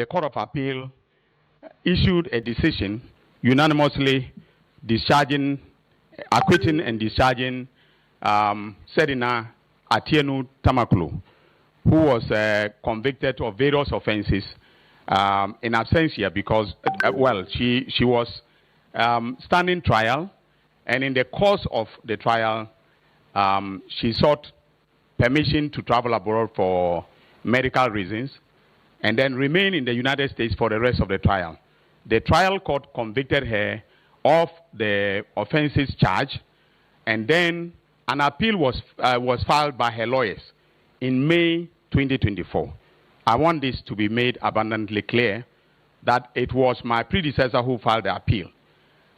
the Court of Appeal issued a decision unanimously acquitting and discharging Sedina Atienu Tamaklo, who was convicted of various offenses in absentia because, she was standing trial, and in the course of the trial, she sought permission to travel abroad for medical reasons and then remain in the United States for the rest of the trial. The trial court convicted her of the offenses charged, and then an appeal was filed by her lawyers in May 2024. I want this to be made abundantly clear that it was my predecessor who filed the appeal.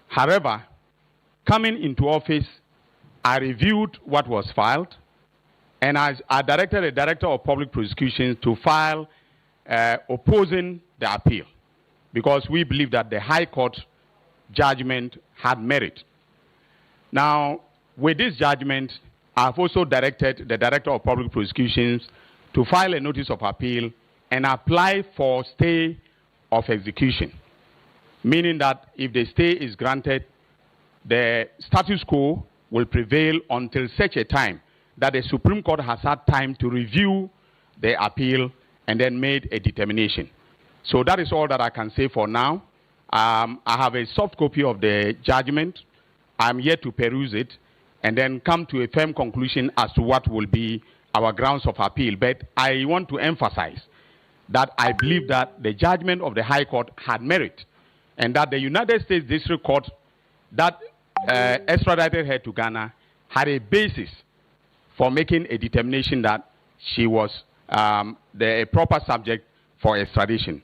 However, coming into office, I reviewed what was filed, and I directed the Director of Public Prosecutions to file opposing the appeal, because we believe that the High Court judgment had merit. Now, with this judgment, I've also directed the Director of Public Prosecutions to file a notice of appeal and apply for stay of execution, meaning that if the stay is granted, the status quo will prevail until such a time that the Supreme Court has had time to review the appeal and then made a determination. So that is all that I can say for now. I have a soft copy of the judgment. I'm yet to peruse it and then come to a firm conclusion as to what will be our grounds of appeal. But I want to emphasize that I believe that the judgment of the High Court had merit, and that the United States District Court that extradited her to Ghana had a basis for making a determination that she was the proper subject for extradition.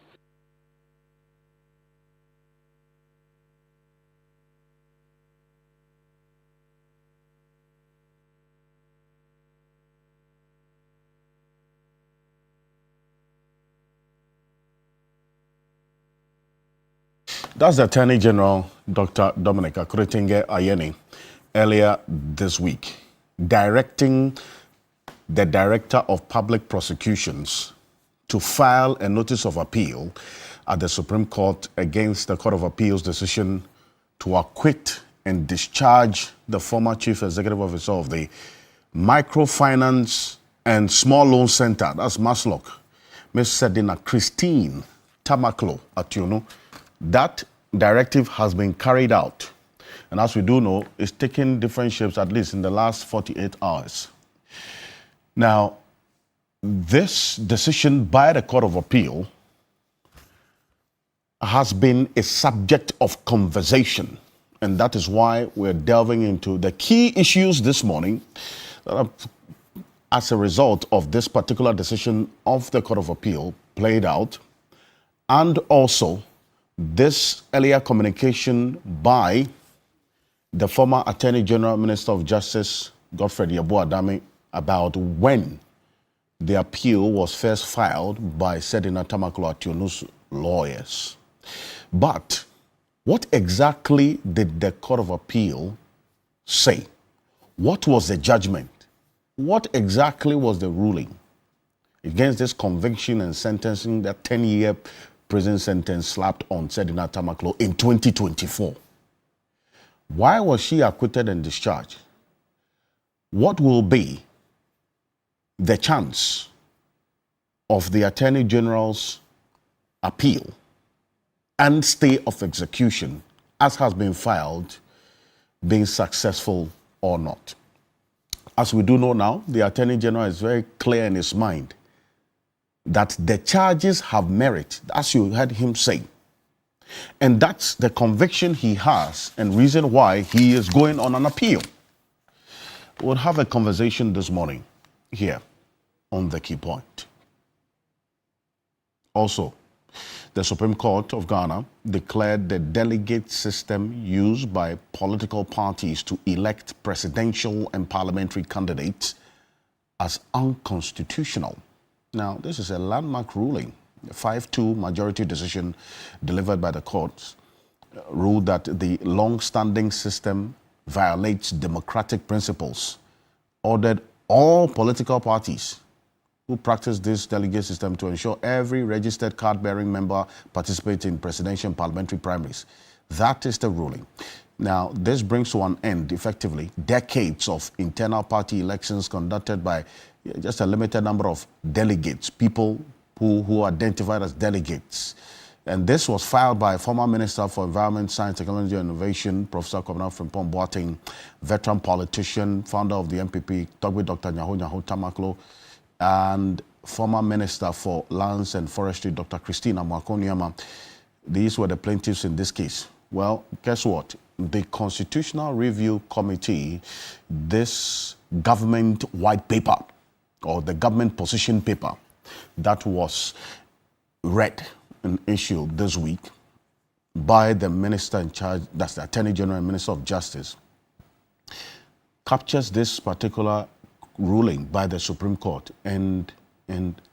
That's the Attorney General, Dr. Dominic Akuritinge Ayeni, earlier this week, directing the Director of Public Prosecutions to file a notice of appeal at the Supreme Court against the Court of Appeal's decision to acquit and discharge the former Chief Executive Officer of the Microfinance and Small Loan Center, that's MASLOC, Ms. Sedina Christine Tamaklo Atienu. That directive has been carried out, and as we do know, it's taken different shapes at least in the last 48 hours. Now, this decision by the Court of Appeal has been a subject of conversation, and that is why we're delving into the key issues this morning as a result of this particular decision of the Court of Appeal played out, and also this earlier communication by the former Attorney General, Minister of Justice, Godfred Yeboah Dame, about when the appeal was first filed by Sedina Tamaklo Atienu's lawyers. But what exactly did the Court of Appeal say? What was the judgment? What exactly was the ruling against this conviction and sentencing, that 10-year prison sentence slapped on Sedina Tamaklo in 2024? Why was she acquitted and discharged? What will be the chance of the Attorney General's appeal and stay of execution, as has been filed, being successful or not? As we do know now, the Attorney General is very clear in his mind that the charges have merit, as you heard him say. And that's the conviction he has and reason why he is going on an appeal. We'll have a conversation this morning here on The Key Point. Also, the Supreme Court of Ghana declared the delegate system used by political parties to elect presidential and parliamentary candidates as unconstitutional. Now, this is a landmark ruling. A 5-2 majority decision delivered by the courts ruled that the long-standing system violates democratic principles, ordered all political parties who practice this delegate system to ensure every registered card-bearing member participates in presidential and parliamentary primaries. That is the ruling. Now, this brings to an end, effectively, decades of internal party elections conducted by just a limited number of delegates, people who identified as delegates. And this was filed by former Minister for Environment, Science, Technology and Innovation, Professor Kwabena Frimpong Boateng, veteran politician, founder of the MPP, Dr. Nyaho Tamaklo, and former Minister for Lands and Forestry, Dr. Christina Mwakonyama. These were the plaintiffs in this case. Well, guess what? The Constitutional Review Committee, this government white paper, or the government position paper that was read and issued this week by the minister in charge, that's the Attorney General and Minister of Justice, captures this particular ruling by the Supreme Court and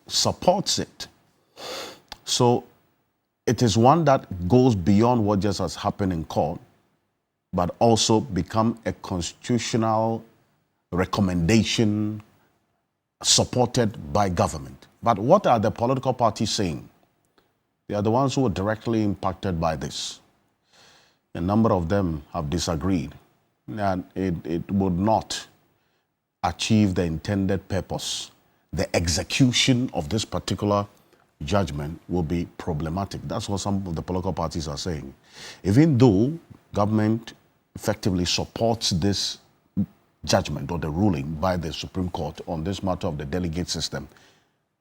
supports it. So it is one that goes beyond what just has happened in court, but also become a constitutional recommendation supported by government. But what are the political parties saying? They are the ones who are directly impacted by this. A number of them have disagreed, and it would not achieve the intended purpose. The execution of this particular judgment will be problematic. That's what some of the political parties are saying. Even though government effectively supports this judgment or the ruling by the Supreme Court on this matter of the delegate system,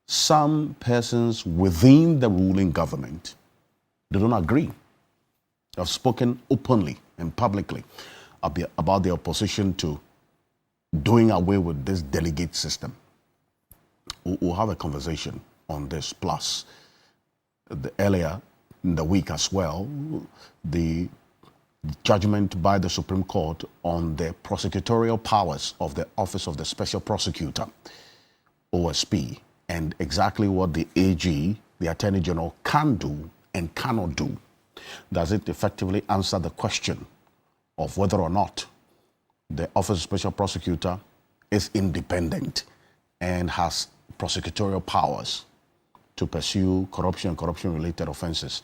some persons within the ruling government, they don't agree. They have spoken openly and publicly about their opposition to doing away with this delegate system. We'll have a conversation on this. Plus, earlier in the week as well, the judgment by the Supreme Court on the prosecutorial powers of the Office of the Special Prosecutor, OSP, and exactly what the AG, the Attorney General, can do and cannot do. Does it effectively answer the question of whether or not the Office of Special Prosecutor is independent and has prosecutorial powers to pursue corruption and corruption-related offenses?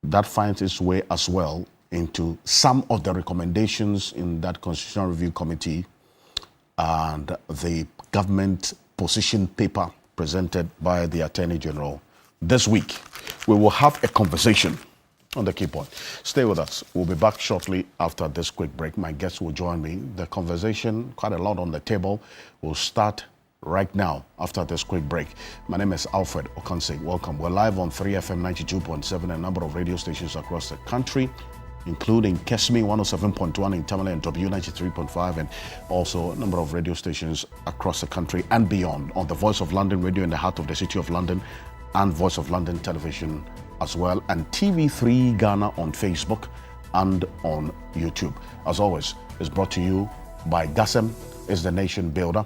That finds its way as well into some of the recommendations in that Constitutional Review Committee and the government position paper presented by the Attorney General this week. We will have a conversation on the key point. Stay with us. We'll be back shortly after this quick break. My guests will join me. The conversation, quite a lot on the table, will start right now after this quick break. My name is Alfred Okanse. Welcome. We're live on 3FM 92.7 and a number of radio stations across the country, including Kesmi 107.1 in Tamale and W93.5, and also a number of radio stations across the country and beyond on the Voice of London radio in the heart of the City of London and Voice of London television as well, and TV3 Ghana on Facebook and on YouTube. As always, it's brought to you by GASEM, is the nation builder.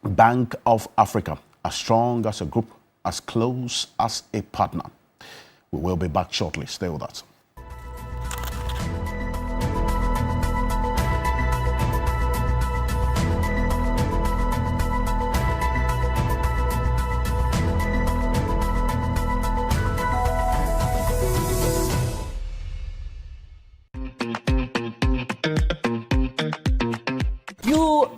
Bank of Africa, as strong as a group, as close as a partner. We will be back shortly. Stay with us.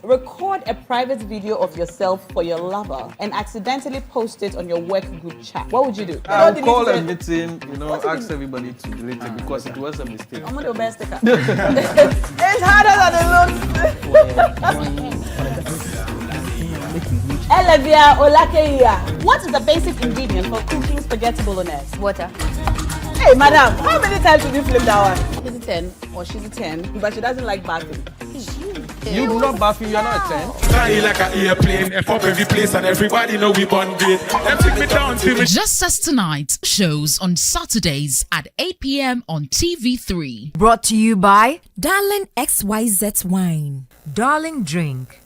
Record a private video of yourself for your lover and accidentally post it on your work group chat. What would you do? I'll call a meeting, ask everybody to delete it because it was a mistake. I'm the best. It's harder than it looks. Elevia Olakeia. What is the basic ingredient for cooking spaghetti bolognese? Water. Hey, madam, how many times did you flip that one? He's a 10 or she's a 10, but she doesn't like bathing. You do not bath, you are not a 10. Fly like an airplane, F up every place and everybody know we born great. Them take me down to me. Just As Tonight shows on Saturdays at 8 p.m. on TV3. Brought to you by Darling XYZ Wine. Darling Drink.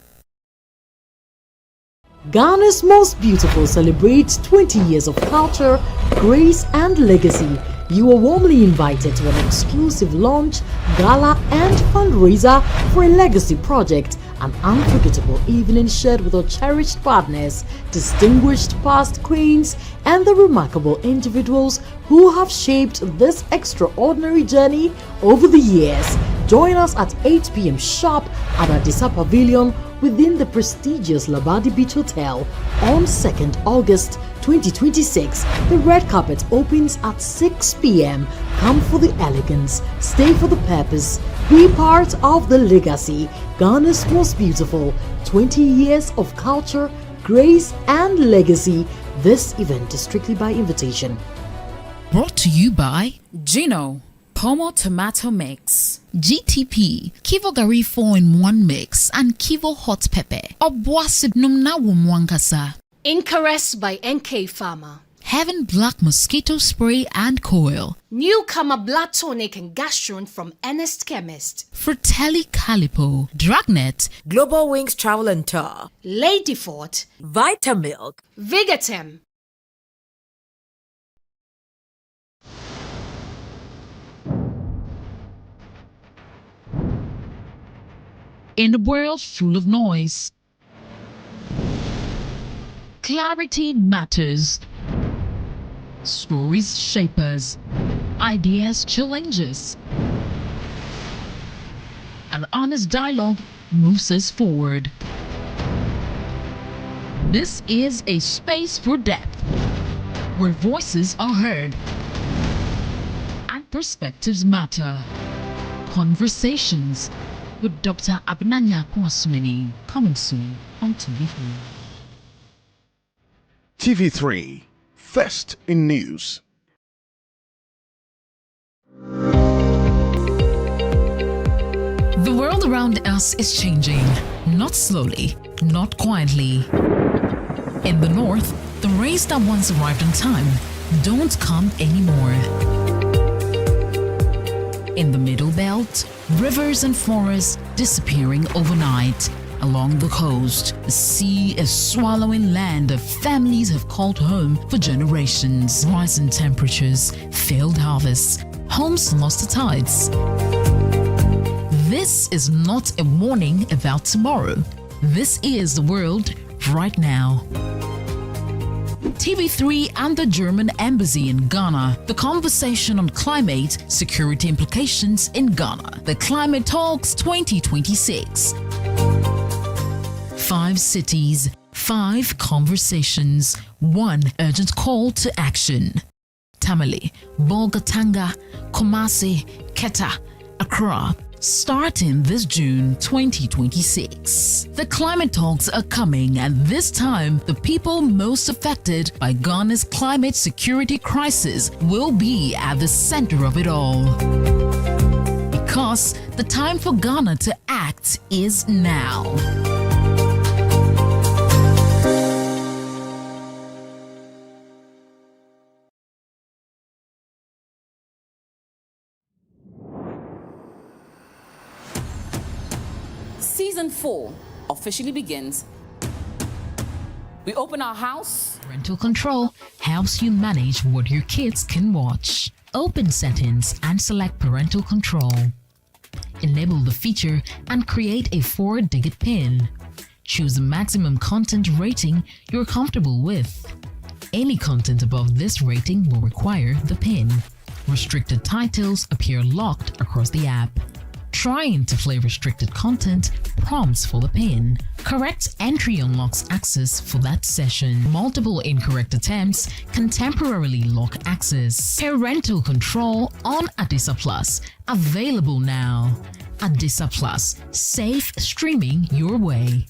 Ghana's Most Beautiful celebrates 20 years of culture, grace, and legacy. You are warmly invited to an exclusive launch, gala, and fundraiser for a legacy project an unforgettable evening shared with our cherished partners, distinguished past queens, and the remarkable individuals who have shaped this extraordinary journey over the years. Join us at 8 p.m. sharp at Adisa Pavilion within the prestigious Labadi Beach Hotel on 2nd August 2026. The red carpet opens at 6 p.m. Come for the elegance, stay for the purpose, be part of the legacy. Ghana's most beautiful 20 years of culture, grace, and legacy. This event is strictly by invitation. Brought to you by Gino Pomo Tomato Mix, GTP, Kivo Gari 4-in-1 Mix, and Kivo Hot Pepper. Obwasib Numna Wumwankasa. Incaress by NK Pharma. Heaven Black Mosquito Spray and Coil. Newcomer Blood Tonic and Gastron from Ernest Chemist. Fratelli Calipo. Dragnet. Global Wings Travel and Tour, Ladyfort. Vitamilk, Vigatem. In a world full of noise, clarity matters. Stories shape us, ideas challenge us. An honest dialogue moves us forward. This is a space for depth, where voices are heard and perspectives matter. Conversations with Dr. Abnanya Kwasmini, coming soon on TV3. TV3, first in news. The world around us is changing, not slowly, not quietly. In the north, the rains that once arrived on time don't come anymore. In the middle belt, rivers and forests disappearing overnight. Along the coast, the sea is swallowing land that families have called home for generations. Rising temperatures, failed harvests, homes lost to tides. This is not a warning about tomorrow. This is the world right now. TV3 and the German Embassy in Ghana. The conversation on climate security implications in Ghana. The Climate Talks 2026. 5 cities, 5 conversations, 1 urgent call to action. Tamale, Bolgatanga, Kumasi, Keta, Accra. Starting this June 2026. The climate talks are coming, and this time, the people most affected by Ghana's climate security crisis will be at the center of it all. Because the time for Ghana to act is now. Season 4 officially begins. We open our house. Parental control helps you manage what your kids can watch. Open settings and select parental control. Enable the feature and create a 4-digit PIN. Choose the maximum content rating you're comfortable with. Any content above this rating will require the PIN. Restricted titles appear locked across the app. Trying to play restricted content prompts for the PIN. Correct entry unlocks access for that session. Multiple incorrect attempts can temporarily lock access. Parental control on Adisa Plus. Available now. Adisa Plus. Safe streaming your way.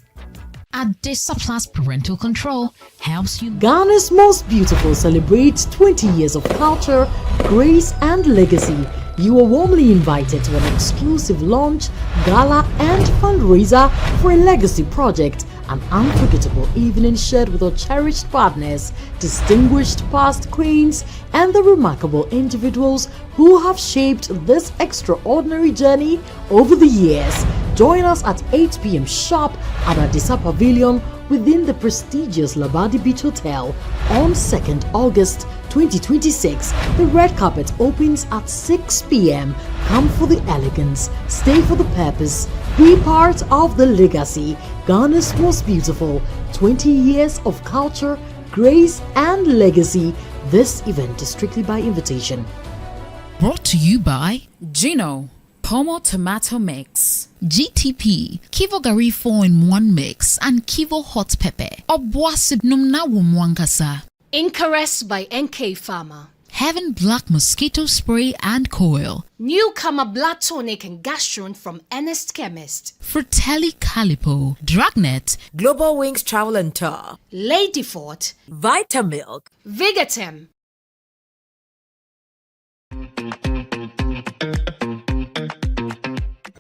Adisa Plus parental control helps you. Ghana's most beautiful celebrates 20 years of culture, grace, and legacy. You are warmly invited to an exclusive launch, gala, and fundraiser for a legacy project. An unforgettable evening shared with our cherished partners, distinguished past queens, and the remarkable individuals who have shaped this extraordinary journey over the years. Join us at 8 p.m. sharp at Adisa Pavilion within the prestigious Labadi Beach Hotel on 2nd August 2026. The red carpet opens at 6 p.m. Come for the elegance, stay for the purpose, be part of the legacy. Ghana's most beautiful 20 years of culture, grace, and legacy. This event is strictly by invitation. Brought to you by Gino Pomo Tomato Mix, GTP, Kivo Gari 4-in-1 Mix, and Kivo Hot Pepper. Obwasid Numna Wumwankasa. Incaress by NK Pharma. Heaven Black Mosquito Spray and Coil. Newcomer Blood Tonic and Gastron from Ernest Chemist. Fratelli Calipo. Dragnet. Global Wings Travel and Tour. Lady Fort. Vitamilk. Vigatem.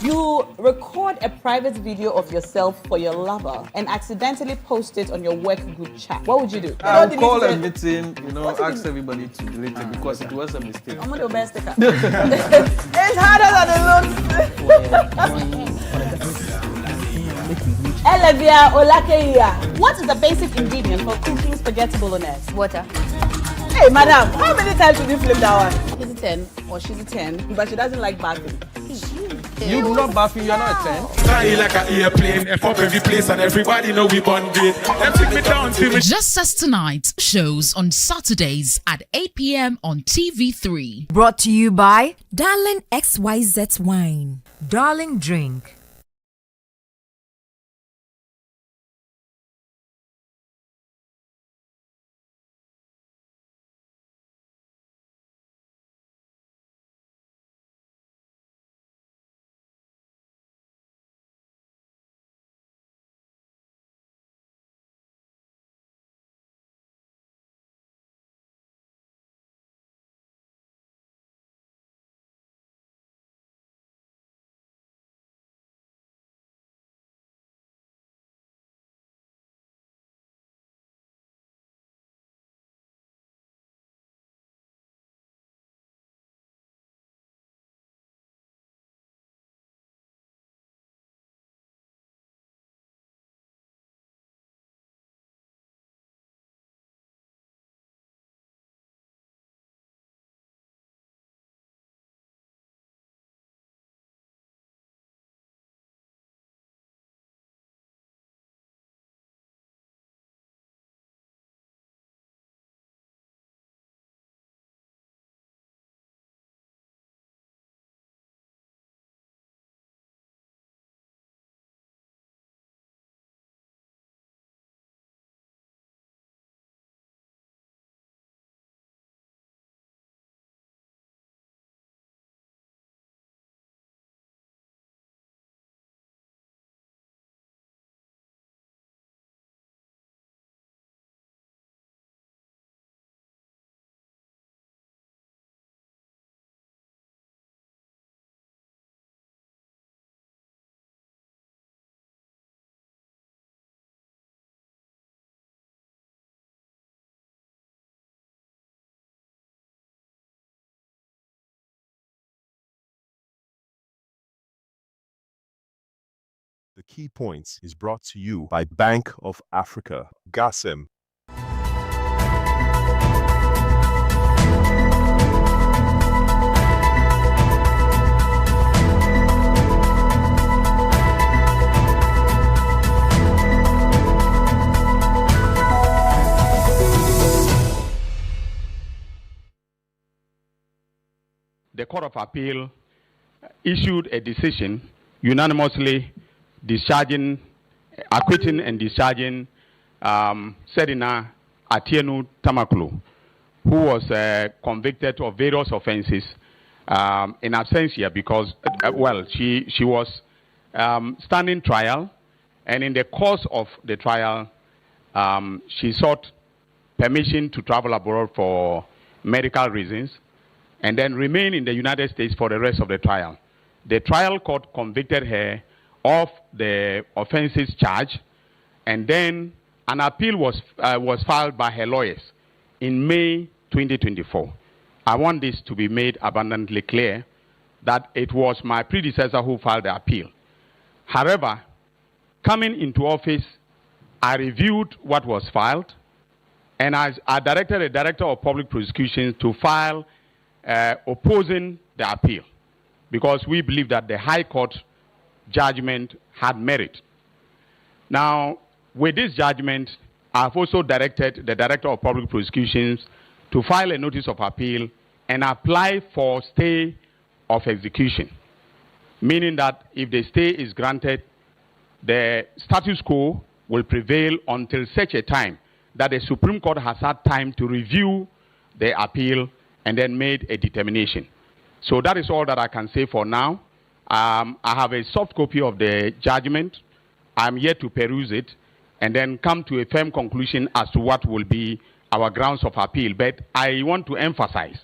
You record a private video of yourself for your lover and accidentally post it on your work group chat. What would you do? I'll call a meeting, ask everybody to delete it because it was a mistake. I'm gonna do best. It's harder than it looks. Elevia Olakeia. What is the basic ingredient for cooking spaghetti bolognese? Water. Hey, madam, how many times did you flip that one? He's a 10 or she's a 10, but she doesn't like bathing. You do not bathing, you are not a 10. Fly like an airplane, F up every place and everybody know we born great. Them take me down to me. Just as tonight, shows on Saturdays at 8 p.m. on TV3. Brought to you by Darling XYZ Wine. Darling Drink. The Key Points is brought to you by Bank of Africa, GASM. The Court of Appeal issued a decision unanimously acquitting and discharging Serina Atienu Tamakulu, who was convicted of various offenses in absentia because, she was standing trial, and in the course of the trial, she sought permission to travel abroad for medical reasons and then remain in the United States for the rest of the trial. The trial court convicted her of the offenses charged, and then an appeal was filed by her lawyers in May 2024. I want this to be made abundantly clear that it was my predecessor who filed the appeal. However, coming into office, I reviewed what was filed, And I directed the Director of Public Prosecutions to file opposing the appeal, because we believe that the High Court judgment had merit. Now, with this judgment, I've also directed the Director of Public Prosecutions to file a notice of appeal and apply for stay of execution, meaning that if the stay is granted, the status quo will prevail until such a time that the Supreme Court has had time to review the appeal and then made a determination. So that is all that I can say for now. I have a soft copy of the judgment. I'm yet to peruse it and then come to a firm conclusion as to what will be our grounds of appeal. But I want to emphasize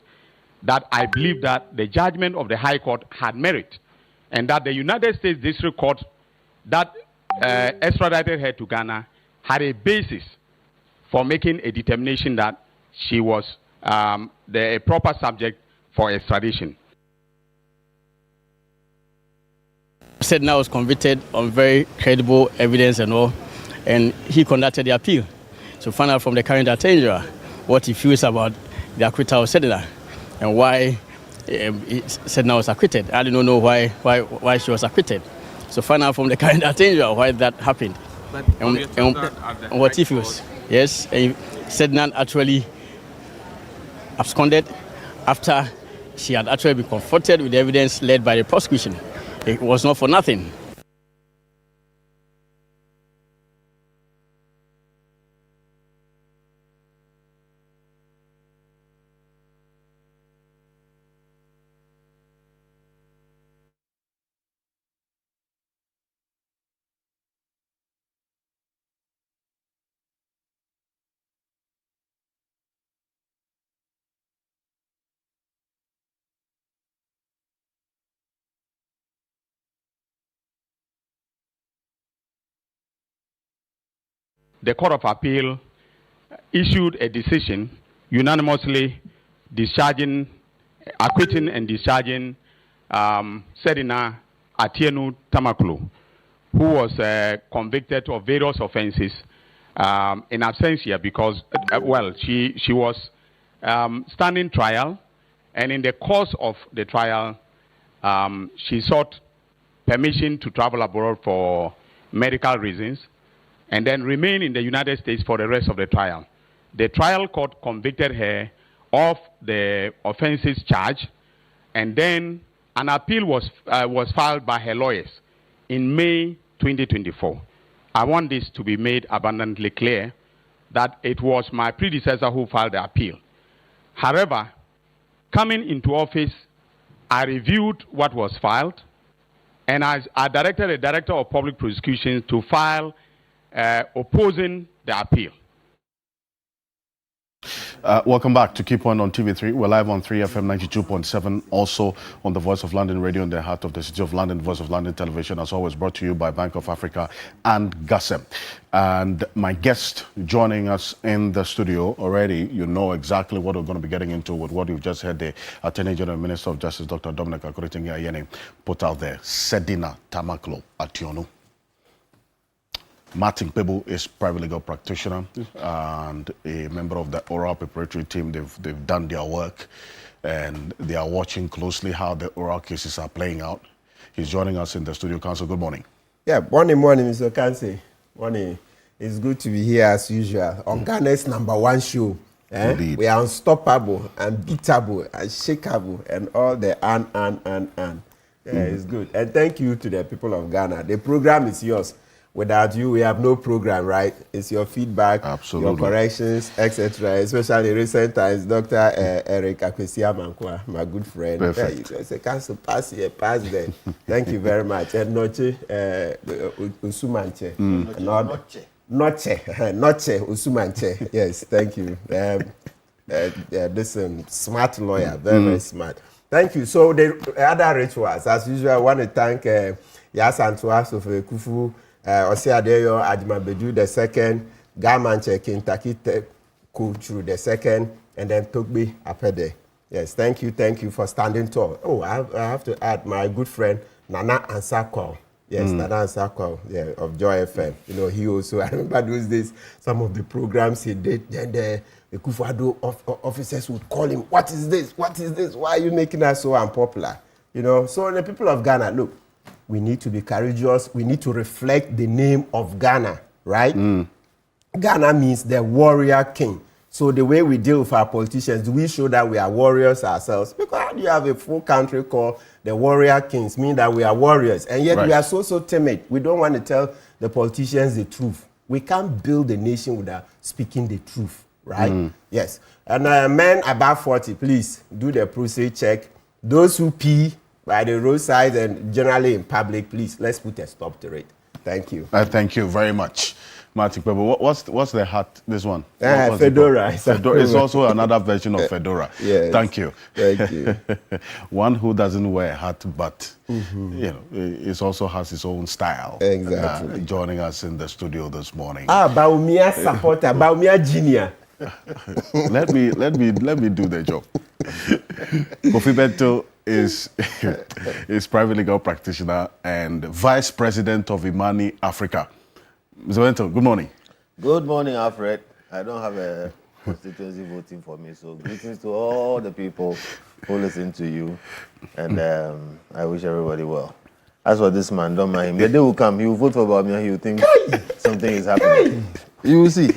that I believe that the judgment of the High Court had merit, and that the United States District Court that extradited her to Ghana had a basis for making a determination that she was the proper subject for extradition. Sedna was convicted on very credible evidence and all, and he conducted the appeal to find out from the current attorney general what he feels about the acquittal of Sedna and why Sedna was acquitted. I don't know why she was acquitted. So find out from the current attorney general why that happened. And what he feels. Yes, and Sedna actually absconded after she had actually been confronted with the evidence led by the prosecution. It was not for nothing. The Court of Appeal issued a decision unanimously acquitting and discharging Sedina Atieno Tamaklo, who was convicted of various offenses in absentia because, she was standing trial, and in the course of the trial, she sought permission to travel abroad for medical reasons and then remain in the United States for the rest of the trial. The trial court convicted her of the offenses charged, and then an appeal was filed by her lawyers in May 2024. I want this to be made abundantly clear that it was my predecessor who filed the appeal. However, coming into office, I reviewed what was filed, and I directed the Director of Public Prosecutions to file opposing the appeal. Welcome back to Keep On TV3. We're live on 3FM 92.7, also on the Voice of London Radio in the heart of the City of London, Voice of London Television, as always brought to you by Bank of Africa and GASEM. And my guest joining us in the studio already, you know exactly what we're going to be getting into with what you've just heard the Attorney General and Minister of Justice, Dr. Dominic Akuritingi-Ayeni, put out there. Sedina Tamaklo Atieno. Martin Pebu is private legal practitioner and a member of the oral preparatory team. They've done their work and they are watching closely how the oral cases are playing out. He's joining us in the studio. Counsel, good morning. Yeah, morning, Mr. Kansi. Morning. It's good to be here as usual on Ghana's #1 show. We are unstoppable, unbeatable, unshakable, and all the and. Yeah, it's good. And thank you to the people of Ghana. The program is yours. Without you, we have no program, right? It's your feedback, your corrections, etc. Especially recent times, Dr. Eric Akwesi-Amankwa, my good friend. Perfect. You say, Council, pass here, pass there. Thank you very much. And Noche Usumanche. Noche Usumanche. Yes, thank you. This smart lawyer, very smart. Thank you. So the other rituals, as usual, I want to thank Yasantuas of Kufu, Osiadeyo Ajimabedu the second, Gamanche Kintaki Kuchu the second, and then Togbi Apede. Yes, thank you for standing tall. Oh, I have to add my good friend Nana Ansako. Yes, Nana Sakwa, of Joy FM. You know, he also, I remember those days, some of the programs he did, then the Kufuor officers would call him, what is this? What is this? Why are you making us so unpopular? You know, so the people of Ghana, look, we need to be courageous. We need to reflect the name of Ghana, right? Ghana means the warrior king. So the way we deal with our politicians, do we show that we are warriors ourselves? Because how do you have a full country called the warrior kings, mean that we are warriors, and yet we are so timid. We don't want to tell the politicians the truth. We can't build a nation without speaking the truth, right? Yes. And men above 40, please do the prostate check. Those who pee by the roadside and generally in public, please, let's put a stop to it. Thank you. Thank you very much. Martin Pebo, what's the hat? This one? Fedora. It's also another version of Fedora. Yes. Thank you. Thank you. One who doesn't wear a hat, but you know, it also has its own style. Exactly. Joining us in the studio this morning. Baumia supporter, Baumia junior. let me do the job. Kofi Bento is private legal practitioner and vice president of Imani Africa. Mr. Bento, good morning. Good morning, Alfred. I don't have a constituency voting for me, so greetings to all the people who listen to you, and I wish everybody well. As for this man, don't mind him. The day will come, he will vote for Bamia, he will think something is happening. You will see.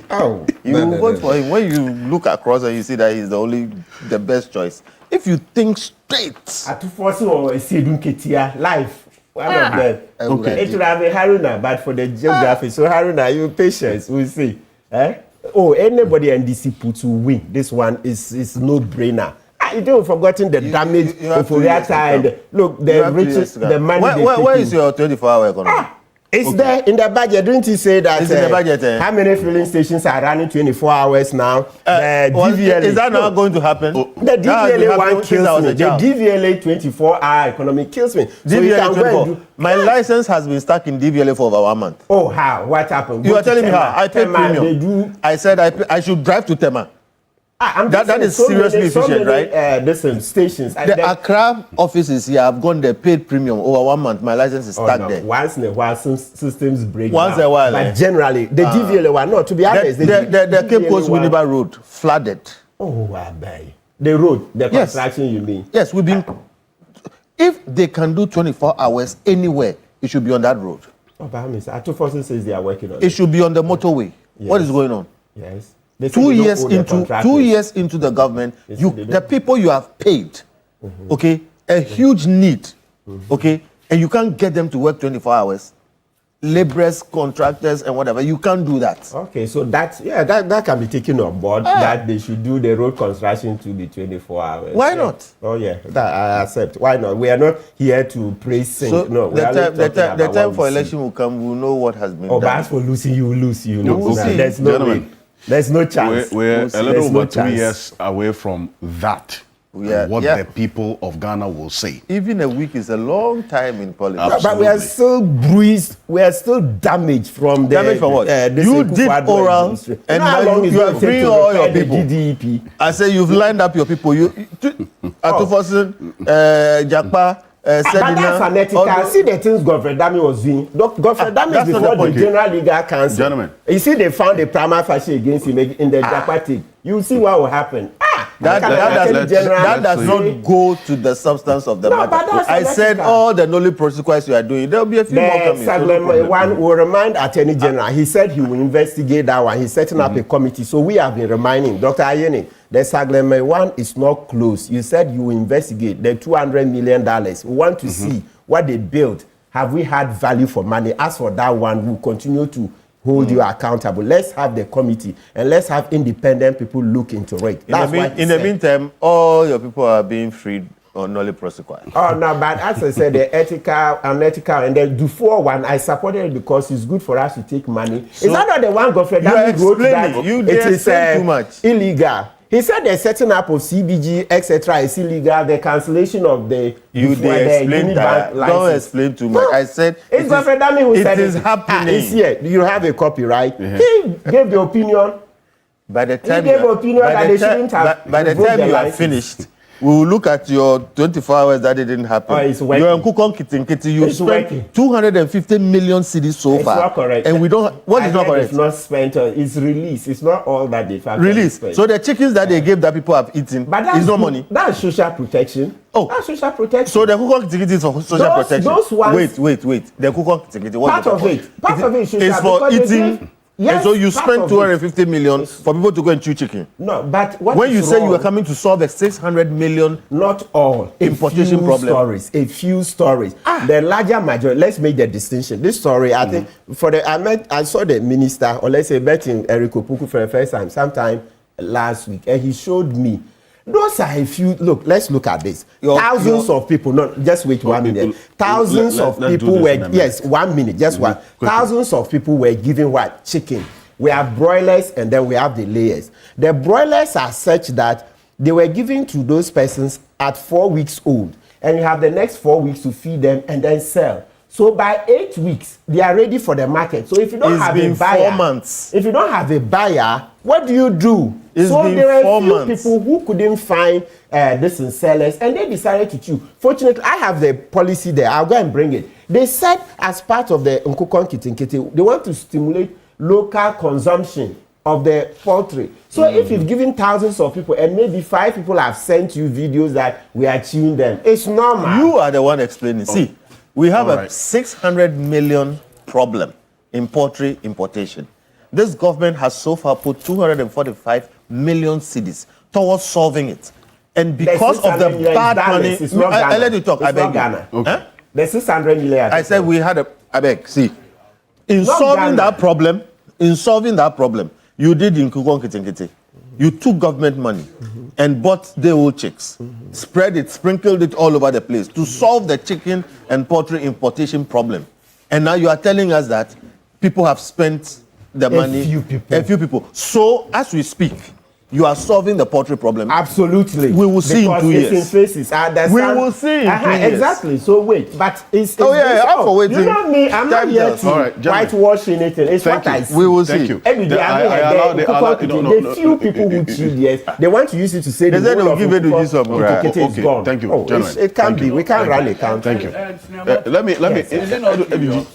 You will vote for him. When you look across and you see that he's the best choice. If you think straight. Life. One of them. Okay. It would have been Haruna, but for the geography. So Haruna, you patience, we'll see. Anybody NDC put to win. This one is no brainer. You don't forgotten the damage of Oriata and look, the riches, the money. Where is your 24-hour economy? It's there in the budget. Didn't you say that? It's in the budget. How many filling stations are running 24 hours now? DVLA. Is that not going to happen? The DVLA one kills me. The DVLA 24-hour economy kills me. So DVLA 24. My license has been stuck in DVLA for over 1 month. Oh, how? What happened? You are telling me how? I paid premium. I said I should drive to Tema. That is seriously efficient, right? Listen, stations. The Accra offices here have gone the paid premium over 1 month. My license is stuck there. Once in a while, some systems break Once down. a while. But generally, the DVLA one, no, to be honest. The Cape Coast Winneba Road flooded. Oh, the road, the construction, you mean? Yes, we've been. If they can do 24 hours anywhere, it should be on that road. Oh, but Atufosin says they are working on it. It should be on the motorway. Yes. What is going on? Yes. 2 years into the government, the people you have paid, okay, a huge need, okay, and you can't get them to work 24 hours. Laborers, contractors, and whatever, you can't do that. Okay, so that can be taken on board. That they should do the road construction to be 24 hours. Why not? Oh yeah, that I accept. Why not? We are not here to praise sing. So no, the time for election will come. We'll know what has been done. But as for losing, you will lose. You know, there's no way. There's no chance. We're a little over 2 years away from that. What the people of Ghana will say. Even a week is a long time in politics. But we are still bruised. We are still damaged from the damage for what? You did oral, and now you are freeing all your people. DDEP. I say you've lined up your people. Atufosin, Jakpa. But that's fanatical. See the things Godfrey Dami was doing. Godfrey Dami is before the General Legal Council. Gentlemen. You see, they found a prima facie against him in the Japati. You see what will happen. That does not go to the substance of the matter. I said all the knowledge prosecutions you are doing, there will be a few more coming. One will remind Attorney General. He said he will investigate that one. He's setting up a committee. So we have been reminding Dr. Ayeni, the Sagleme one is not closed. You said you will investigate the $200 million. We want to see what they built. Have we had value for money? As for that one, we'll continue to hold you accountable. Let's have the committee and let's have independent people look into it. In the meantime, all your people are being freed on knowledge prosecution. Oh no, but as I said, the ethical, unethical, and the Dufour one, I supported it because it's good for us to take money. So, is that not the one Godfrey Dami wrote that it is too much. Illegal? He said the setting up of CBG, etc., is illegal. The cancellation of the Don't explain too much. No. I said it's Godfrey Dami who said it is happening. It's here. You have a copy, right? He gave the opinion. By the time he gave opinion that they shouldn't have. By the time you are finished, We will look at your 24 hours that it didn't happen. Oh, it's working. You're in Kukon Kitinkiti. You It's spent working. 250 million cedis so It's far. not correct. And we don't. What I is not heard correct? It's not spent. It's released. It's not all that they've actually Release. spent. So the chickens that they gave that people have eaten But that's is no good. money. That's social protection. Oh. That's social protection. So the Kukon Kitinkiti is for social Those- protection. those ones- Wait. The Kukon Kitinkiti. What Part is of it. Part of it is social It's for because they eating. gave- Yes, and so you part spend of 250 million for people to go and chew chicken. No, but what When is you say wrong- you are coming to solve a 600 million, not all importation problem. A few stories. The larger majority. Let's make the distinction. This story, I think, I saw the minister, or let's say, met in Eric Opoku for the first time, sometime last week, and he showed me. Those are a few. Look, let's look at this. Thousands of people. No, just wait 1 minute. Thousands of people were. Yes, 1 minute. Just one. Thousands of people were given what? Chicken. We have broilers and then we have the layers. The broilers are such that they were given to those persons at 4 weeks old, and you have the next 4 weeks to feed them and then sell. So by 8 weeks, they are ready for the market. So if you don't It's have been a buyer, 4 months. if you don't have a buyer, what do you do? It's So been there were 4 few months. people who couldn't find this in sellers, and they decided to chew. Fortunately, I have the policy there. I'll go and bring it. They said as part of the Nkukon Kitinkiti, they want to stimulate local consumption of the poultry. So if you've given thousands of people and maybe 5 people have sent you videos that we are chewing them, it's normal. You are the one explaining. See, we have All a right. 600 million problem in poultry importation. This government has so far put 245 million cedis towards solving it. And because of the bad money, I let you talk. I beg you. Ghana. Huh? The 600 million. I said we had I beg. See, in Not solving Ghana. that problem, you did in Kukon Kitinkiti. You took government money and bought the old chicks, spread it, sprinkled it all over the place to solve the chicken and poultry importation problem. And now you are telling us that people have spent the money. A few people. So as we speak, you are solving the poultry problem. Absolutely. We will see Because in 2 it's years. in phases. We will see in 2 years. Exactly. So wait, but it's Oh, yeah, it's- I'm for waiting. You know me, I'm not Time here does. to All right, gentlemen. whitewash anything. It's Thank what I you. see. We will see. Thank you. Every day, the few people who cheat, yes, they want to use it to say They the said whole they'll of give it to Nkukon you some, right? Kitinkiti is gone. Thank you, Oh, gentlemen. it can't Thank be. you. We can't Thank run you. a country. Thank you. Let me.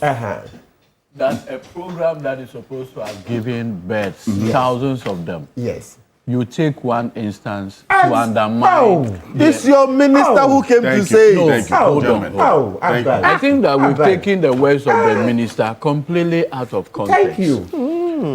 That a program that is supposed to have given birth, Yes. thousands of them. Yes. You take one instance to undermine. It's your minister who came to say No, it. hold on. I think that we've Abba. taken the words of the minister completely out of context. Thank you.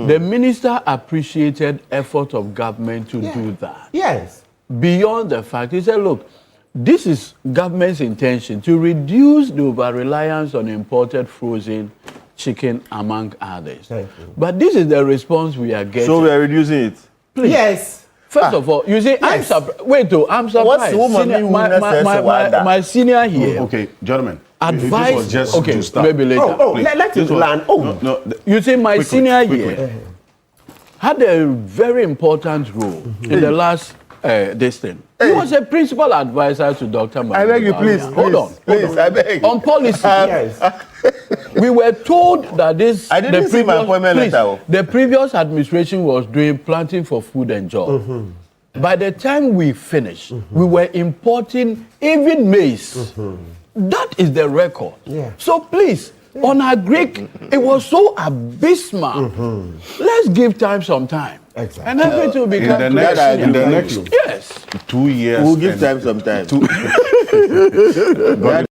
The minister appreciated effort of government to do that. Yes. Beyond the fact, he said, look, this is government's intention to reduce the over-reliance on imported frozen chicken, among others. Thank you. But this is the response we are getting. So we are reducing it. Please. Yes. First of all, you see, I'm surprised. Wait, I'm surprised. What's the woman Senior- who my, says my, Wanda? my senior here Okay, gentlemen. advised. This was just Okay, to start. maybe later. Oh, Please. let This it was- land. Oh, No, You see, my quickly, senior quickly. year had a very important role in the last this thing. He was a principal advisor to Dr. I beg you, please, Hold on. please, I beg. On policy, yes. we were told that this. I didn't see my appointment please, letter. The previous administration was doing planting for food and job. By the time we finished, we were importing even maize. That is the record. Yeah. So please, on our Greek, it was so abysmal. Let's give time some time. Exactly. And everything will become in the next Yes. 2 years. We'll give and time some time.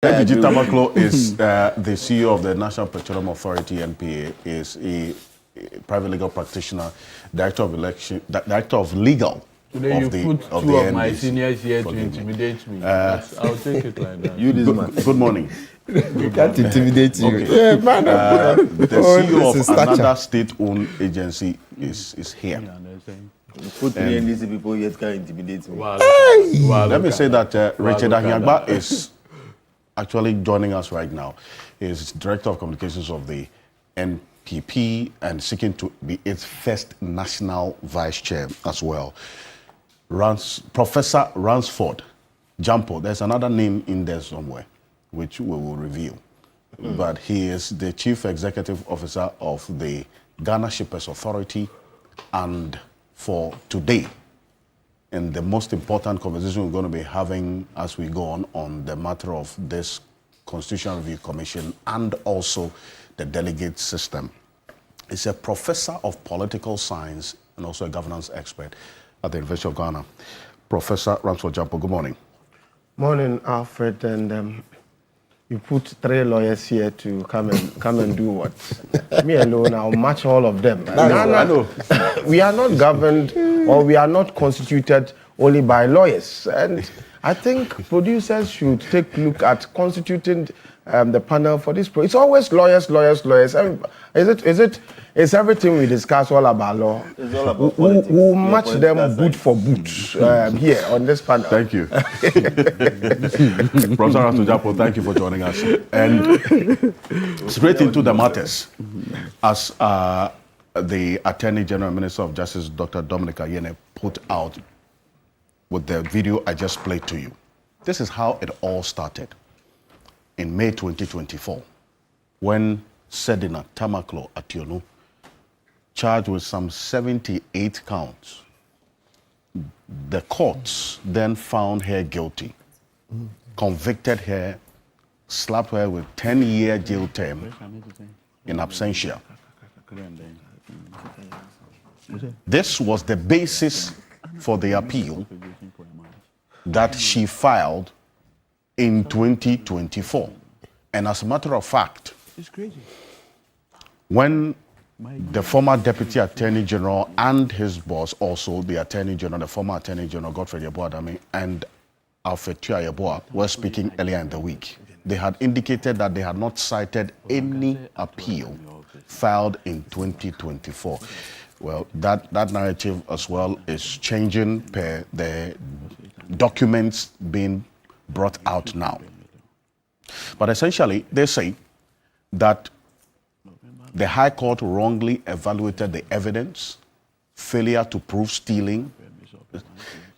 Gandhi Tamaklo is the CEO of the National Petroleum Authority, NPA, is a private legal practitioner, director of legal. Today you of the, put of two the of my NBC. seniors here to Forgive me. intimidate me. I'll take it like that. You this man. Good morning. We can't intimidate you. Okay. Yeah, man. The Oh, CEO this is of another stature. state-owned agency is here. Put me and these people yet can intimidate me. Let me say that Richard Ahiagba is actually joining us right now. He is Director of Communications of the NPP and seeking to be its first national vice chair as well. Professor Ransford Jampo, there's another name in there somewhere, which we will reveal. But he is the Chief Executive Officer of the Ghana Shippers Authority, and for today in the most important conversation we're going to be having as we go on the matter of this Constitutional Review Commission and also the delegate system. He's a professor of political science and also a governance expert at the University of Ghana. Professor Ransford Gyampo, good morning. Morning, Alfred, and you put 3 lawyers here to come and do what? Me alone, I'll match all of them. I know. We are not governed or we are not constituted only by lawyers. And I think producers should take a look at constituting the panel for this. It's always lawyers. Is everything we discuss all about law? It's all about We'll match them boot for boot here on this panel. Thank you. Professor Ransford Gyampo, thank you for joining us. And straight into the matters, as the Attorney General and Minister of Justice, Dr. Dominic Ayine, put out with the video I just played to you. This is how it all started in May 2024, when Sedina Tamaklo Ationu, charged with some 78 counts. The courts then found her guilty, convicted her, slapped her with 10-year jail term in absentia. This was the basis for the appeal that she filed in 2024. And as a matter of fact, when the former Deputy Attorney General and his boss, also the Attorney General, the former Attorney General Godfrey Yeboah-Dame and Alfred Tuah Yeboah were speaking earlier in the week, they had indicated that they had not cited any appeal filed in 2024. Well, that narrative as well is changing per the documents being brought out now. But essentially, they say that the High Court wrongly evaluated the evidence, failure to prove stealing,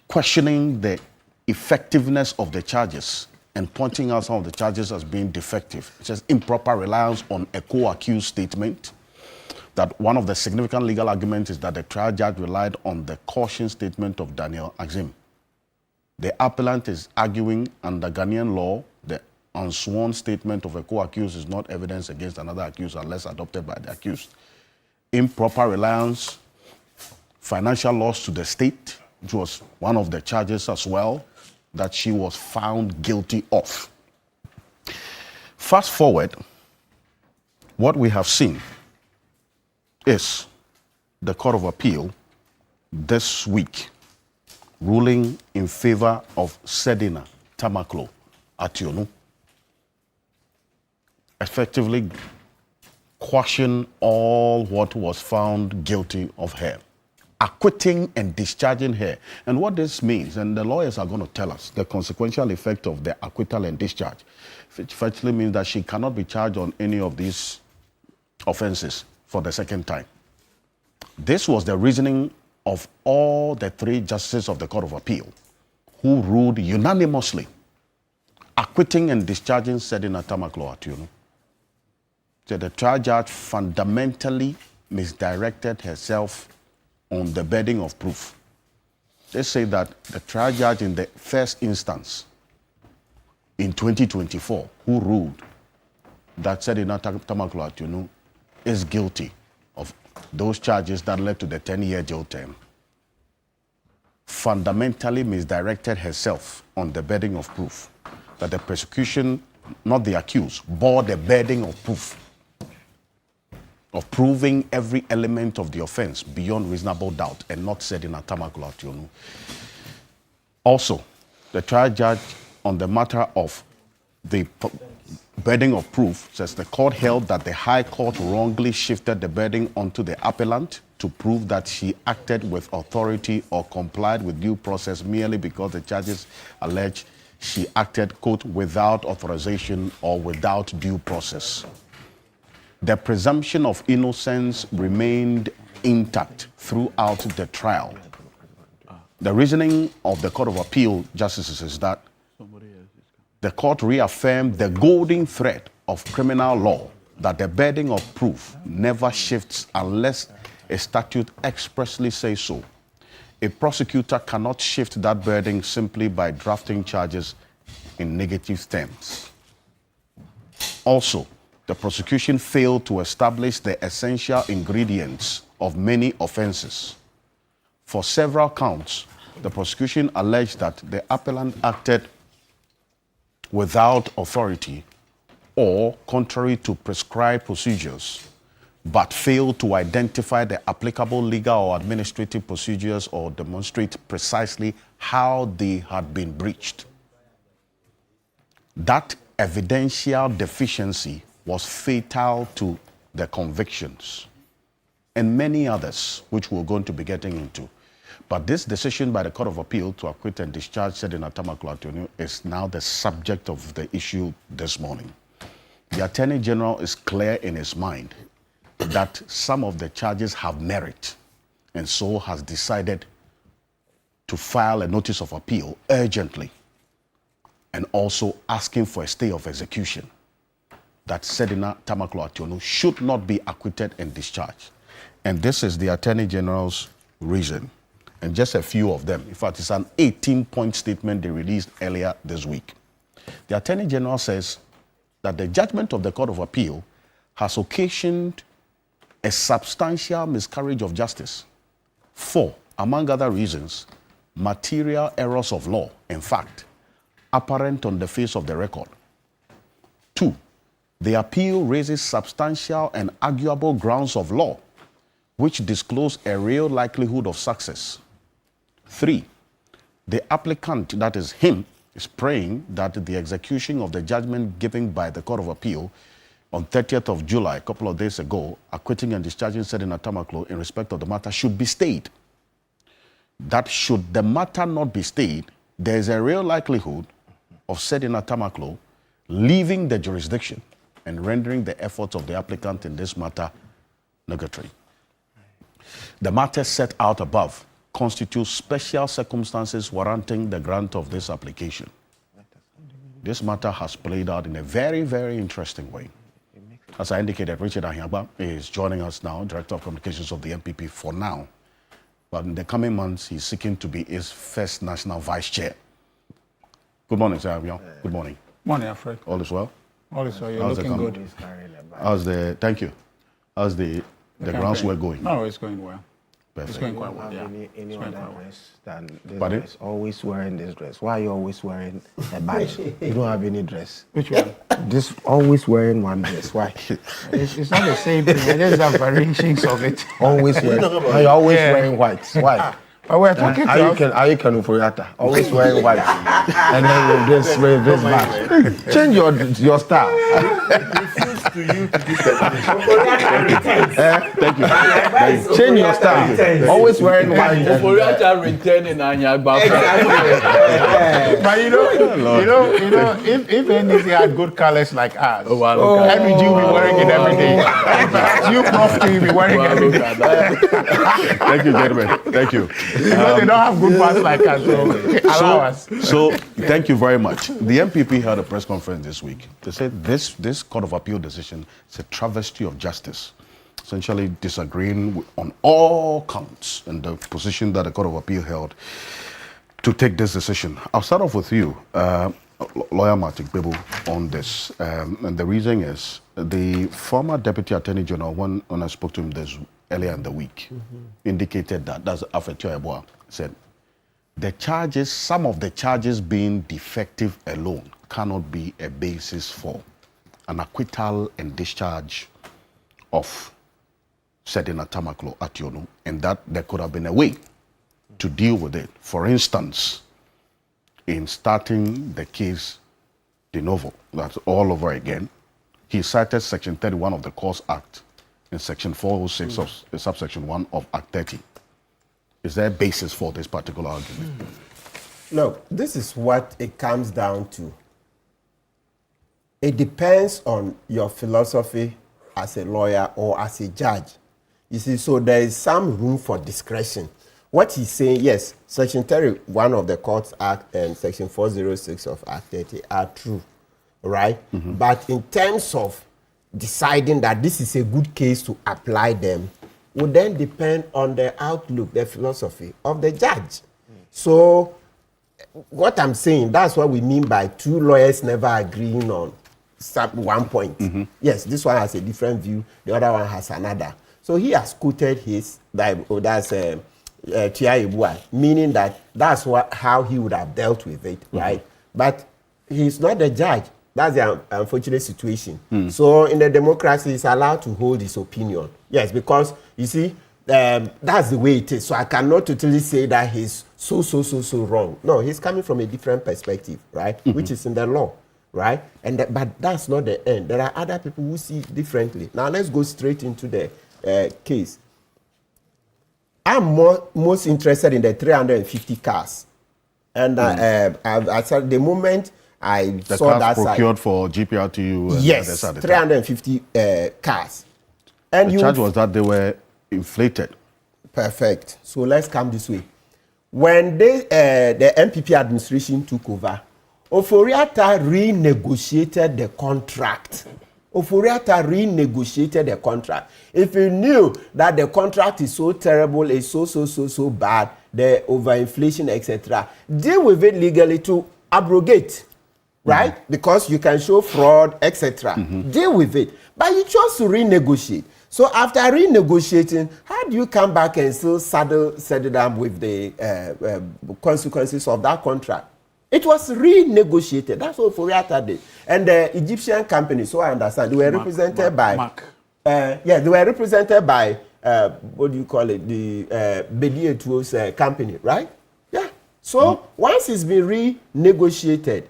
questioning the effectiveness of the charges, and pointing out some of the charges as being defective. It says improper reliance on a co-accused statement, that one of the significant legal arguments is that the trial judge relied on the caution statement of Daniel Axim. The appellant is arguing under Ghanaian law, the unsworn statement of a co-accused is not evidence against another accused unless adopted by the accused. Improper reliance, financial loss to the state, which was one of the charges as well, that she was found guilty of. Fast forward, what we have seen is the Court of Appeal this week ruling in favor of Sedina Tamaklo Ationu, effectively quashing all what was found guilty of her, acquitting and discharging her. And what this means, and the lawyers are going to tell us, the consequential effect of the acquittal and discharge, which effectively means that she cannot be charged on any of these offenses for the second time. This was the reasoning of all the 3 justices of the Court of Appeal who ruled unanimously acquitting and discharging Sedina Tamaklo Ationu. So the trial judge fundamentally misdirected herself on the burden of proof. They say that the trial judge in the first instance in 2024 who ruled that Sedina Tamaklo Ationu is guilty of those charges that led to the 10-year jail term, fundamentally misdirected herself on the burden of proof, that the prosecution, not the accused, bore the burden of proof, of proving every element of the offense beyond reasonable doubt, and not Sedina Tamaklo Ationu. Also, the trial judge on the matter of the burden of proof says the court held that the High Court wrongly shifted the burden onto the appellant to prove that she acted with authority or complied with due process merely because the charges allege she acted, quote, without authorization or without due process. The presumption of innocence remained intact throughout the trial. The reasoning of the Court of Appeal justices is that the court reaffirmed the golden thread of criminal law that the burden of proof never shifts unless a statute expressly says so. a prosecutor cannot shift that burden simply by drafting charges in negative terms. Also, the prosecution failed to establish the essential ingredients of many offenses. For several counts, the prosecution alleged that the appellant acted without authority or contrary to prescribed procedures, but failed to identify the applicable legal or administrative procedures or demonstrate precisely how they had been breached. That evidential deficiency was fatal to the convictions and many others, which we're going to be getting into. But this decision by the Court of Appeal to acquit and discharge Sedina Tamaklo Ationu is now the subject of the issue this morning. The Attorney General is clear in his mind that some of the charges have merit, and so has decided to file a notice of appeal urgently, and also asking for a stay of execution, that Sedina Tamaklo Ationu should not be acquitted and discharged. And this is the Attorney General's reason, and just a few of them. In fact, it's an 18-point statement they released earlier this week. The Attorney General says that the judgment of the Court of Appeal has occasioned a substantial miscarriage of justice for, among other reasons, material errors of law, in fact, apparent on the face of the record. 2, the appeal raises substantial and arguable grounds of law, which disclose a real likelihood of success. 3, the applicant, that is him, is praying that the execution of the judgment given by the Court of Appeal on 30th of July, a couple of days ago, acquitting and discharging Sedina Tamaklo in respect of the matter, should be stayed. That should the matter not be stayed, there is a real likelihood of Sedina Tamaklo leaving the jurisdiction and rendering the efforts of the applicant in this matter nugatory. The matters set out above constitute special circumstances warranting the grant of this application. This matter has played out in a very, very interesting way. As I indicated, Richard Ahiagba is joining us now, Director of Communications of the MPP for now. But in the coming months, he's seeking to be his first national vice chair. Good morning, sir. Good morning. Morning, Alfred. All is well? All is well. You're looking good. Thank you. How's the groundswell going? No, it's going well. Perfect. It's going quite well. Yeah. Any other dress than this Pardon? dress? Always wearing this dress. Why are you always wearing a badge? You don't have any dress. Which one? This always wearing one dress. Why? It's not the same thing. I just have variations of it. Always wearing. You're always wearing white. Why? But we're talking are you Kanufuriata? Always wearing white. And then with this badge. Change your style. To you to this Thank you. Change your style. Always wearing white. Oforiata returning Anyagba. But if anything had good colors like us, every Jew will be wearing it every day. You, Prof, will be wearing it every day. Thank you, gentlemen. Thank you. Because they don't have good parts like us, so allow us. So, thank you very much. The MPP held a press conference this week. They said this Court of Appeal decision is a travesty of justice, essentially disagreeing on all counts and the position that the Court of Appeal held to take this decision. I'll start off with you, Lawyer Martin Bebu, on this. And the reason is the former Deputy Attorney General, when I spoke to him this earlier in the week, indicated that's Alfred Choyeboa, said the charges, some of the charges being defective alone cannot be a basis for an acquittal and discharge of Sedina Tamaklo Ationu, and that there could have been a way to deal with it. For instance, in starting the case de novo, that's all over again, he cited Section 31 of the Courts Act and Section 406 of subsection 1 of Act 30. Is there a basis for this particular argument? No, this is what it comes down to. It depends on your philosophy as a lawyer or as a judge. You see, so there is some room for discretion. What he's saying, yes, Section 31 of the Courts Act and Section 406 of Act 30 are true, right? But in terms of deciding that this is a good case to apply them, would then depend on the outlook, the philosophy of the judge. So what I'm saying, that's what we mean by two lawyers never agreeing on one point. Yes, this one has a different view, the other one has another. So he has quoted his Bible, that's Tia Yeboah, meaning that that's how he would have dealt with it, right? But he's not the judge. That's the unfortunate situation. So in the democracy, he's allowed to hold his opinion. Yes, because you see, that's the way it is. So I cannot totally say that he's so wrong. No, he's coming from a different perspective, right? Which is in the law, right? And but that's not the end. There are other people who see it differently. Now let's go straight into the case. I'm most interested in the 350 cars, and I said the moment I saw that procured for GPRTU. Yes, 350 cars. And the charge was that they were inflated. Perfect. So let's come this way. When the MPP administration took over, Ofori-Atta renegotiated the contract. Ofori-Atta renegotiated the contract. If you knew that the contract is so terrible, it's so bad, the overinflation, etc., deal with it legally to abrogate, right? Because you can show fraud, etc. Deal with it. But you chose to renegotiate. So after renegotiating, how do you come back and still saddle them with the consequences of that contract? It was renegotiated. That's what Ofori-Atta did. And the Egyptian company, so I understand, they were represented by... they were represented by, what do you call it, the Bedi Etuo's company, right? Yeah. So once it's been renegotiated,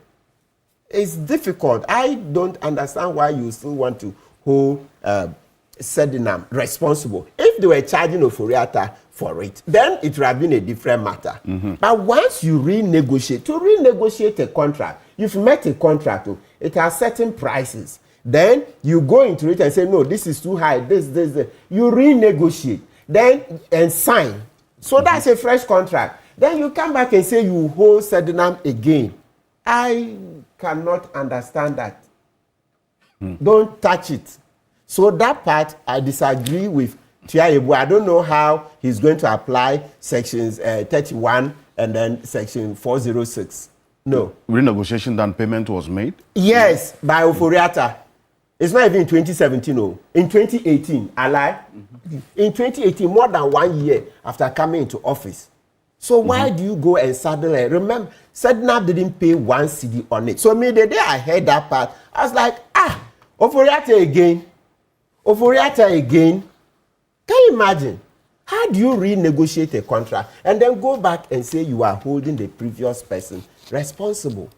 it's difficult. I don't understand why you still want to hold Sedinam responsible. If they were charging Ofori-Atta for it, then it would have been a different matter. But once you renegotiate, to renegotiate a contract, you've met a contract, it has certain prices. Then you go into it and say, no, this is too high, this. You renegotiate, then and sign. So that's a fresh contract. Then you come back and say you hold Sedinam again. I cannot understand that. Don't touch it. So that part, I disagree with Tia Yeboah. I don't know how he's going to apply sections 31 and then section 406. No. Renegotiation than payment was made? Yes, by Ofori-Atta. It's not even in 2017, no. In 2018, I lie. In 2018, more than 1 year after coming into office. So why do you go and saddle it? Remember, Sedinam didn't pay 1 cedi on it. So me, the day I heard that part, I was like, Ofori-Atta again. Ofori-Atta again. Can you imagine? How do you renegotiate a contract and then go back and say you are holding the previous person responsible?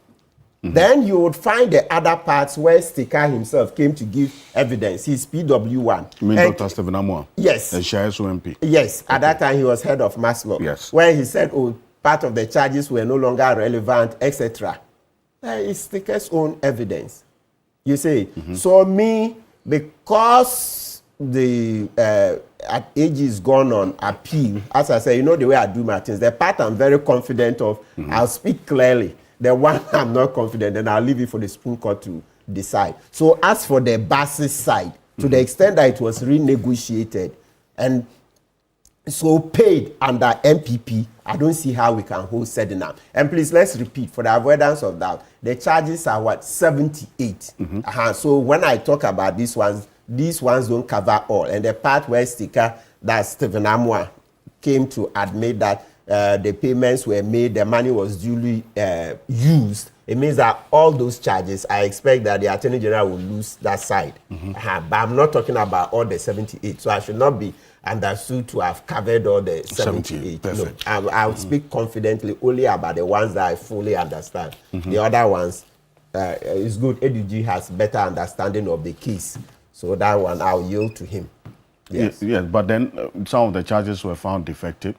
Then you would find the other parts where Sticker himself came to give evidence. He's PW1. You mean Dr. Stephen Amoah? Yes. The Shires MP? Yes. At that time, he was head of Maslow. Yes. Where he said, part of the charges were no longer relevant, etc. It's Sticker's own evidence. You see? So me, because the AG is gone on appeal, as I say, you know the way I do my things, the part I'm very confident of, I'll speak clearly. The one I'm not confident, then I'll leave it for the Supreme Court to decide. So as for the basis side, to the extent that it was renegotiated and so paid under MPP, I don't see how we can hold Sedinam. And please, let's repeat, for the avoidance of doubt, the charges are what? 78. So when I talk about these ones don't cover all. And the part where Sticker, that Stephen Amoah, came to admit that the payments were made, the money was duly used, it means that all those charges, I expect that the Attorney General will lose that side. But I'm not talking about all the 78. So I should not be understood to have covered all the 78. No, I'll speak confidently only about the ones that I fully understand. The other ones, it's good. EDG has better understanding of the case. So that one, I'll yield to him. Yes, but then some of the charges were found defective.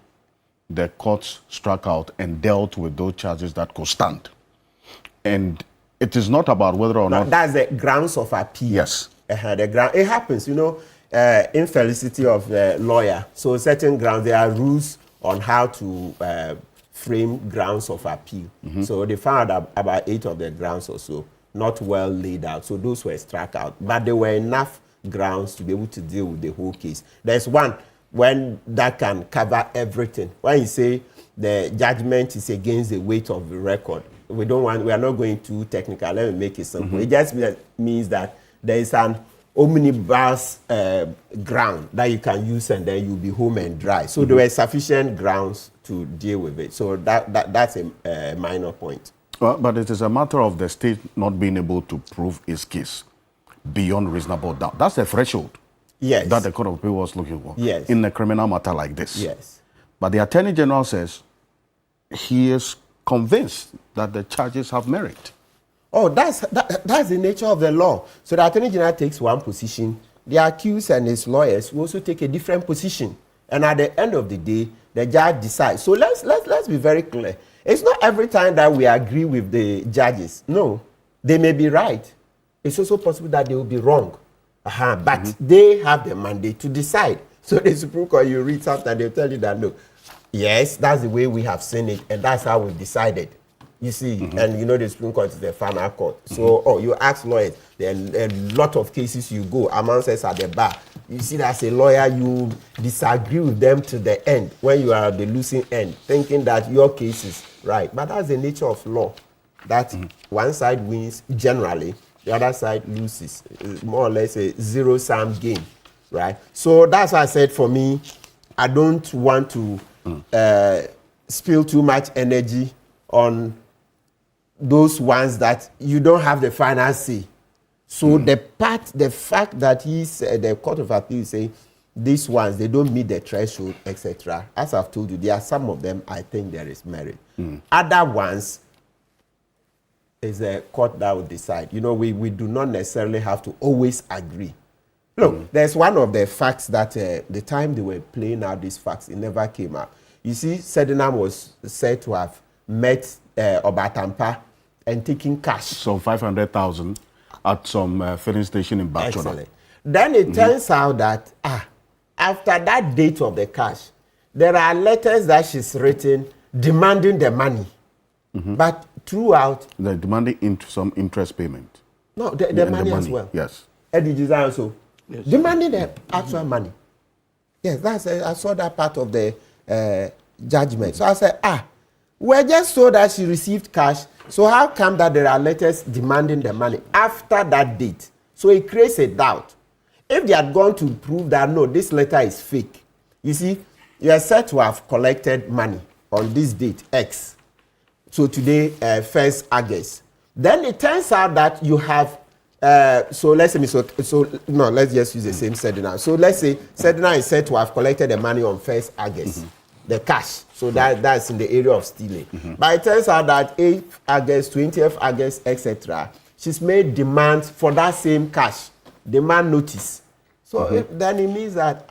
The courts struck out and dealt with those charges that could stand. And it is not about whether or not... That's the grounds of appeal. Yes. It happens, you know, infelicity of the lawyer. So certain grounds, there are rules on how to frame grounds of appeal. So they found about 8 of the grounds or so, not well laid out. So those were struck out. But there were enough grounds to be able to deal with the whole case. There's one when that can cover everything. When you say the judgment is against the weight of the record, we are not going too technical. Let me make it simple. It just means that there is an omnibus ground that you can use and then you'll be home and dry. So there were sufficient grounds to deal with it. So that's a minor point. Well, but it is a matter of the state not being able to prove its case beyond reasonable doubt. That's the threshold that the Court of Appeal was looking for in a criminal matter like this. Yes. But the Attorney General says he is convinced that the charges have merit. Oh, that's the nature of the law. So the Attorney General takes one position, the accused and his lawyers will also take a different position. And at the end of the day, the judge decides. So let's be very clear. It's not every time that we agree with the judges. No, they may be right. It's also possible that they will be wrong. But they have the mandate to decide. So the Supreme Court, you read something, they'll tell you that, look, yes, that's the way we have seen it, and that's how we decided. You see, and you know the Supreme Court is the final court. So, you ask lawyers, there are a lot of cases you go, amongst us at the bar. You see, as a lawyer, you disagree with them to the end, when you are at the losing end, thinking that your case is right. But that's the nature of law, that one side wins generally, the other side loses. It's more or less a zero-sum game, right? So that's why I said, for me, I don't want to spill too much energy on those ones that you don't have the final say. So the fact that the Court of Appeal is saying these ones, they don't meet the threshold, etc. As I've told you, there are some of them I think there is merit. Other ones is the court that will decide. You know, we do not necessarily have to always agree. Look, there's one of the facts that the time they were playing out these facts, it never came out. You see, Sedinam was said to have met Obatampa and taking cash. Some 500,000 at some filling station in Bachona. Excellent. Then it turns out that after that date of the cash, there are letters that she's written demanding the money. But throughout... They're demanding some interest payment. No, the money as well. Yes. Eddie Design also. Yes. Demanding the actual money. Yes, I saw that part of the judgment. So I said, we're just told that she received cash. So how come that there are letters demanding the money after that date? So it creates a doubt. If they had gone to prove that, no, this letter is fake. You see, you are said to have collected money on this date, X. So today, 1st August. Then it turns out that you have, let's just use the same Sedina. So let's say Sedina is said to have collected the money on 1st August. The cash. So that's in the area of stealing. But it turns out that 8th August, 20th August, etc., she's made demands for that same cash. Demand notice. So then it means that,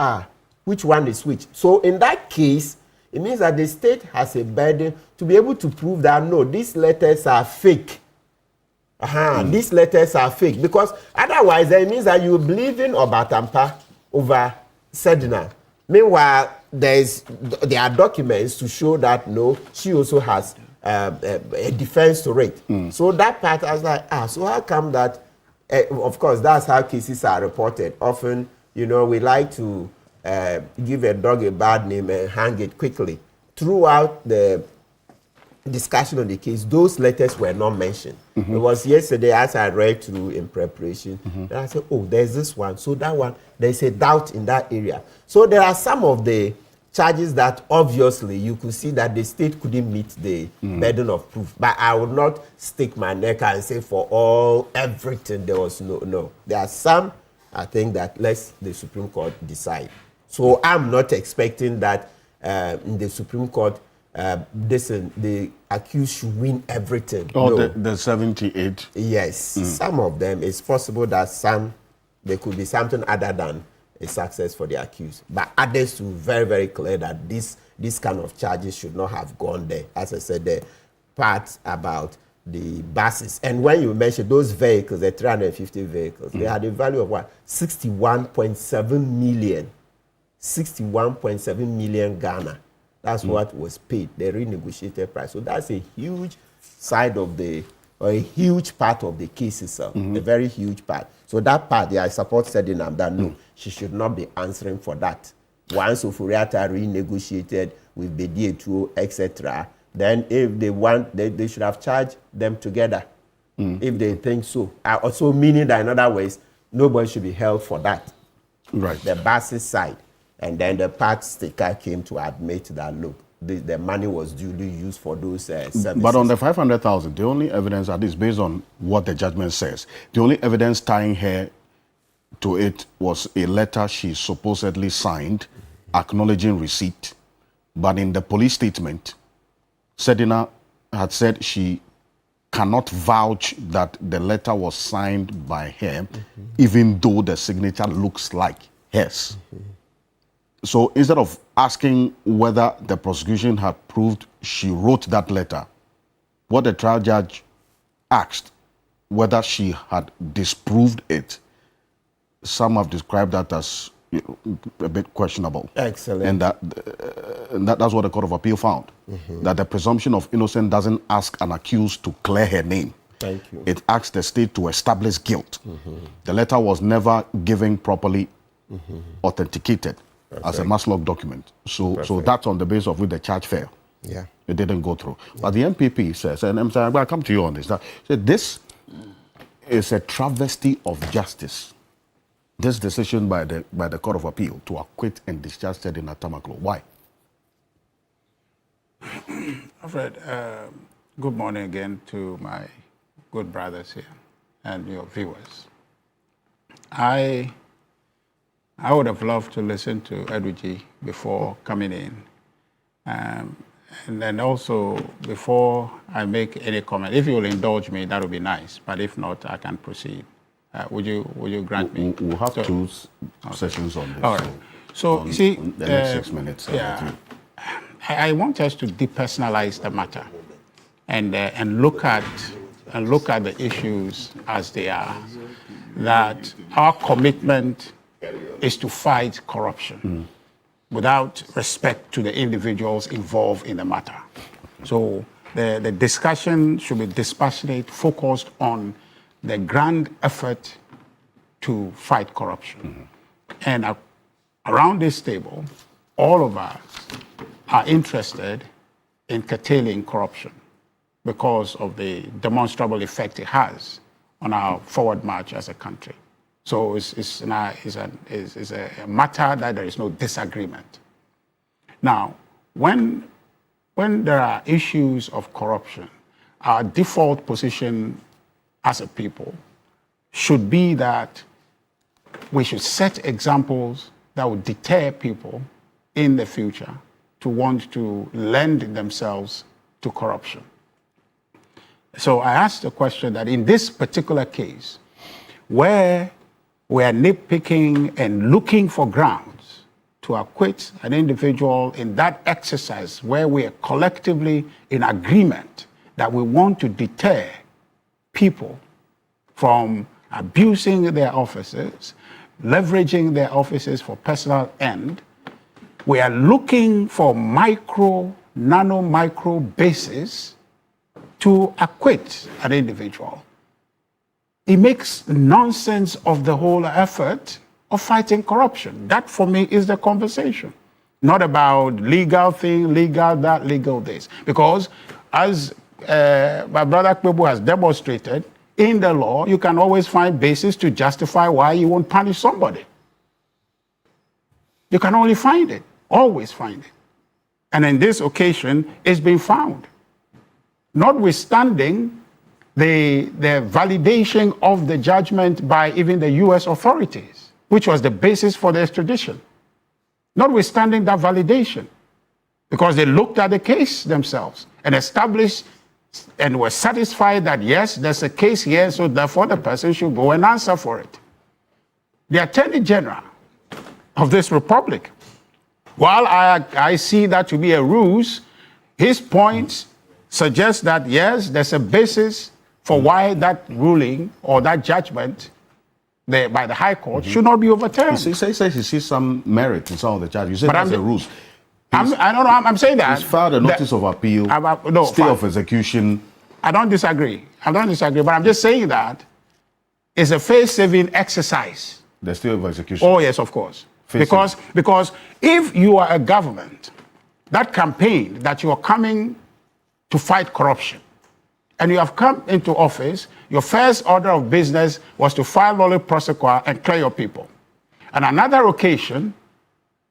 which one is which? So in that case, it means that the state has a burden to be able to prove that, no, these letters are fake. These letters are fake. Because otherwise, it means that you believe in Obatampa over Sedina. Meanwhile, there are documents to show that, no, she also has a defense to it. So that part, I was like, so how come that, of course, that's how cases are reported. Often, you know, we like to give a dog a bad name and hang it quickly. Throughout the discussion on the case, those letters were not mentioned. It was yesterday, as I read through in preparation, and I said, there's this one. So that one, there's a doubt in that area. So there are some of the charges that obviously you could see that the state couldn't meet the burden of proof. But I would not stick my neck and say for everything there was no. There are some, I think, that let the Supreme Court decide. So I'm not expecting that in the Supreme Court, the accused should win everything. The 78? Yes. Some of them, it's possible that there could be something other than a success for the accused. But others to very, very clear that this kind of charges should not have gone there. As I said, the part about the buses. And when you mention those vehicles, the 350 vehicles, they had a value of what? 61.7 million. 61.7 million Ghana. That's what was paid, the renegotiated price. So that's a huge side of a huge part of the case itself, a very huge part. So that part, I support Sedinam that no, she should not be answering for that. once Ofori-Atta renegotiated with Bedi Etuo, etc., then if they want, they should have charged them together. If they think so. Also meaning that in other ways, nobody should be held for that. Right. The Bassey side. And then the part sticker came to admit that, look, the money was duly used for those services. But on the 500,000, the only evidence, at least based on what the judgment says, the only evidence tying her to it was a letter she supposedly signed acknowledging receipt. But in the police statement, Sedina had said she cannot vouch that the letter was signed by her, even though the signature looks like hers. So instead of asking whether the prosecution had proved she wrote that letter, what the trial judge asked whether she had disproved it. Some have described that as a bit questionable. Excellent. And that's what the Court of Appeal found. That the presumption of innocence doesn't ask an accused to clear her name. Thank you. It asks the state to establish guilt. The letter was never given properly authenticated as a Maslach document. So that's on the basis of which the charge fell. Yeah. It didn't go through. But the MPP says, and I'm saying, I'll come to you on this, that this is a travesty of justice. This decision by the Court of Appeal to acquit and discharge Sedina Tamakloe. Why? Alfred, good morning again to my good brothers here and your viewers. I would have loved to listen to Edwiji before coming in. And then also, before I make any comment, if you will indulge me, that would be nice. But if not, I can proceed. Would you grant me? We'll have two sessions on this. All right. So, you see, the next 6 minutes. I want us to depersonalize the matter and look at the issues as they are. That our commitment is to fight corruption without respect to the individuals involved in the matter. So the discussion should be dispassionate, focused on the grand effort to fight corruption. And around this table, all of us are interested in curtailing corruption because of the demonstrable effect it has on our forward march as a country. So it's a matter that there is no disagreement. Now, when there are issues of corruption, our default position as a people should be that we should set examples that would deter people in the future to want to lend themselves to corruption. So I asked the question that in this particular case, where we are nitpicking and looking for grounds to acquit an individual in that exercise where we are collectively in agreement that we want to deter people from abusing their offices, leveraging their offices for personal end, we are looking for nano-micro basis to acquit an individual. It makes nonsense of the whole effort of fighting corruption. That, for me, is the conversation. Not about legal thing, legal that, legal this. Because as my brother Kwebu has demonstrated, in the law, you can always find basis to justify why you won't punish somebody. You can only find it, always find it. And in this occasion, it's been found. Notwithstanding the validation of the judgment by even the US authorities, which was the basis for the extradition. Notwithstanding that validation, because they looked at the case themselves and established and were satisfied that, yes, there's a case here, so therefore the person should go and answer for it. The Attorney General of this republic, while I see that to be a ruse, his points suggest that, yes, there's a basis for why that ruling or that judgment by the High Court should not be overturned. He says he sees some merit in some of the charges. You say that's a ruse. I don't know, I'm saying that. He's filed a notice of appeal, stay of execution. I don't disagree, but I'm just saying that it's a face-saving exercise. The stay of execution? Oh, yes, of course. Because if you are a government that campaigned that you are coming to fight corruption, and you have come into office, your first order of business was to file nolle prosequi and clear your people. On another occasion,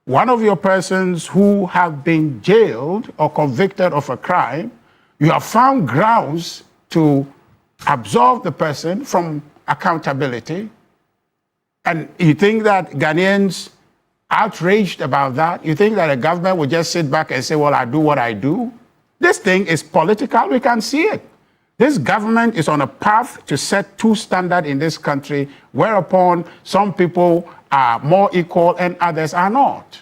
one of your persons who have been jailed or convicted of a crime, you have found grounds to absolve the person from accountability. And you think that Ghanaians outraged about that? You think that a government would just sit back and say, well, I do what I do? This thing is political. We can see it. This government is on a path to set two standards in this country, whereupon some people are more equal and others are not.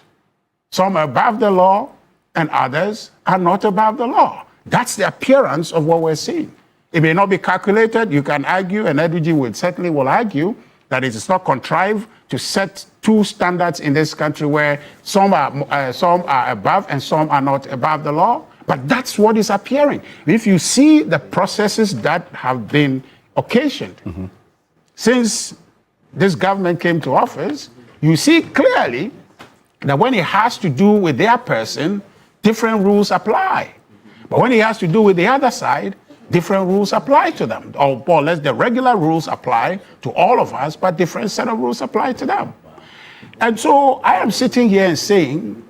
Some are above the law and others are not above the law. That's the appearance of what we're seeing. It may not be calculated. You can argue, and Edwigi will argue, that it is not contrived to set two standards in this country where some are above and some are not above the law. But that's what is appearing. If you see the processes that have been occasioned since this government came to office, you see clearly that when it has to do with their person, different rules apply. But when it has to do with the other side, different rules apply to them. Or more or less, the regular rules apply to all of us, but different set of rules apply to them. And so I am sitting here and saying,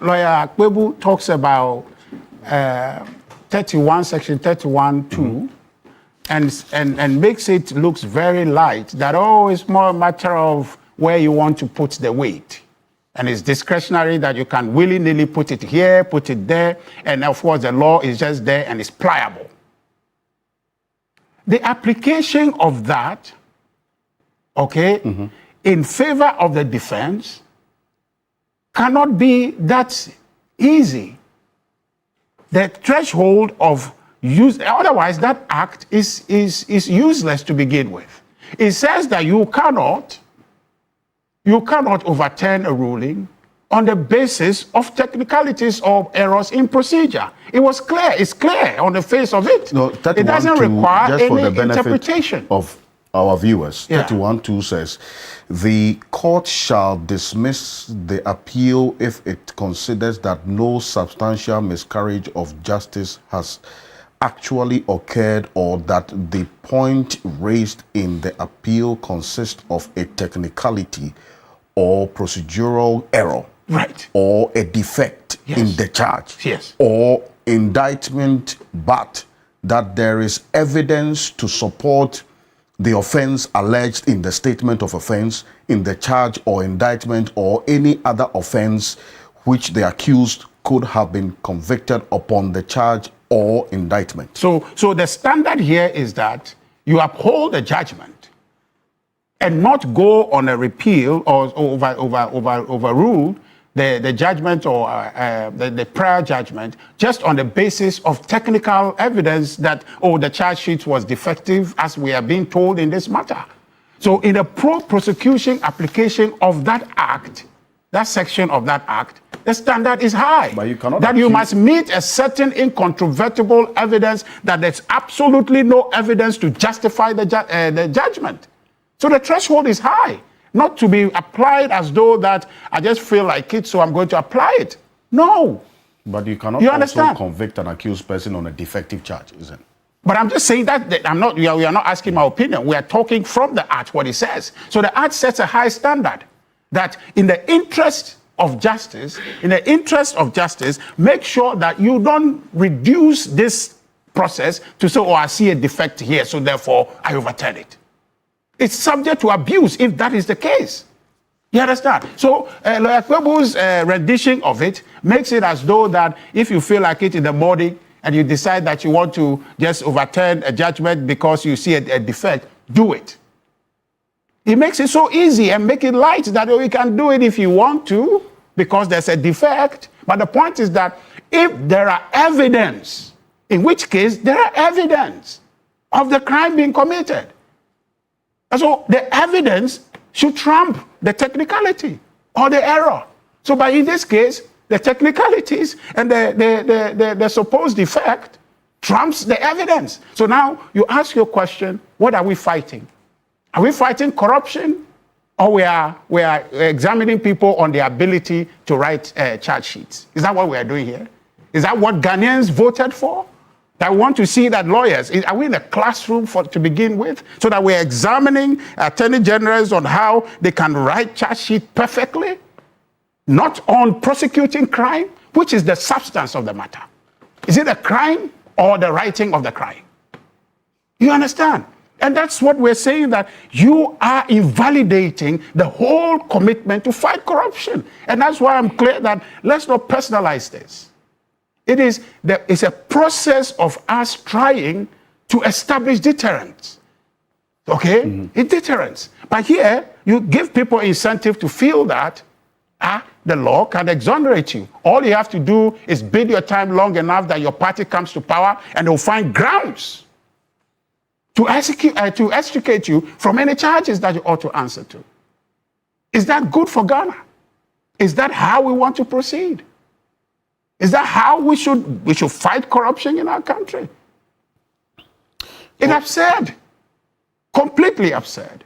Lawyer Akpebu talks about 31, section 31(2), and makes it looks very light, that, oh, it's more a matter of where you want to put the weight. And it's discretionary, that you can willy-nilly put it here, put it there, and of course the law is just there and it's pliable. The application of that, in favor of the defense cannot be that easy. The threshold of use, otherwise that act is useless to begin with. It says that you cannot overturn a ruling on the basis of technicalities or errors in procedure. It was clear. It's clear on the face of it. No, it doesn't require just for any the benefit interpretation of our viewers. 31(2) says, the court shall dismiss the appeal if it considers that no substantial miscarriage of justice has actually occurred, or that the point raised in the appeal consists of a technicality or procedural error, or a defect in the charge, or indictment, but that there is evidence to support the offense alleged in the statement of offense, in the charge or indictment, or any other offense which the accused could have been convicted upon the charge or indictment. So the standard here is that you uphold the judgment and not go on a repeal or overrule the judgment or the prior judgment just on the basis of technical evidence that, oh, the charge sheet was defective, as we are being told in this matter. So in the prosecution application of that act, that section of that act, the standard is high. But you cannot that you must meet a certain incontrovertible evidence that there's absolutely no evidence to justify the judgment. So the threshold is high. Not to be applied as though that I just feel like it, so I'm going to apply it. No. But you cannot also convict an accused person on a defective charge, isn't it? But I'm just saying that we are not asking my opinion. We are talking from the Act, what it says. So the Act sets a high standard that in the interest of justice, make sure that you don't reduce this process to say, oh, I see a defect here, so therefore I overturn it. It's subject to abuse if that is the case. You understand? So Lawyer Kwebu's rendition of it makes it as though that if you feel like it in the morning and you decide that you want to just overturn a judgment because you see a defect, do it. It makes it so easy and make it light that you can do it if you want to because there's a defect. But the point is that if there are evidence, in which case there are evidence of the crime being committed. And so the evidence should trump the technicality or the error. So but in this case, the technicalities and the supposed defect trumps the evidence. So now you ask your question, what are we fighting? Are we fighting corruption or we are examining people on their ability to write charge sheets? Is that what we are doing here? Is that what Ghanaians voted for? That we want to see that lawyers, are we in a classroom to begin with? So that we're examining attorney generals on how they can write charge sheet perfectly? Not on prosecuting crime, which is the substance of the matter. Is it a crime or the writing of the crime? You understand? And that's what we're saying, that you are invalidating the whole commitment to fight corruption. And that's why I'm clear that let's not personalize this. It's a process of us trying to establish deterrence. Okay? It's deterrence. But here, you give people incentive to feel that the law can exonerate you. All you have to do is bid your time long enough that your party comes to power, and they'll find grounds to extricate you from any charges that you ought to answer to. Is that good for Ghana? Is that how we want to proceed? Is that how we should fight corruption in our country? It's absurd. Completely absurd.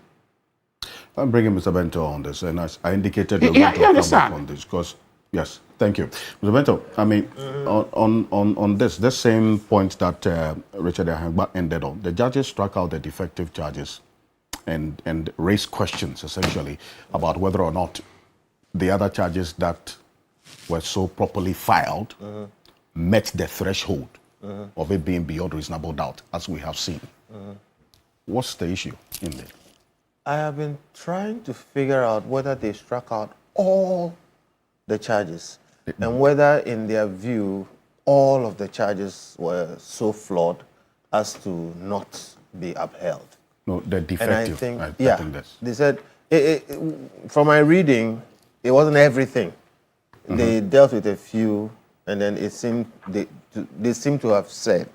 I'm bringing Mr. Bento on this, and as I indicated, you understand on this because yes, thank you, Mr. Bento. I mean, on this same point that Richard Ahangba ended on, the judges struck out the defective charges and raised questions essentially about whether or not the other charges that were so properly filed met the threshold of it being beyond reasonable doubt, as we have seen. What's the issue in there? I have been trying to figure out whether they struck out all the charges and whether, in their view, all of the charges were so flawed as to not be upheld. No, they're defective. And I think this. They said, from my reading, it wasn't everything. They dealt with a few, and then it seemed they seem to have said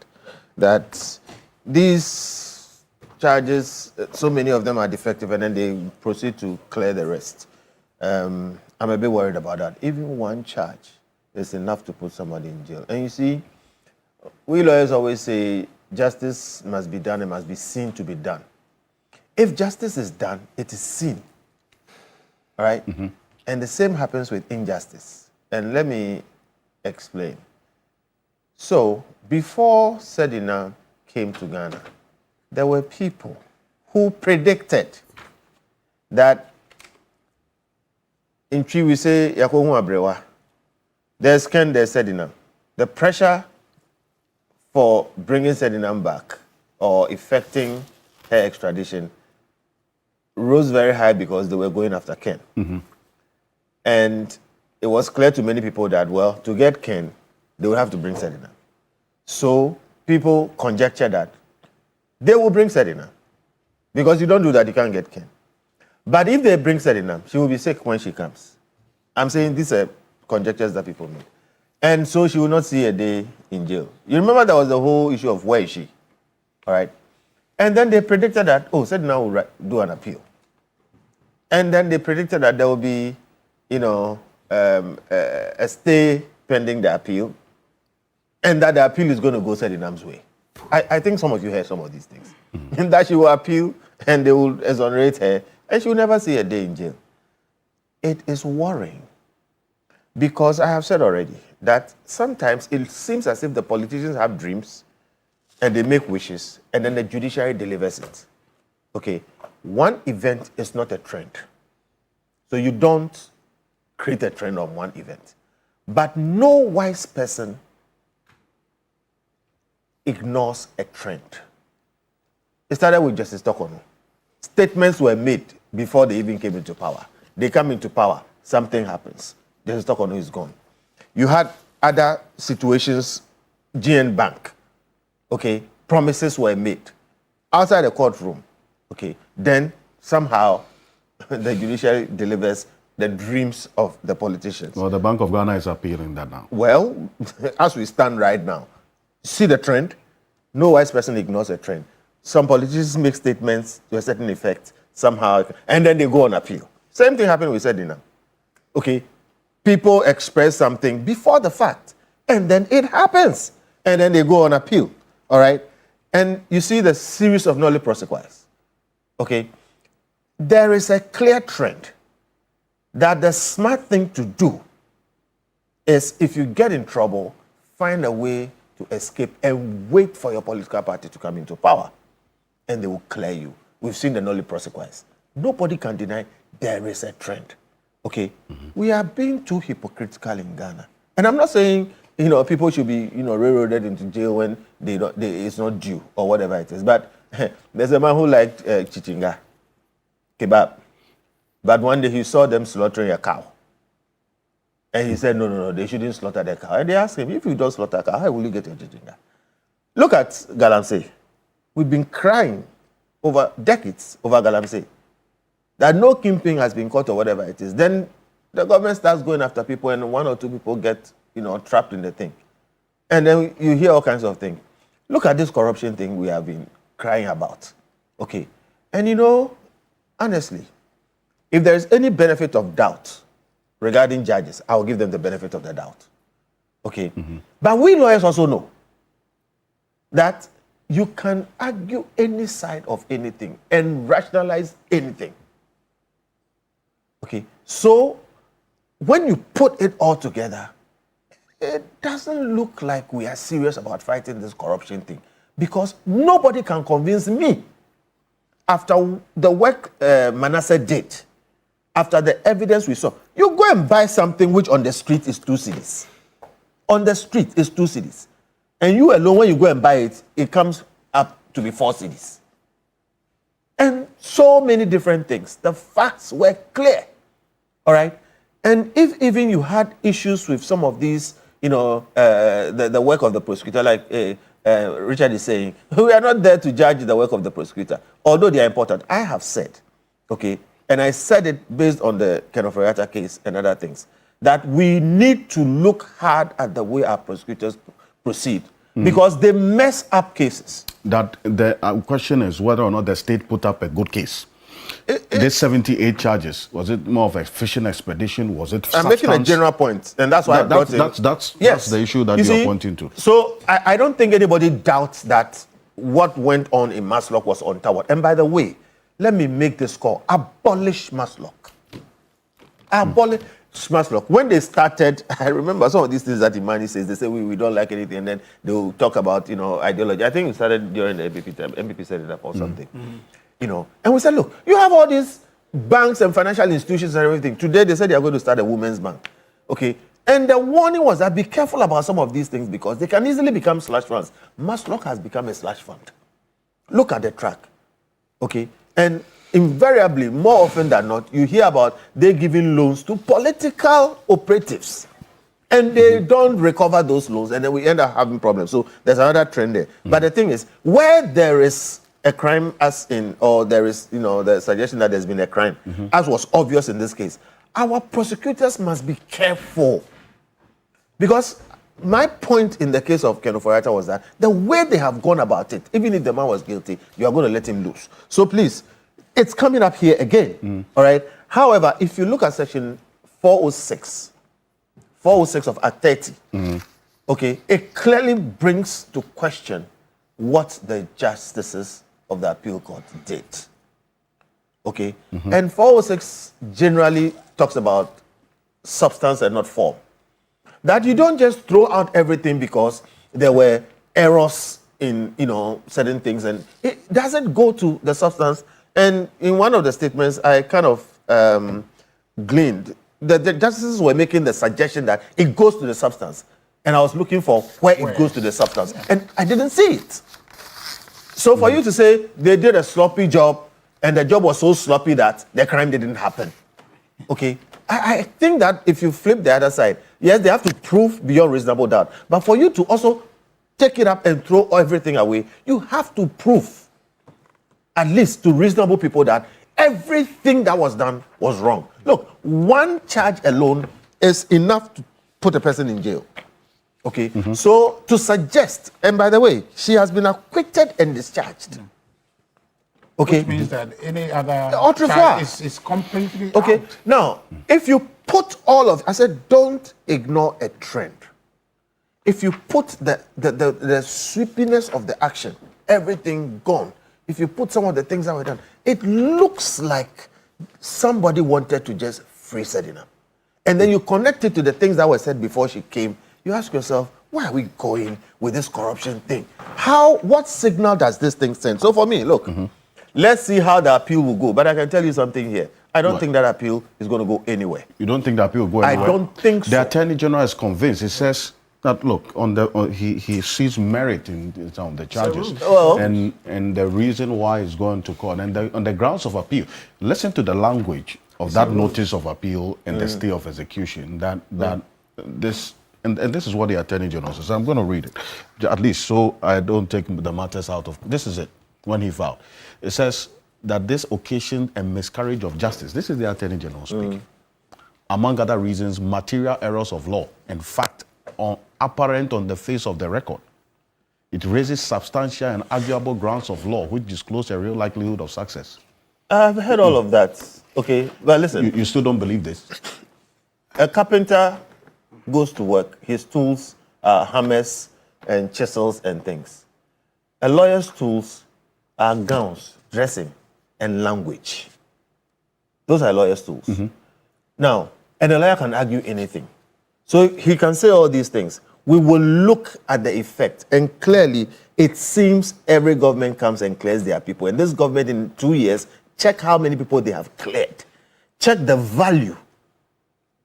that these charges, so many of them are defective, and then they proceed to clear the rest. I'm a bit worried about that. Even one charge is enough to put somebody in jail. And you see, we lawyers always say justice must be done, it must be seen to be done. If justice is done, it is seen. All right? And the same happens with injustice. And let me explain. So, before Sedina came to Ghana, there were people who predicted that in Twi we say Yakohu Abrewa, there's Ken, there's Sedina. The pressure for bringing Sedina back or effecting her extradition rose very high because they were going after Ken. And it was clear to many people that, well, to get Ken, they would have to bring Sedina. So people conjecture that they will bring Sedina. Because you don't do that, you can't get Ken. But if they bring Sedina, she will be sick when she comes. I'm saying these are conjectures that people make. And so she will not see a day in jail. You remember there was the whole issue of where is she? All right? And then they predicted that, Sedina will do an appeal. And then they predicted that there will be, a stay pending the appeal, and that the appeal is going to go Sedina's way. I think some of you heard some of these things. And that she will appeal, and they will exonerate her, and she will never see a day in jail. It is worrying, because I have said already that sometimes it seems as if the politicians have dreams, and they make wishes, and then the judiciary delivers it. Okay, one event is not a trend. So you don't create a trend on one event. But no wise person ignores a trend. It started with Justice Tokono. Statements were made before they even came into power. They come into power, something happens. Justice Tokono is gone. You had other situations, GN Bank. Okay, promises were made outside the courtroom. Okay, then somehow the judiciary delivers the dreams of the politicians. Well, the Bank of Ghana is appealing that now. Well, as we stand right now, see the trend? No wise person ignores a trend. Some politicians make statements to a certain effect somehow, and then they go on appeal. Same thing happened with Sedina. Okay, people express something before the fact, and then it happens, and then they go on appeal. All right, and you see the series of nolle prosequis. Okay, there is a clear trend that the smart thing to do is, if you get in trouble, find a way to escape and wait for your political party to come into power, and they will clear you. We've seen the Nolly Prosequence. Nobody can deny there is a trend. Okay, we are being too hypocritical in Ghana, and I'm not saying people should be railroaded into jail when it's not due or whatever it is. But there's a man who liked chichinga, kebab, but one day he saw them slaughtering a cow, and he said, no, they shouldn't slaughter the cow. And they asked him, if you don't slaughter a cow, how will you get your chichinga? Look at Galamsey. We've been crying over decades over Galamsey that no kingpin has been caught or whatever it is. Then the government starts going after people, and one or two people get trapped in the thing. And then you hear all kinds of things. Look at this corruption thing we have been crying about. Okay. And honestly, if there is any benefit of doubt regarding judges, I'll give them the benefit of the doubt. Okay. But we lawyers also know that you can argue any side of anything and rationalize anything. Okay. So when you put it all together, it doesn't look like we are serious about fighting this corruption thing, because nobody can convince me, after the work Manasseh did, after the evidence we saw. You go and buy something which on the street is 2 cedis. On the street is 2 cedis. And you alone, when you go and buy it, it comes up to be 4 cedis. And so many different things. The facts were clear. All right? And if even you had issues with some of these, the work of the prosecutor, like Richard is saying, we are not there to judge the work of the prosecutor, although they are important. I have said, okay, and I said it based on the Ken Ofori-Atta case and other things, that we need to look hard at the way our prosecutors proceed, because they mess up cases. That the question is whether or not the state put up a good case. These 78 charges, was it more of a fishing expedition? Was it substance? I'm making a general point, and that's why that's the issue that you're pointing to. So I don't think anybody doubts that what went on in Maslock was untoward. And by the way, let me make this call. Abolish Maslock. Abolish Maslock. When they started, I remember some of these things that Imani says. They say, we don't like anything, and then they'll talk about, ideology. I think it started during the MPP time. MPP set it up or something. And we said, look, you have all these banks and financial institutions and everything. Today, they said they are going to start a women's bank. Okay? And the warning was that be careful about some of these things, because they can easily become slush funds. Maslock has become a slush fund. Look at the track. Okay? And invariably, more often than not, you hear about they giving loans to political operatives. And they don't recover those loans, and then we end up having problems. So there's another trend there. But the thing is, where there is a crime, or there is, the suggestion that there's been a crime, as was obvious in this case, our prosecutors must be careful. Because my point in the case of Ken Ofori-Atta was that the way they have gone about it, even if the man was guilty, you are going to let him loose. So please, it's coming up here again. All right. However, if you look at section 406 of Act 30, okay, it clearly brings to question what the justices of the appeal court did. Okay? And 406 generally talks about substance and not form. That you don't just throw out everything because there were errors in, certain things, and it doesn't go to the substance. And in one of the statements, I kind of gleaned that the justices were making the suggestion that it goes to the substance. And I was looking for where it goes to the substance, and I didn't see it. So for you to say they did a sloppy job, and the job was so sloppy that the crime didn't happen, okay? I think that if you flip the other side, yes, they have to prove beyond reasonable doubt. But for you to also take it up and throw everything away, you have to prove, at least to reasonable people, that everything that was done was wrong. Look, one charge alone is enough to put a person in jail. Okay, so to suggest, and by the way, she has been acquitted and discharged. Okay. Which means that any other charge is completely okay. out. Now, if you put all of, I said, don't ignore a trend. If you put the sweepiness of the action, everything gone, if you put some of the things that were done, it looks like somebody wanted to just free Sedina. And then you connect it to the things that were said before she came. You ask yourself, where are we going with this corruption thing? What signal does this thing send? So for me, look, let's see how the appeal will go. But I can tell you something here. I don't think that appeal is going to go anywhere. You don't think the appeal will go anywhere? I don't think so. The Attorney General is convinced. He says that, look, he sees merit in some of the charges. And the reason why he's going to court. And on the grounds of appeal, listen to the language of that notice of appeal and the stay of execution. This is what the Attorney General says. I'm going to read it, at least so I don't take the matters out of. This is it, when he filed. It says that this occasioned a miscarriage of justice. This is the Attorney General speaking. Among other reasons, material errors of law and fact are apparent on the face of the record. It raises substantial and arguable grounds of law which disclose a real likelihood of success. I've heard all of that. Okay, but listen. You still don't believe this? A carpenter goes to work. His tools are hammers and chisels and things. A lawyer's tools are gowns, dressing, and language. Those are lawyer's tools. Now, and a lawyer can argue anything. So he can say all these things. We will look at the effect. And clearly, it seems every government comes and clears their people. And this government in 2 years, check how many people they have cleared. Check the value,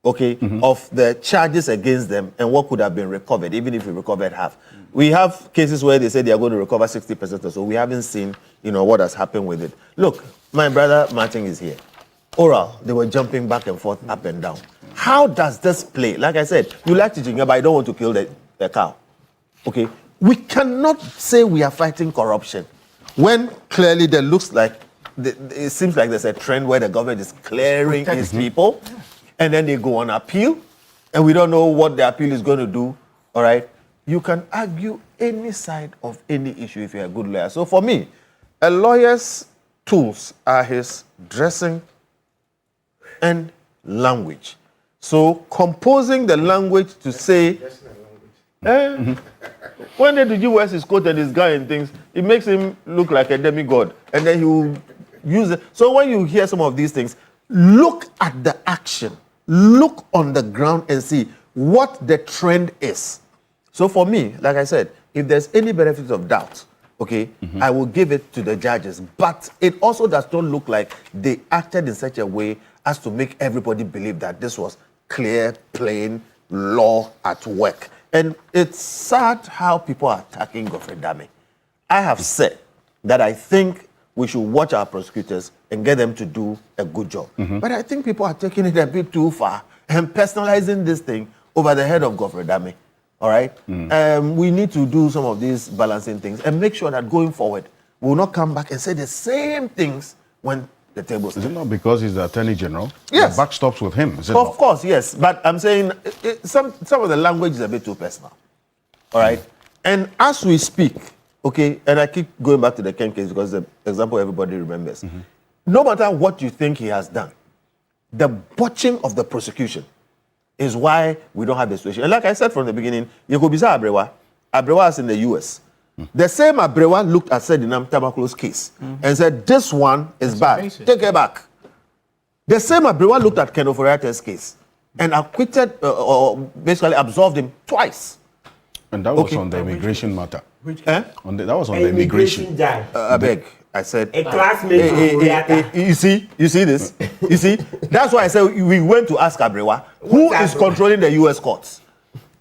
of the charges against them and what could have been recovered, even if we recovered half. We have cases where they say they are going to recover 60% or so. We haven't seen, what has happened with it. Look, my brother Martin is here. Oral, they were jumping back and forth, up and down. How does this play? Like I said, you like teaching, but you don't want to kill the cow. Okay? We cannot say we are fighting corruption when clearly there looks like, it seems like there's a trend where the government is clearing its people, and then they go on appeal, and we don't know what the appeal is going to do, all right? You can argue any side of any issue if you're a good lawyer. So for me, a lawyer's tools are his dressing and language. So composing the language to say, when the DG wears his coat and his guy and things, it makes him look like a demigod. And then he will use it. So when you hear some of these things, look at the action. Look on the ground and see what the trend is. So for me, like I said, if there's any benefit of doubt, I will give it to the judges. But it also does not look like they acted in such a way as to make everybody believe that this was clear, plain law at work. And it's sad how people are attacking Godfrey Dame. I have said that I think we should watch our prosecutors and get them to do a good job. But I think people are taking it a bit too far and personalizing this thing over the head of Godfrey Dame. All right? We need to do some of these balancing things and make sure that going forward, we will not come back and say the same things when the table is. Is it not because he's the Attorney General? Yes. The buck stops with him, is it Of not? course, yes. But I'm saying some of the language is a bit too personal. All right? And as we speak, and I keep going back to the Ken case because the example everybody remembers. No matter what you think he has done, the botching of the prosecution is why we don't have the situation. And like I said from the beginning, Yekobisa Abrewa. Abrewa is in the US. The same Abrewa looked at Sedinam Tamaklo's case and said, this one is bad. Take it back. The same Abrewa looked at Ken Ofori-Atta's case and acquitted or basically absolved him twice. And that was on the immigration matter. That was on the immigration. I beg. I said, a classmate. You see this? You see? That's why I said we went to ask Abrewa, who is controlling the US courts?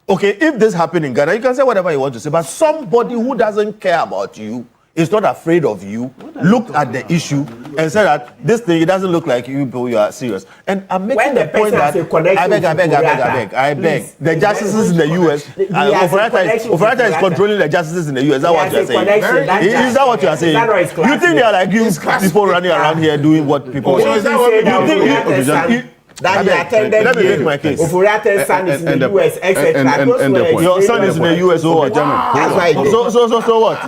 If this happened in Ghana, you can say whatever you want to say, but somebody who doesn't care about you, is not afraid of you, looked at the issue and said that this thing, it doesn't look like you are serious. And I'm making the point that I beg. The justices in the US, Ofori-Atta is controlling the justices in the US. Is that what you're saying? Is that what you're saying? You think they are like you people running around here doing what people want? that he attended. Let me make my case. Oforiate's son is in the US, etc. Your son is in the US, so what? That's why. So what?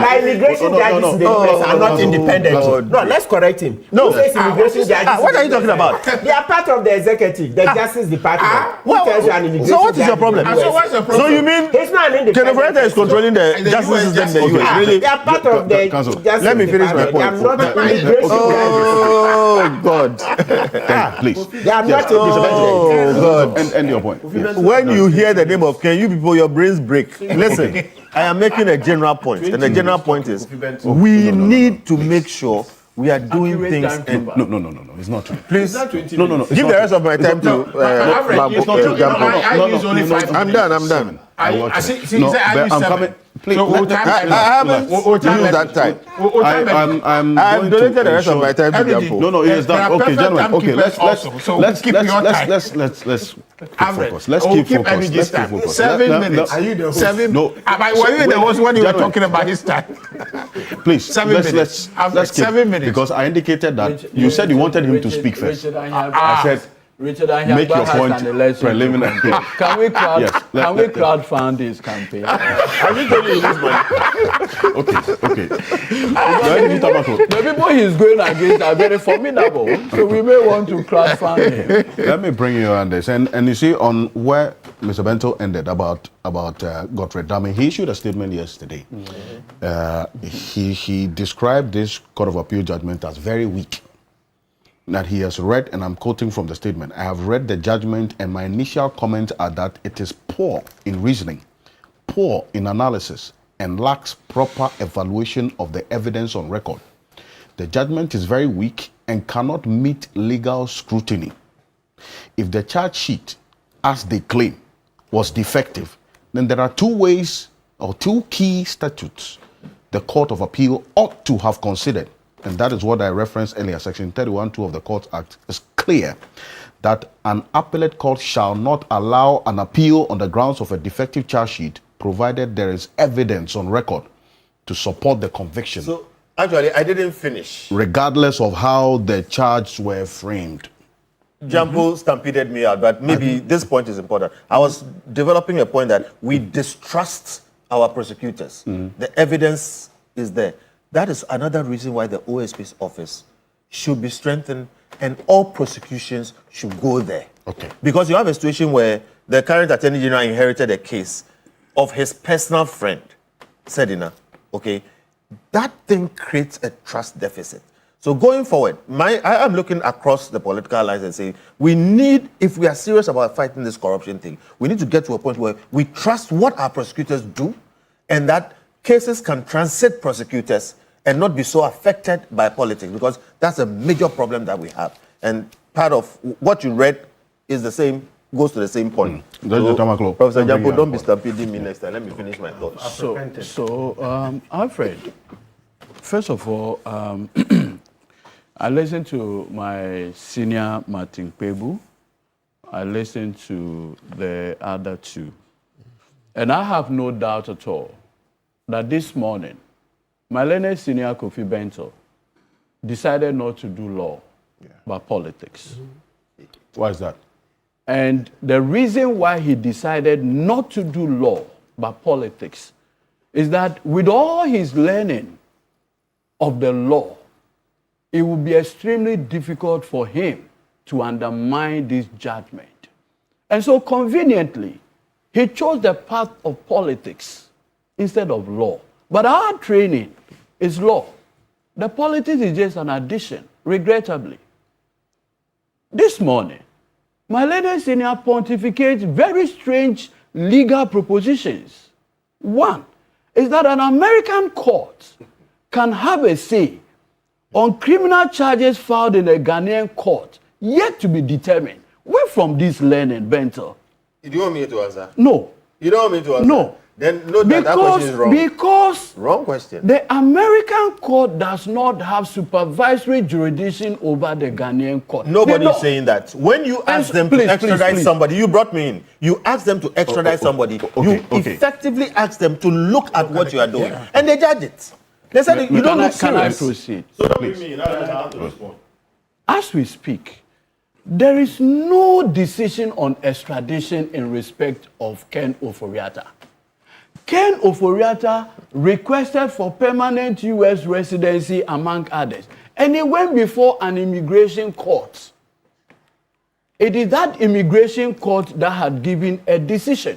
My immigration judges in the US are not independent. No, let's correct him. No. Immigration judges. What are you talking about? They are part of the executive, the Justice Department. Who tells you an immigration? So what is your problem? So you mean he's not an independent? Kenoforiate is controlling the justice system in the US? Really? They are part of the Justice. Let me finish my point. They are not immigration. Oh God! Please. They are not. Oh God! End your point. When you hear the name of Ken, you people, your brains break. Listen, I am making a general point, and the general point is we need to make sure we are doing things. No, it's not true. Please, no. Give the rest of my time to. It's not true. I use only 5 I'm done. I see. I'm coming. Please, I haven't used that time. I've donated the rest of my time to Jampo. No, it's done. Okay, gentlemen. Okay, let's focus. Let's keep focus. 7 minutes. Are you the host? 7. No. Were you the host when you were talking about his time? Please, 7 minutes. Let's keep 7 minutes. Because I indicated that you said you wanted him to speak first. I said. Richard make your point preliminary. Can we crowdfund his campaign? I didn't tell you this money. Okay. The people he's going against are very formidable, so we may want to crowdfund him. Let me bring you on this, and you see on where Mr. Bento ended about Godfred Dame. He issued a statement yesterday. He described this Court of Appeal judgment as very weak. That he has read, and I'm quoting from the statement, I have read the judgment and my initial comments are that it is poor in reasoning, poor in analysis, and lacks proper evaluation of the evidence on record. The judgment is very weak and cannot meet legal scrutiny. If the charge sheet, as they claim, was defective, then there are 2 ways or 2 key statutes the Court of Appeal ought to have considered. And that is what I referenced earlier. Section 31(2) of the Courts Act is clear that an appellate court shall not allow an appeal on the grounds of a defective charge sheet, provided there is evidence on record to support the conviction. So, actually, I didn't finish. Regardless of how the charges were framed. Jampo stampeded me out, but maybe this point is important. I was developing a point that we distrust our prosecutors. The evidence is there. That is another reason why the OSP's office should be strengthened and all prosecutions should go there. Okay. Because you have a situation where the current Attorney General inherited a case of his personal friend, Sedina. Okay. That thing creates a trust deficit. So going forward, I am looking across the political lines and saying we need, if we are serious about fighting this corruption thing, we need to get to a point where we trust what our prosecutors do and that cases can transit prosecutors and not be so affected by politics, because that's a major problem that we have. And part of what you read is the same, goes to the same point. So, Professor Jampo, don't be stampeding me next time. Let me finish my thoughts. So, Alfred, first of all, I listened to my senior Martin Pebu. I listened to the other 2. And I have no doubt at all that this morning, my learned senior Kofi Bento decided not to do law, but politics. Why is that? And the reason why he decided not to do law, but politics, is that with all his learning of the law, it would be extremely difficult for him to undermine this judgment. And so conveniently, he chose the path of politics instead of law. But our training is law. The politics is just an addition, regrettably. This morning, my learned senior pontificates very strange legal propositions. One is that an American court can have a say on criminal charges filed in a Ghanaian court yet to be determined. Where from this learning, Bento? Do you want me to answer? No. You don't want me to answer? No. Then note that question is wrong. Because wrong question. The American court does not have supervisory jurisdiction over the Ghanaian court. Nobody is saying that. When you ask them to extradite somebody, you brought me in. You ask them to extradite somebody. You effectively ask them to look at what you are doing, and they judge it. They said you don't look serious. Can I proceed? So don't be me. Now I have to respond. as we speak, there is no decision on extradition in respect of Ken Ofori-Atta. Ken Ofori-Atta requested for permanent U.S. residency, among others, and he went before an immigration court. It is that immigration court that had given a decision.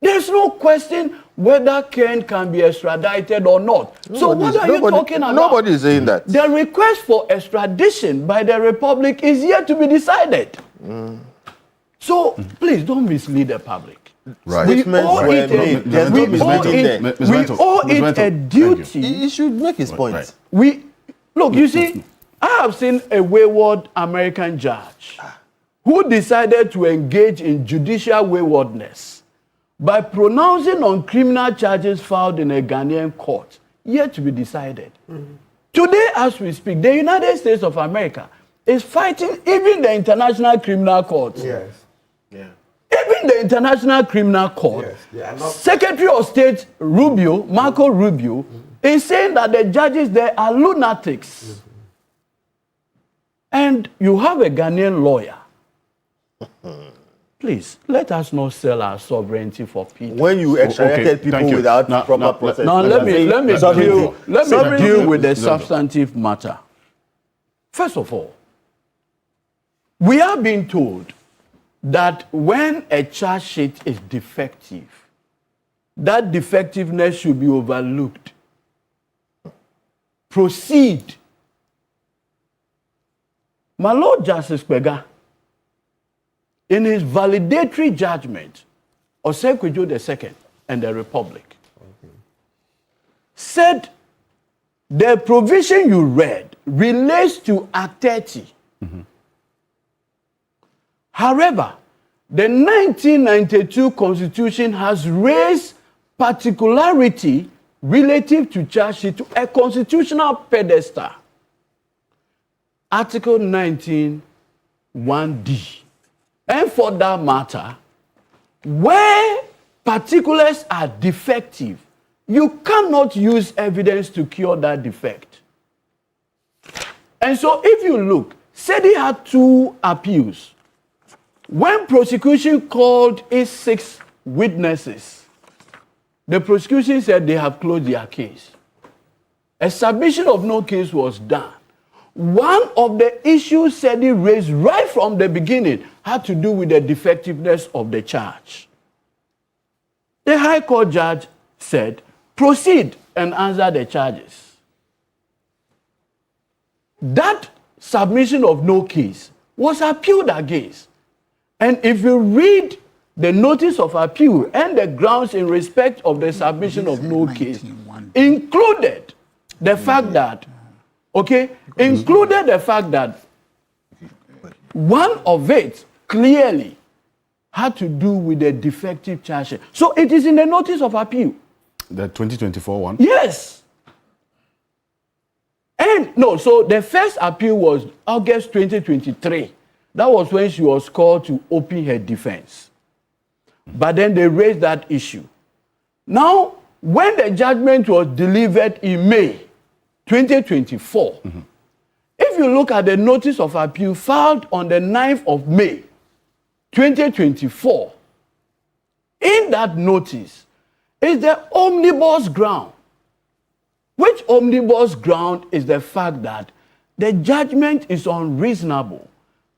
There's no question whether Ken can be extradited or not. So what are you talking about? Nobody is saying that. The request for extradition by the Republic is yet to be decided. So please don't mislead the public. Right. We owe it a duty. He should make his point. Right. Look, you see, I have seen a wayward American judge who decided to engage in judicial waywardness by pronouncing on criminal charges filed in a Ghanaian court, yet to be decided. Today, as we speak, the United States of America is fighting even the International Criminal Court. Yes. Yeah. Even the International Criminal Court, Secretary of State Rubio, Marco Rubio, is saying that the judges there are lunatics. And you have a Ghanaian lawyer. Please, let us not sell our sovereignty for people. When you extradited people without proper process. Now let me deal with the substantive matter. First of all, we are being told that when a charge sheet is defective, that defectiveness should be overlooked. Proceed. My Lord Justice Pega, in his validatory judgment, Osenkwejo II and the Republic, said the provision you read relates to Act 30. However, the 1992 Constitution has raised particularity relative to charge sheet to a constitutional pedestal. Article 19, 1D. And for that matter, where particulars are defective, you cannot use evidence to cure that defect. And so if you look, SEDI had 2 appeals. When prosecution called its 6 witnesses, the prosecution said they have closed their case. A submission of no case was done. One of the issues SEDI raised right from the beginning had to do with the defectiveness of the charge. The High Court judge said, proceed and answer the charges. That submission of no case was appealed against. And if you read the notice of appeal and the grounds in respect of the submission of no case, included the fact that, one of it clearly had to do with the defective charge. So it is in the notice of appeal. The 2024 one? Yes. And no, so the first appeal was August 2023. That was when she was called to open her defense. But then they raised that issue. Now, when the judgment was delivered in May 2024, if you look at the notice of appeal filed on the 9th of May 2024, in that notice is the omnibus ground. Which omnibus ground is the fact that the judgment is unreasonable,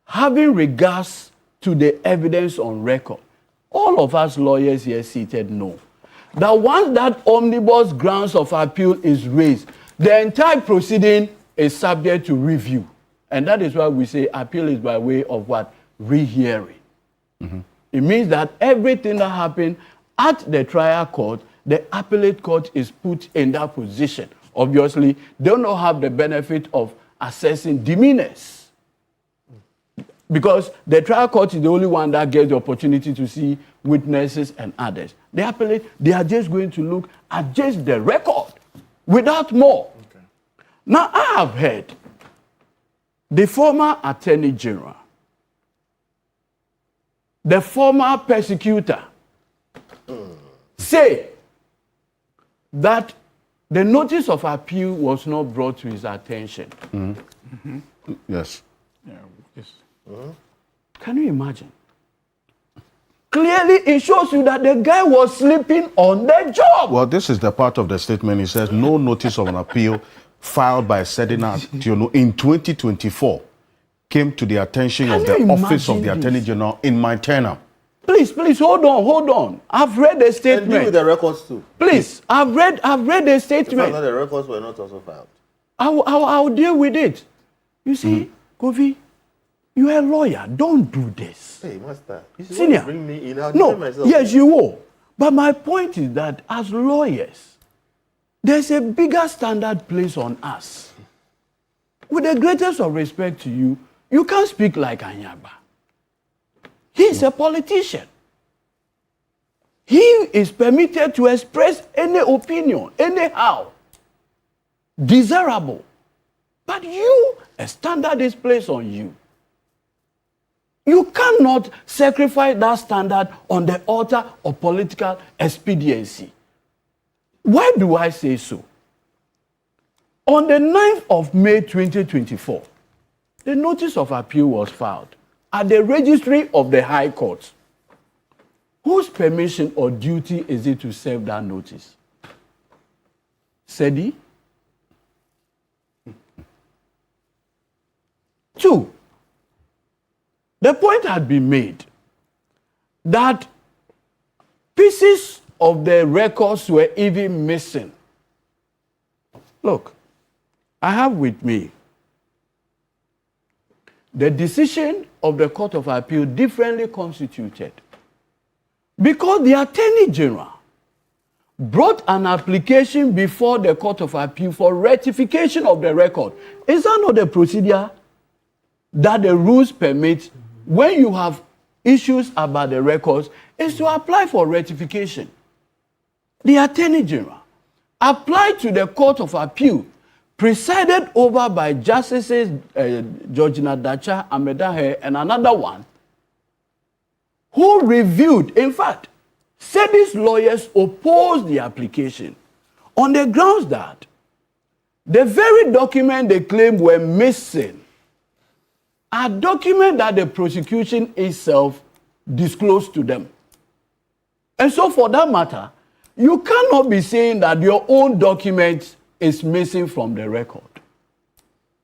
having regards to the evidence on record. All of us lawyers here seated know that once that omnibus grounds of appeal is raised, the entire proceeding is subject to review. And that is why we say appeal is by way of what? Rehearing. It means that everything that happened at the trial court, the appellate court is put in that position. Obviously, they don't have the benefit of assessing demeanors. Because the trial court is the only one that gets the opportunity to see witnesses and others. The appellate, they are just going to look at just the record without more. Now, I have heard the former Attorney General, the former persecutor, say that the notice of appeal was not brought to his attention. Yes. Can you imagine? Clearly, it shows you that the guy was sleeping on the job. Well, this is the part of the statement. He says, no notice of an appeal filed by Sedina Tiono in 2024 came to the attention of the Office of the Attorney General in my tenure. Please, hold on. I've read the statement. And deal with the records too. Please, I've read the statement. The records were not also filed. I'll deal with it. You see, Kofi, you're a lawyer. Don't do this. Hey, Master. Senior. Bring me in. I'll No, defend myself. yes, you will. But my point is that as lawyers, there's a bigger standard placed on us. With the greatest of respect to you, you can't speak like Anyaba. He's a politician. He is permitted to express any opinion, anyhow. Desirable. But you, a standard is placed on you. You cannot sacrifice that standard on the altar of political expediency. Why do I say so? On the 9th of May 2024, the notice of appeal was filed at the registry of the High Court. Whose permission or duty is it to serve that notice? SEDI? 2, the point had been made that pieces of the records were even missing. Look, I have with me the decision of the Court of Appeal differently constituted because the Attorney General brought an application before the Court of Appeal for rectification of the record. Is that not the procedure that the rules permit when you have issues about the records is to apply for rectification? The Attorney General applied to the Court of Appeal presided over by Justices Georgina Dacha, Amedahe, and another one, who reviewed, in fact, said these lawyers opposed the application on the grounds that the very document they claimed were missing are documents that the prosecution itself disclosed to them. And so for that matter, you cannot be saying that your own document is missing from the record.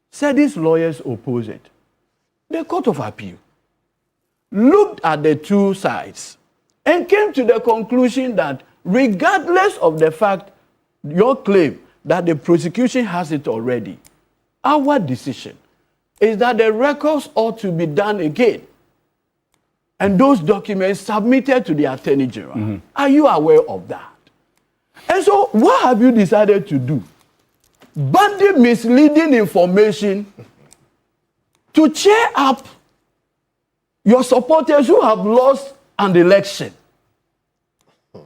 Said these lawyers oppose it. The Court of Appeal looked at the two sides and came to the conclusion that regardless of the fact, your claim that the prosecution has it already, our decision is that the records ought to be done again. And those documents submitted to the Attorney General. Are you aware of that? And so what have you decided to do? Bandy misleading information to cheer up your supporters who have lost an election.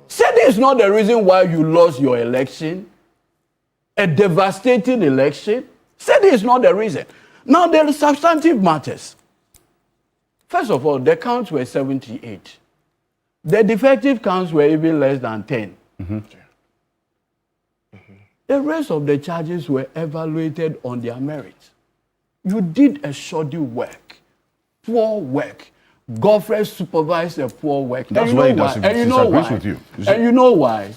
Said this is not the reason why you lost your election, a devastating election. Said this is not the reason. Now there are substantive matters. First of all, the counts were 78. The defective counts were even less than 10. The rest of the charges were evaluated on their merits. You did a shoddy work, poor work. Godfrey supervised a poor work. That's why he doesn't disagree with you. And you know why?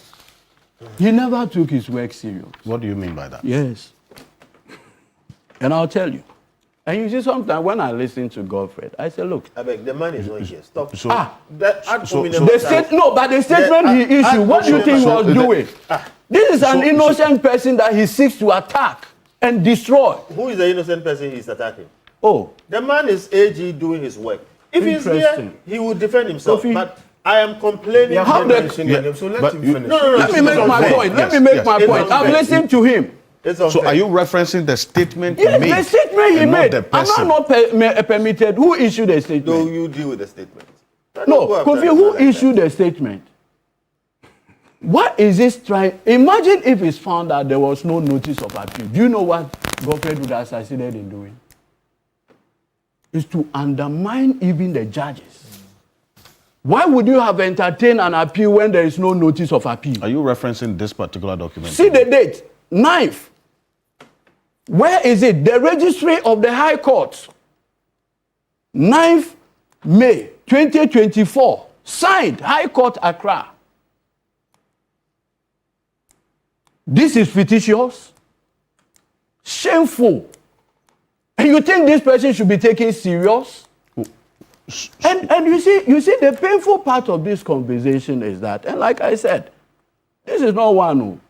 He never took his work serious. What do you mean by that? Yes. And I'll tell you. And you see, sometimes when I listen to Godfrey, I say, look. I beg, the man is not here. Stop. But the statement he issued, what do you think he was doing? This is an innocent person that he seeks to attack and destroy. Who is the innocent person he's attacking? Oh. The man is AG doing his work. If he's here, he will defend himself. But I am complaining. So let him finish. Let me make my point. Let me make my point. I've listened to him. So are you referencing the statement he made? Yes, the statement he made. I'm not permitted. Who issued the statement? No, you deal with the statement. No, Kofi, who issued the statement? What is this trying? Imagine if it's found that there was no notice of appeal. Do you know what Godfrey would have succeeded in doing? Is to undermine even the judges. Why would you have entertained an appeal when there is no notice of appeal? Are you referencing this particular document? See the date, 9th. Where is it? The registry of the High Court. 9th May 2024. Signed, High Court, Accra. This is fictitious, shameful. And you think this person should be taken serious? And you see, the painful part of this conversation is that, and like I said, this is not one who.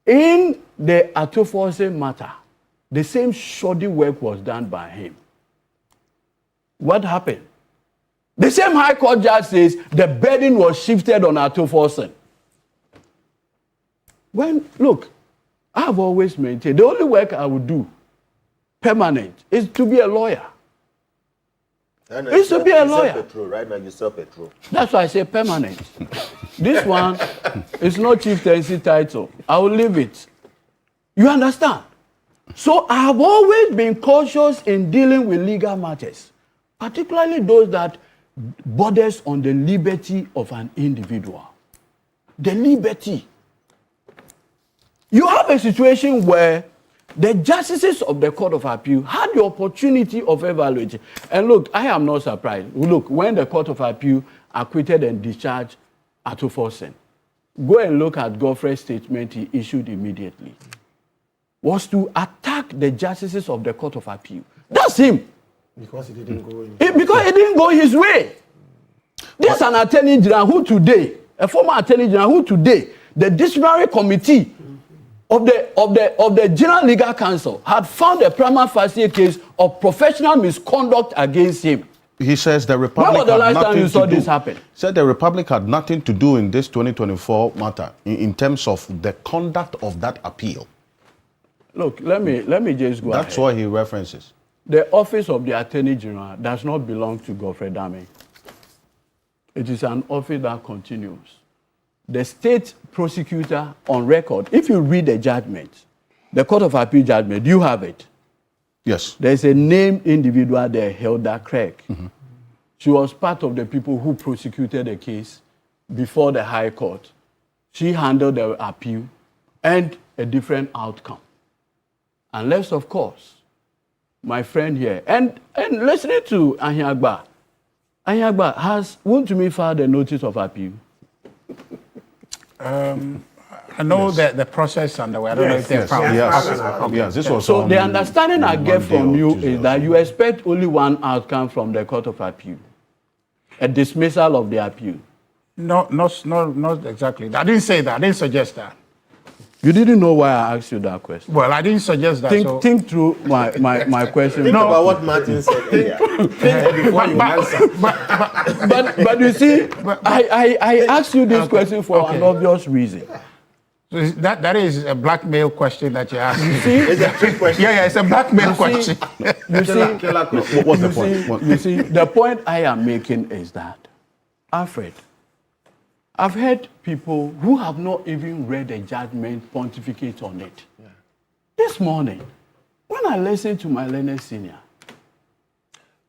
In the Atuforse matter, the same shoddy work was done by him. What happened? The same High Court judge says the burden was shifted on Atuforse. Look, I have always maintained the only work I would do permanent is to be a lawyer. It's to be a lawyer. Petrol. Right now, you sell petrol. That's why I say permanent. This one is not chieftaincy title. I will leave it. You understand? So I have always been cautious in dealing with legal matters, particularly those that borders on the liberty of an individual. The liberty. You have a situation where the justices of the Court of Appeal had the opportunity of evaluating. And look, I am not surprised. Look, when the Court of Appeal acquitted and discharged Atuforse, go and look at Godfrey's statement he issued immediately. Was to attack the justices of the Court of Appeal. That's him. Because it didn't go in. Because it didn't go his way. This is an attorney general who today, a former attorney general who today, the disciplinary committee of the General Legal Council had found a prima facie case of professional misconduct against him. He says the Republic when was the last time you saw this happen? Said the Republic had nothing to do in this 2024 matter in terms of the conduct of that appeal. Look, let me just go That's ahead. what he references. The office of the Attorney General does not belong to Godfrey Dame. It is an office that continues. The state prosecutor on record, if you read the judgment, the Court of Appeal judgment, do you have it? Yes. There's a named individual there, Hilda Craig. Mm-hmm. She was part of the people who prosecuted the case before the High Court. She handled the appeal and a different outcome. Unless, of course, my friend here, and listening to Ahiagba has, won't me filed a notice of appeal? I know that the process underway. I don't know if they're found. Yes, this was so the understanding I get from you is that you expect only one outcome from the Court of Appeal, a dismissal of the appeal. No, not exactly. I didn't say that. I didn't suggest that. You didn't know why I asked you that question. Well, I didn't suggest that. Think through my question. Think about what Martin said earlier. Before you answer. But you see, I asked you this question for an obvious reason. So that is a blackmail question that you asked. You see? It's a trick question. Yeah, it's a blackmail question. You see, what's the point? You see, the point I am making is that, Alfred, I've heard people who have not even read the judgment pontificate on it. Yeah. This morning, when I listened to my learned senior.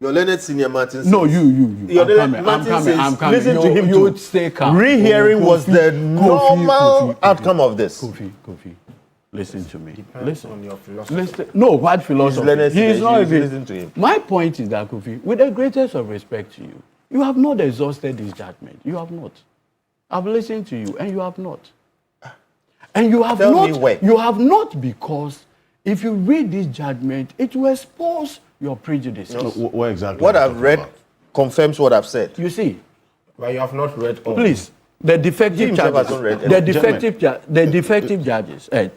Your learned senior, Martin says. No, you. Your I'm coming. Listen to him you would stay calm. Rehearing was the normal outcome of this. Kofi, listen to me. Listen on your philosophy. Listen. No, what philosophy? He is not even. Listen to him. My point is that, Kofi, with the greatest of respect to you, you have not exhausted this judgment. You have not. I've listened to you, and you have not. And you have Tell not. Me when. You have not because if you read this judgment, it will expose your prejudices. No, what exactly? What I've read confirms what I've said. You see. But you have not read all. Please, the defective charges. The defective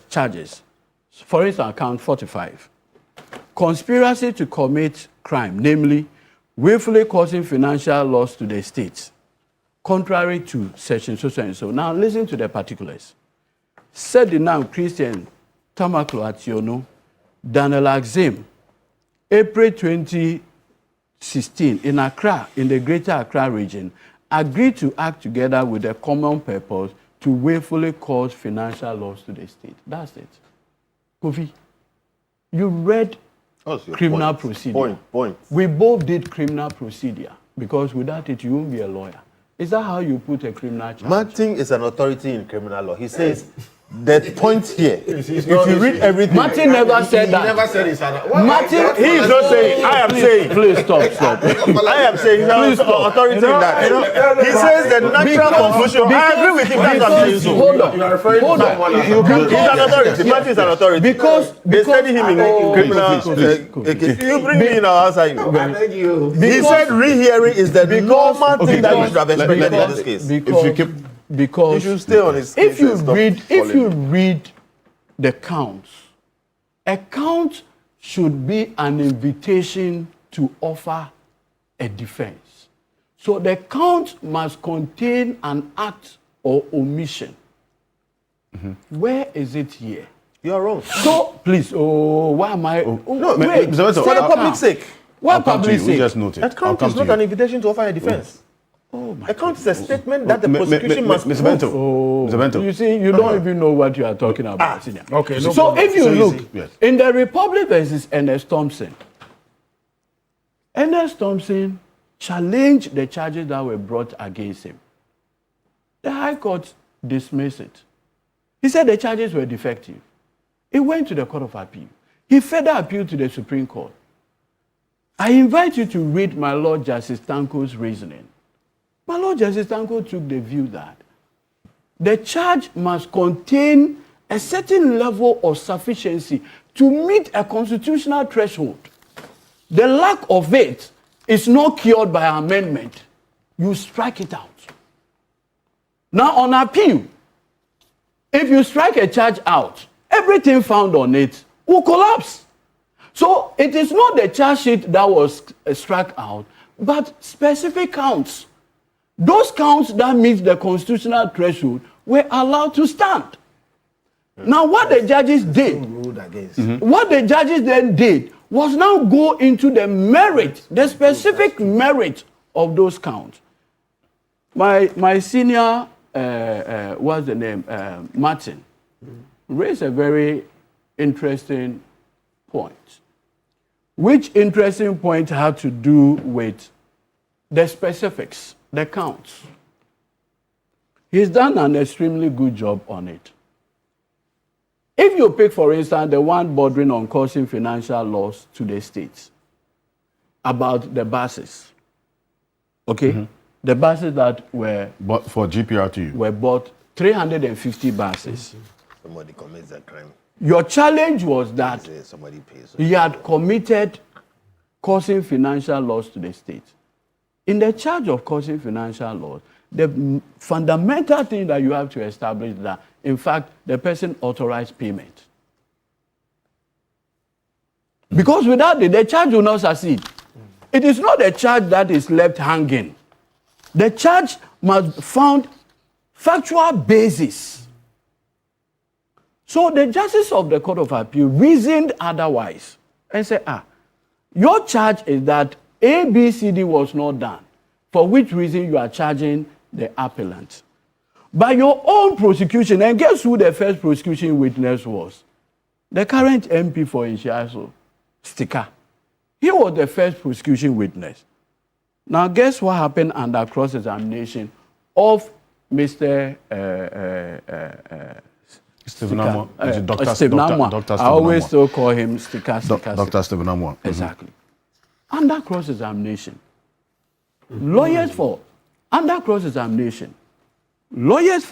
charges. For instance, count 45. Conspiracy to commit crime, namely, willfully causing financial loss to the state. Contrary to section so and so. Now listen to the particulars. Said the now Christian Tamaklo Ationo, Daniel Axim, April 2016 in Accra, in the Greater Accra region, agreed to act together with a common purpose to willfully cause financial loss to the state. That's it. Kofi, you read criminal procedure. Point. We both did criminal procedure because without it, you won't be a lawyer. Is that how you put a criminal charge? Martin is an authority in criminal law. He says The point here, if you read everything, Martin never said that. He never said it's Martin, he is not saying. I am saying. Please stop. I am saying. Please authority in that. He says the natural conclusion. I agree with him. That's what I'm saying. So. Hold on. He's an authority. Martin is an authority. Because they study him in criminal. You bring me in, I'll answer you. He said rehearing is the normal thing that you should have expected in this case. If you keep. Because you should stay on his case. If you read the counts, a count should be an invitation to offer a defense. So the count must contain an act or omission. Where is it here? You are wrong. So please, why am I? No, wait, for the public's sake. Why public's sake? Just note it. A count is not an invitation to offer a defense. A count is a statement that the prosecution must Mr. Bento. Mr. Bento. You see, you don't even know what you are talking about. Okay. No so if you look, in the Republic versus Ernest Thompson, Ernest Thompson challenged the charges that were brought against him. The High Court dismissed it. He said the charges were defective. He went to the Court of Appeal. He further appealed to the Supreme Court. I invite you to read my Lord Justice Tanko's reasoning. My Lord Justice Tanko took the view that the charge must contain a certain level of sufficiency to meet a constitutional threshold. The lack of it is not cured by amendment. You strike it out. Now, on appeal, if you strike a charge out, everything found on it will collapse. So it is not the charge sheet that was struck out, but specific counts. Those counts that meet the constitutional threshold were allowed to stand. Now, what the judges did, what the judges then did, was now go into the merit, the specific merit of those counts. My senior, what's the name, Martin, raised a very interesting point. Which interesting point had to do with the specifics, the counts. He's done an extremely good job on it. If you pick, for instance, the one bordering on causing financial loss to the states, about the buses, okay? The buses that were... But for GPRTU? Were bought 350 buses. Somebody commits a crime. Your challenge was that somebody pays. He had committed causing financial loss to the state. In the charge of causing financial loss, the fundamental thing that you have to establish is that, in fact, the person authorized payment. Because without it, the charge will not succeed. It is not a charge that is left hanging. The charge must found factual basis. So the justice of the Court of Appeal reasoned otherwise and said, your charge is that ABCD was not done, for which reason you are charging the appellant. By your own prosecution, and guess who the first prosecution witness was? The current MP for Inshiaso, Stika. He was the first prosecution witness. Now guess what happened under cross-examination of Mr. Stephen Amwa. Stephen Amwa. I always still call him Stika. Dr. Stephen Amwa. Exactly. Under cross-examination, lawyers for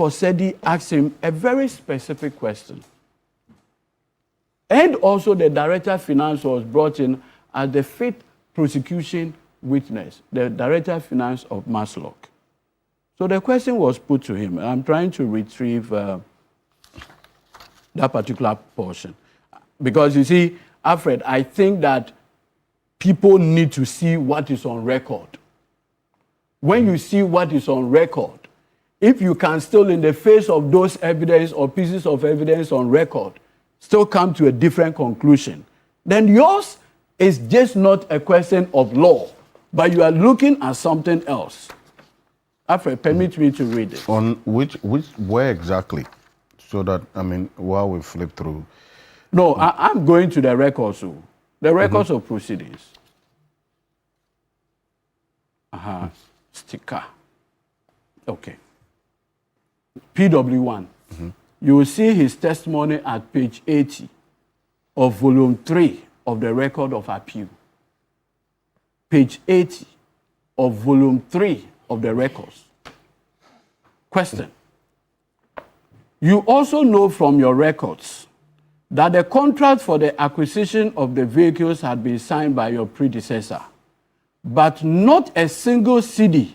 SEDI asked him a very specific question. And also the Director of Finance was brought in as the fifth prosecution witness, the Director of Finance of Maslock. So the question was put to him. I'm trying to retrieve that particular portion. Because you see, Alfred, I think that people need to see what is on record. When you see what is on record, if you can still, in the face of those evidence or pieces of evidence on record, still come to a different conclusion, then yours is just not a question of law, but you are looking at something else. Alfred, permit me to read it. On where exactly? So that, while we flip through. No, I'm going to the records, the records of proceedings. Sticker. Okay. PW1. you will see his testimony at page 80 of volume 3 of the Record of Appeal. Page 80 of volume 3 of the records. Question. You also know from your records that the contract for the acquisition of the vehicles had been signed by your predecessor, but not a single cedi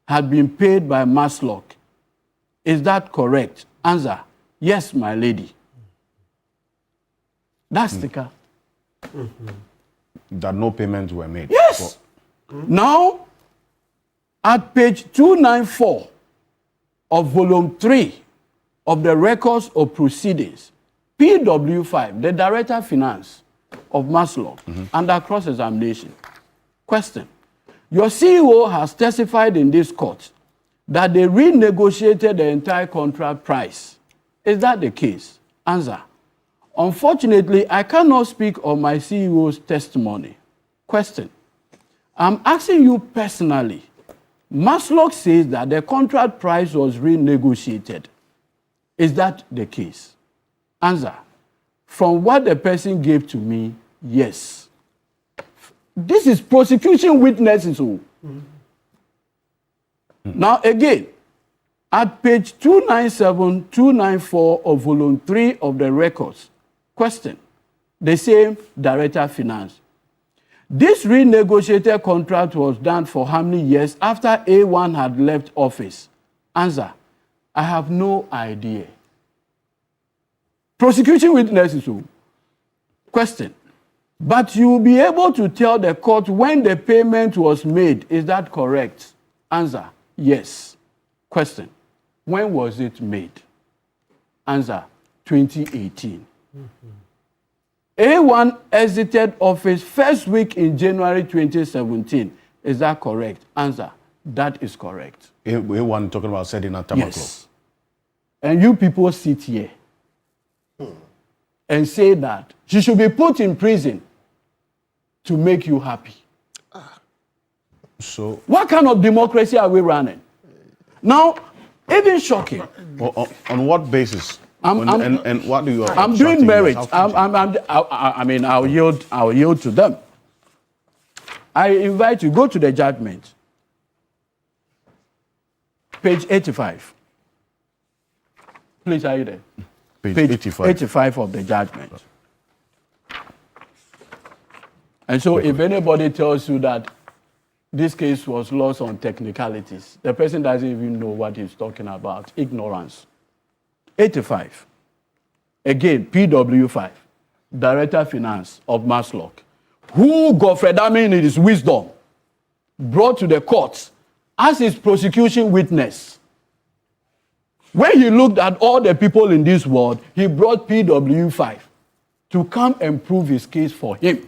had been paid by Maslock. Is that correct? Answer. Yes, my lady. That's the car. That no payments were made. Yes. Now, at page 294 of volume 3 of the Records of Proceedings, PW5, the Director of Finance of Maslock, under cross-examination. Question. Your CEO has testified in this court that they renegotiated the entire contract price. Is that the case? Answer. Unfortunately, I cannot speak on my CEO's testimony. Question. I'm asking you personally. Maslock says that the contract price was renegotiated. Is that the case? Answer. From what the person gave to me, yes. This is prosecution witnesses. Now again, at page 297, 294 of volume 3 of the records, question, the same Director of Finance. This renegotiated contract was done for how many years after A1 had left office? Answer, I have no idea. Prosecution witnesses. Question, but you will be able to tell the court when the payment was made. Is that correct? Answer, yes. Question, when was it made? Answer, 2018. A1 exited office first week in January 2017. Is that correct? Answer, that is correct. A1 talking about Sedina Tamaklo. Yes. And you people sit here and say that she should be put in prison to make you happy. So, what kind of democracy are we running? Now, even shocking. On what basis? And what do you? I'm doing merit. I mean, I'll yield to them. I invite you go to the judgment. Page 85. Please, are you there? Page 85. 85 of the judgment. And so, if anybody tells you that this case was lost on technicalities, the person doesn't even know what he's talking about. Ignorance. 85. Again, PW5, Director of Finance of Maslock, who Godfred Dami in his wisdom brought to the court as his prosecution witness. When he looked at all the people in this world, he brought PW5 to come and prove his case for him.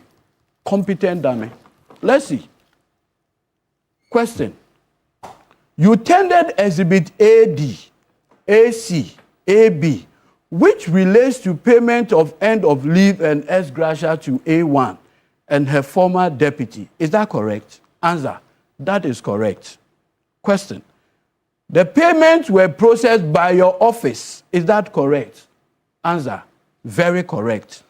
Competent Dami. Let's see. Question. You tendered Exhibit AD, AC, AB, which relates to payment of end of leave and ex gratia to A1 and her former deputy. Is that correct? Answer. That is correct. Question. The payments were processed by your office. Is that correct? Answer. Very correct.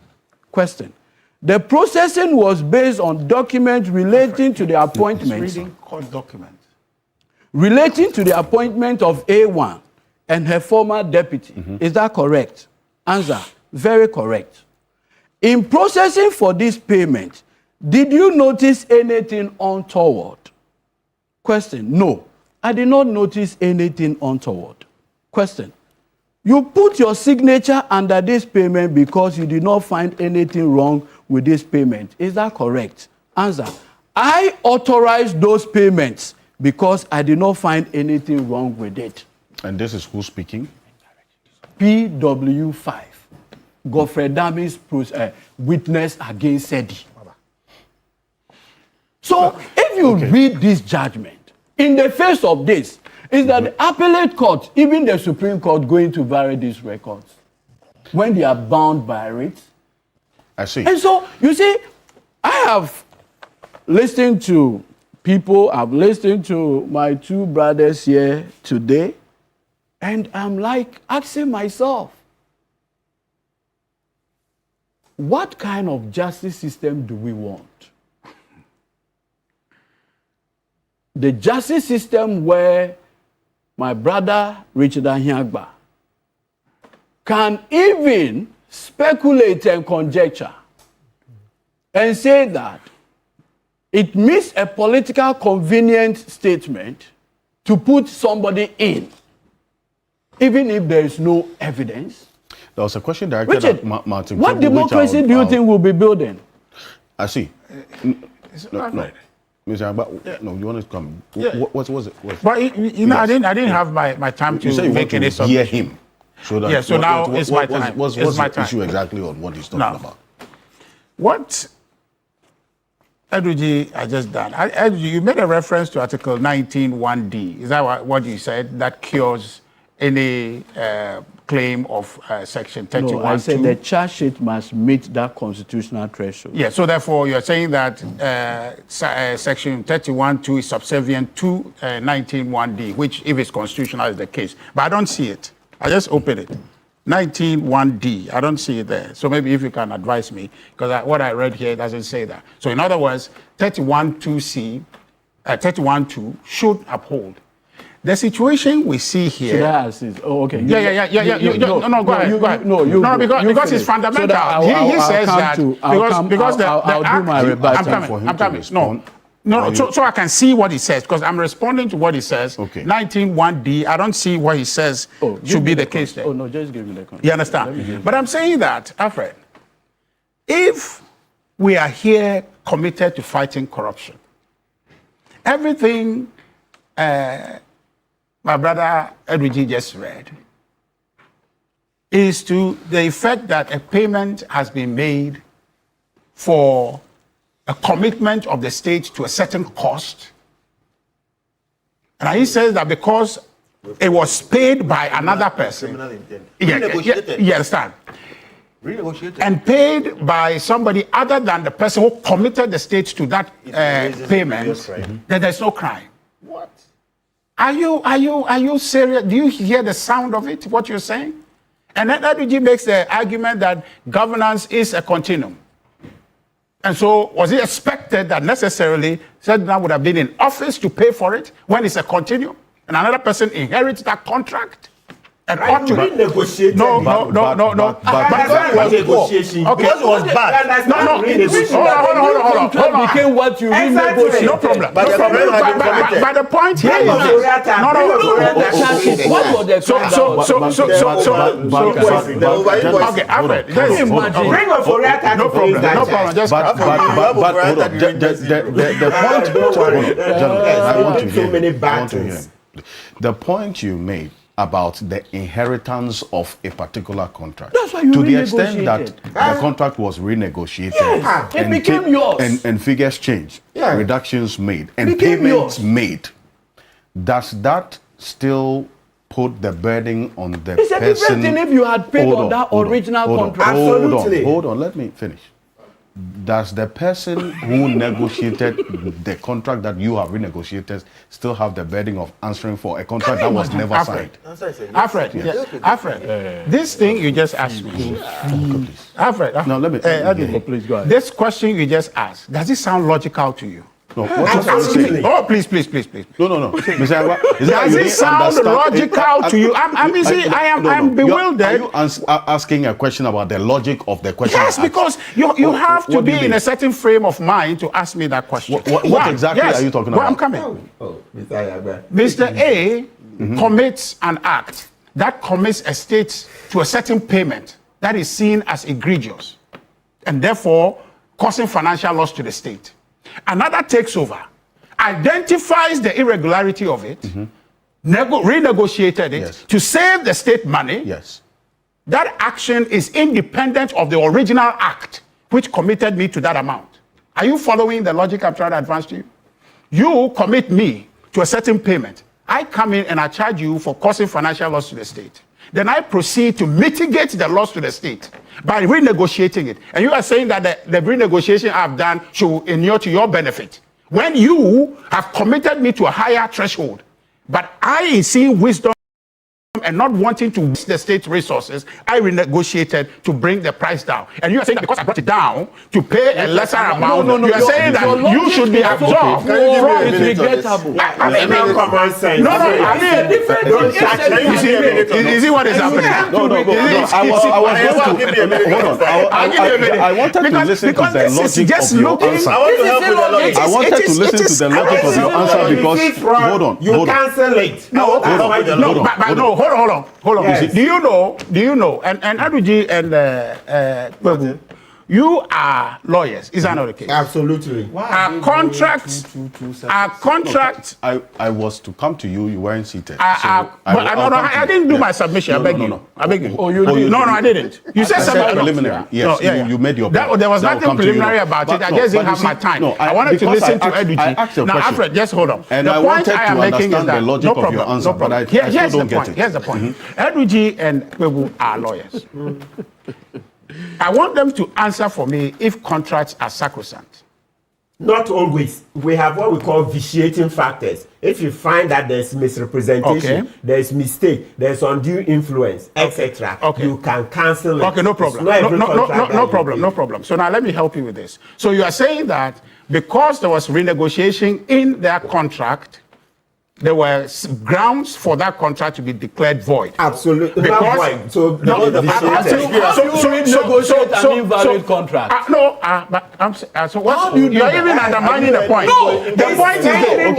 Question. The processing was based on documents relating to the appointment. Reading court documents. Relating to the appointment of A1 and her former deputy. Is that correct? Answer. Very correct. In processing for this payment, did you notice anything untoward? Question. No. I did not notice anything untoward. Question. You put your signature under this payment because you did not find anything wrong with this payment. Is that correct? Answer. I authorized those payments because I did not find anything wrong with it. And this is who speaking? PW5. Godfred Dami's witness against SEDI. So if you read this judgment, in the face of this, is that the appellate court, even the Supreme Court, going to vary these records when they are bound by it. I see. And so, you see, I have listened to people, I've listened to my two brothers here today, And I'm like asking myself, what kind of justice system do we want? The justice system where my brother Richard Ahiagba can even speculate and conjecture and say that it meets a political convenient statement to put somebody in, even if there is no evidence. There was a question directed Richard, at Martin. what democracy do you think we'll be building? I see. No. Mr. Agba, no, you want to come? Yeah. What was it? But you know, I didn't have my time to you say you make want any to hear him. So that yeah. So now it's my time. What's the issue exactly on what he's talking about? What Edwiji I just done? Edwiji, you made a reference to Article 19(1)(d). Is that what you said? That cures any claim of Section 31(2)? No, I said the charge sheet must meet that constitutional threshold. Yeah, so therefore you're saying that Section 31(2) is subservient to 19(1)(d), which, if it's constitutional, is the case. But I don't see it. I just open it. 19(1)(d). I don't see it there. So maybe if you can advise me, because what I read here doesn't say that. So in other words, 31(2)(c), 31(2) should uphold. The situation we see here. Should I assist? Oh, okay. Yeah. No, go ahead. No, because it's fundamental. So he says that because I'll do my rebuttal. I'm coming. No, so I can see what he says, because I'm responding to what he says. Okay. 19(1)(d). I don't see what he says should be the case there. Oh no, just give me the context. You understand? But I'm saying that, Alfred, if we are here committed to fighting corruption, everything my brother Edwiji just read is to the effect that a payment has been made for a commitment of the state to a certain cost. And he says that because it was paid by another person, you understand? Renegotiated. And paid by somebody other than the person who committed the state to that payment, then there's no crime. What? Are you serious? Do you hear the sound of it, what you're saying? And then Edwiji makes the argument that governance is a continuum. And so was it expected that necessarily Sedna would have been in office to pay for it when it's a continuum? And another person inherits that contract? And ought to renegotiate. No. But negotiation. Okay. What was bad? No. Hold on. Became what you renegotiate. No problem. But the point here is what was the okay, Alfred. Bring a Foriata. No problem. Just the point you made about the inheritance of a particular contract. That's why you to the extent that renegotiated. the contract was renegotiated, Yes, it became yours. And figures changed, Yeah. reductions made, and Became payments yours. made. Does that still put the burden on the It's a person? different thing if you had paid on that original contract. Absolutely. Hold on, let me finish. Does the person who negotiated the contract that you have renegotiated still have the burden of answering for a contract that was never signed? Alfred, this thing you just asked me. Alfred, no, let me. please go ahead. This question you just asked, does it sound logical to you? No, Absolutely. Oh, please. No. Mr. Agba, does it sound logical to you? I'm bewildered. Are you asking a question about the logic of the question? Yes, because you have to be in a certain frame of mind to ask me that question. What exactly are you talking about? Well, I'm coming. Mr. A commits an act that commits a state to a certain payment that is seen as egregious and therefore causing financial loss to the state. Another takes over, identifies the irregularity of it, renegotiated it to save the state money. Yes. That action is independent of the original act which committed me to that amount. Are you following the logic I'm trying to advance to you? You commit me to a certain payment. I come in and I charge you for causing financial loss to the state. Then I proceed to mitigate the loss to the state by renegotiating it. And you are saying that the renegotiation I've done should inure to your benefit, when you have committed me to a higher threshold. But I, in seeing wisdom and not wanting to waste the state resources, I renegotiated to bring the price down. And you are saying that because I brought it down to pay a lesser amount, you are saying that you should be absolved. It's regrettable. I mean, you see what is happening? I wanted to listen to the logic of your answer. I wanted to listen to the logic of your answer because hold on. You cancel it. Hold on. Yes. Do you know? And Aduji and Kwebu, you are lawyers. Is that not the case? Absolutely. Our contracts. I was to come to you. You weren't seated. I didn't do my submission. I beg you. I beg you. Oh, you did. No, I didn't. You said something preliminary. Yes, you made your point. There was nothing preliminary about it. I just didn't have my time. I wanted to listen to Aduji. Now, Alfred, just hold on. And I wanted to understand the logic of your answer, but I still don't get it. Here's the point. Aduji and Kwebu are lawyers. I want them to answer for me if contracts are sacrosanct. Not always. We have what we call vitiating factors. If you find that there's misrepresentation, there's mistake, there's undue influence, etc., you can cancel it. Okay, no problem. No problem. So now let me help you with this. So you are saying that because there was renegotiation in their contract, there were grounds for that contract to be declared void. Absolutely. Because, void. So negotiate an invalid contract. So what? You're even undermining the point. No, the point is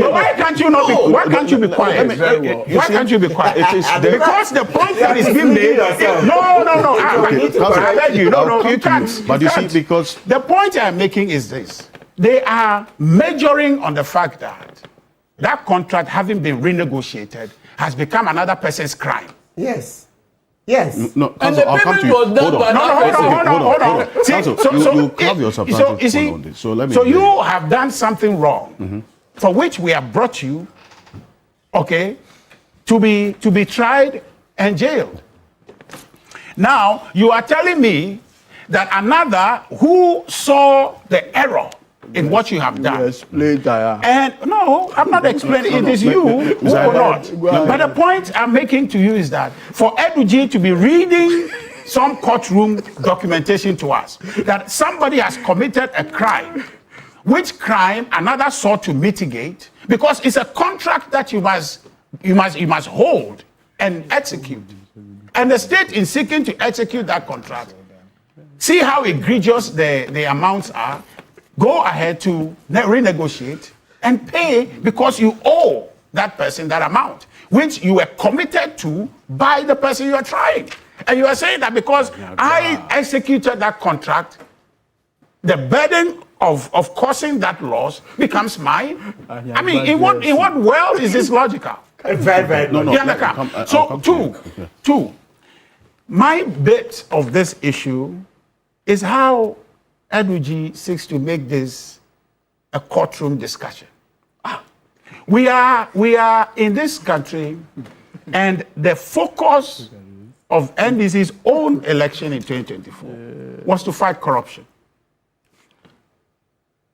why can't you not be? Why can't you be quiet? Why can't you be quiet? Because the point that is being made. No. I beg you. No, you can't. But you see, because the point I'm making is this: they are majoring on the fact that contract, having been renegotiated, has become another person's crime. Yes. No, and the payment was done by hold on. You have your substantive point on this. So you have done something wrong, for which we have brought you, to be tried and jailed. Now you are telling me that another who saw the error in what you have done. And no, I'm not explaining. It is you who will not. But the point I'm making to you is that for Aduji to be reading some courtroom documentation to us that somebody has committed a crime, which crime another sought to mitigate, because it's a contract that you must hold and execute. And the state, in seeking to execute that contract, see how egregious the amounts are. Go ahead to renegotiate and pay because you owe that person that amount, which you were committed to by the person you are trying. And you are saying that because I executed that contract, the burden of causing that loss becomes mine. I mean, in what world is this logical? Very. No. So, two, my bit of this issue is how Aduji seeks to make this a courtroom discussion. We are in this country, and the focus of NDC's own election in 2024 was to fight corruption.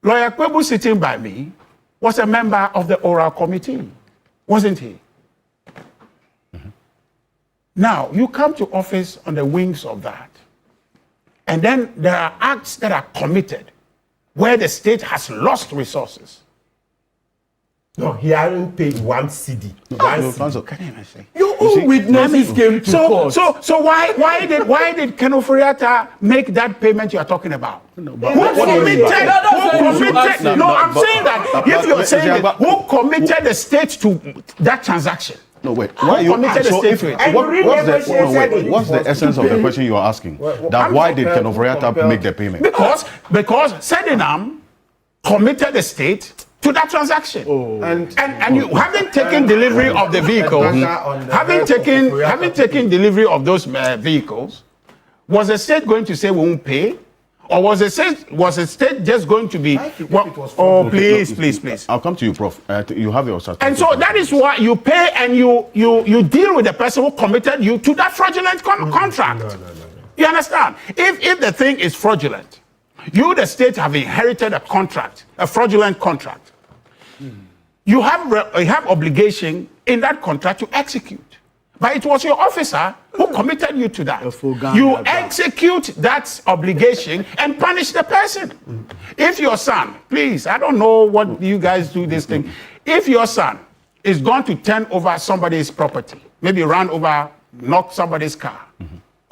Lawyer Kwebu, sitting by me, was a member of the oral committee, wasn't he? Now, you come to office on the wings of that. And then there are acts that are committed where the state has lost resources. No, he hasn't paid one CD. Your own witnesses came to court. So why did Ken Ofori-Atta make that payment you are talking about? Who committed? No, I'm saying that if you're saying that, who committed the state to that transaction? No, wait. Why you what's the essence of the question you are asking? Why did Ken Ofori-Atta make the payment? Because Sedinam committed the state to that transaction. And you haven't taken delivery of the vehicles, having taken delivery of those vehicles, was the state going to say we won't pay? Or was the state just going to be? Please. I'll come to you, Prof. You have your certificate. And so that is why you pay and you deal with the person who committed you to that fraudulent contract. No. You understand? If the thing is fraudulent, you, the state, have inherited a contract, a fraudulent contract. You have obligation in that contract to execute. But it was your officer who committed you to that. You execute that obligation and punish the person. If your son, please, I don't know what you guys do this thing. If your son is going to turn over somebody's property, maybe run over, knock somebody's car,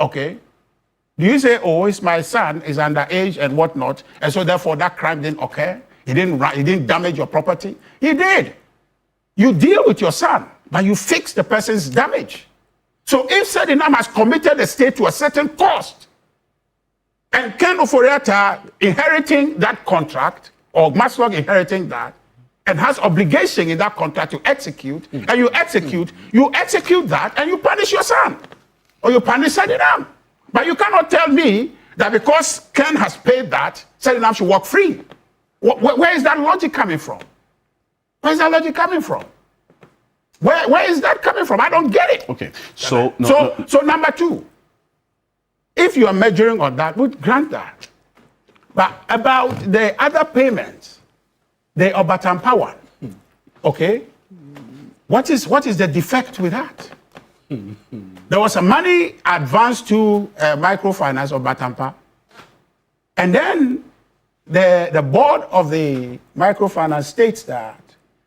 okay? Do you say, oh, it's my son, is underage and whatnot, and so therefore that crime didn't occur? He didn't damage your property? He did. You deal with your son, but you fix the person's damage. So if Sedinam has committed the state to a certain cost, and Ken Ofori-Atta inheriting that contract, or Maslog inheriting that, and has obligation in that contract to execute, and you execute that, and you punish your son, or you punish Sedinam. But you cannot tell me that because Ken has paid that, Sedinam should walk free. Where is that logic coming from? Where is that logic coming from? Where is that coming from? I don't get it. Okay. So number two, if you are measuring on that, we'll grant that. But about the other payments, the Obatampa one, okay? What is the defect with that? There was some money advanced to microfinance of Batampa, and then the board of the microfinance states that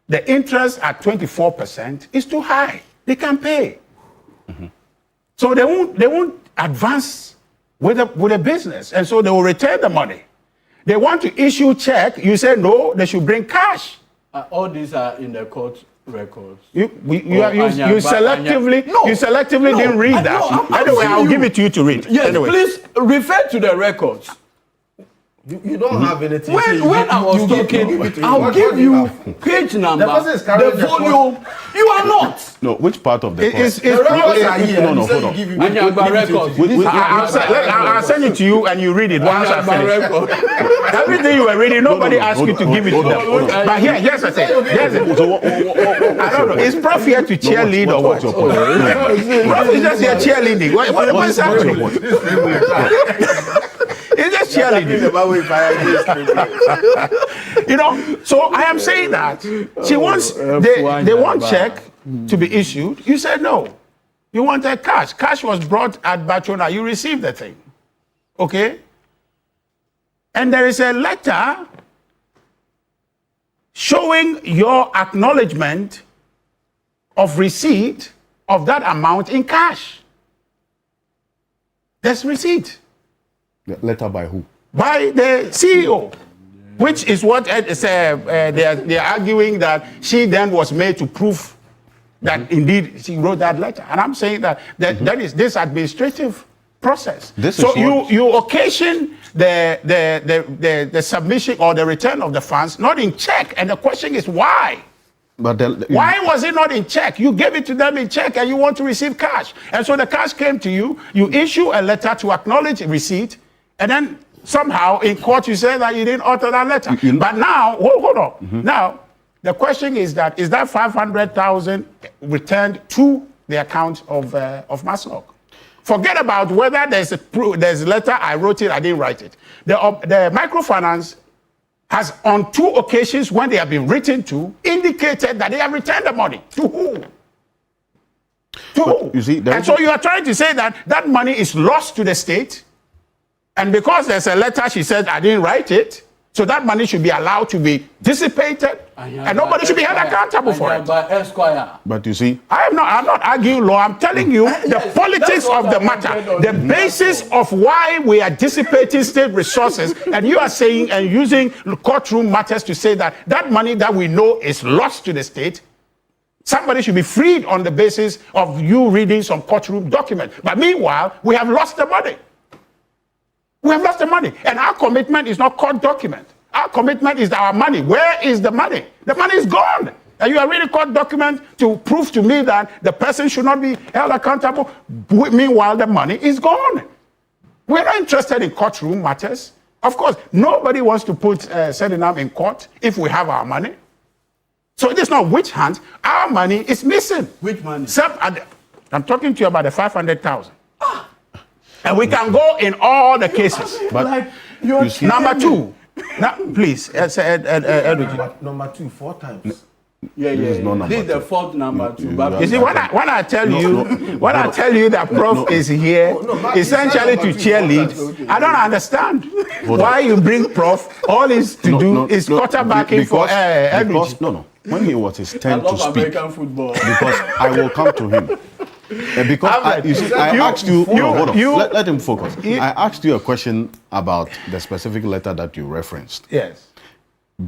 the interest at 24% is too high. They can't pay. So they won't advance with the business, and so they will return the money. They want to issue check. You say no, they should bring cash. All these are in the court records. You selectively didn't read that. Anyway, I'll give it to you to read. Yes, anyway. Please refer to the records. You don't have anything. When I was talking, I'll give you page number, the volume. You are not. No, which part of the records are here. No, hold on. I'll send it to you and you read it once I finish. Everything you were reading, nobody asked you to give it to them. But here's the thing. I don't know. Is Prof here to cheerlead or what? Prof is just here cheerleading. What is happening? It's just cheerleading. You know, so I am saying that she wants, they want check to be issued. You said no. You wanted cash. Cash was brought at Bachona. You received the thing. Okay? And there is a letter showing your acknowledgement of receipt of that amount in cash. There's receipt. The letter by who? By the CEO, which is what they're arguing that she then was made to prove that indeed she wrote that letter. And I'm saying that that is this administrative process. So you occasion the submission or the return of the funds not in check, and the question is why? Why was it not in check? You gave it to them in check and you want to receive cash. And so the cash came to you, you issue a letter to acknowledge receipt, and then somehow in court you say that you didn't author that letter. But now, hold on. Now, the question is that 500,000 returned to the account of Maslog? Forget about whether there's a letter, I wrote it, I didn't write it. The microfinance has on 2 occasions when they have been written to indicated that they have returned the money. To who? To who? You see, and so you are trying to say that that money is lost to the state, and because there's a letter she said I didn't write it, so that money should be allowed to be dissipated, and nobody should be held accountable for it. But you see, I'm not arguing law. I'm telling you the politics of the matter, the basis of why we are dissipating state resources, and you are saying and using courtroom matters to say that that money that we know is lost to the state. Somebody should be freed on the basis of you reading some courtroom document. But meanwhile, we have lost the money. We have lost the money. And our commitment is not court document. Our commitment is our money. Where is the money? The money is gone. And you are reading court document to prove to me that the person should not be held accountable. Meanwhile, the money is gone. We're not interested in courtroom matters. Of course, nobody wants to put Sedinam in court if we have our money. So it is not witch hunt. Our money is missing. Which money? I'm talking to you about the 500,000. And we can go in all the cases. But number 2. Now, please, number 2, 4 times. Yeah, This is not number This is the two. fourth number two. You You see, when I tell you, when I tell you that Prof is here, essentially to cheerlead, I don't understand why you bring Prof. All he's to do is quarterbacking for because no. When he was his turn to speak, American football. because I will come to him. Because you see, I asked you. Hold on. Let him focus. I asked you a question about the specific letter that you referenced. Yes.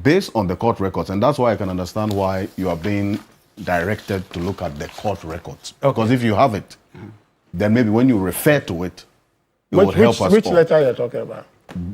Based on the court records, and that's why I can understand why you are being directed to look at the court records. Because if you have it, then maybe when you refer to it, it would help us. Which all. letter you're talking about?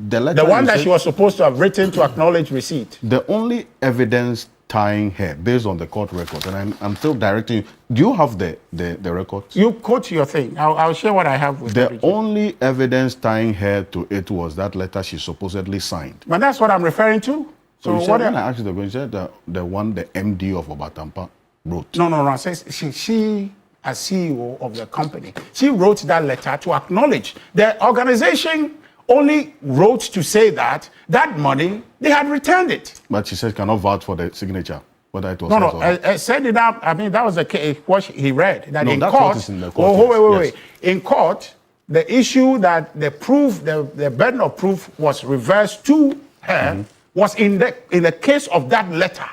The letter. The one that she was supposed to have written to acknowledge receipt. The only evidence tying her based on the court records, and I'm still directing you. Do you have the records? You quote your thing. I'll share what I have with The you. only evidence tying her to it was that letter she supposedly signed. But that's what I'm referring to. So you So said, what? when I asked you the question, you said the one the MD of Obatampa wrote. No. Says she, as CEO of the company, she wrote that letter to acknowledge the organization only wrote to say that money they had returned it. But she said cannot vouch for the signature, whether it was No, hers or not. set it up. I mean, that was the case, what he read. That No, in that's court, what is in the court, wait. yes. In court, the issue that the proof, the burden of proof was reversed to her was in the case of that letter.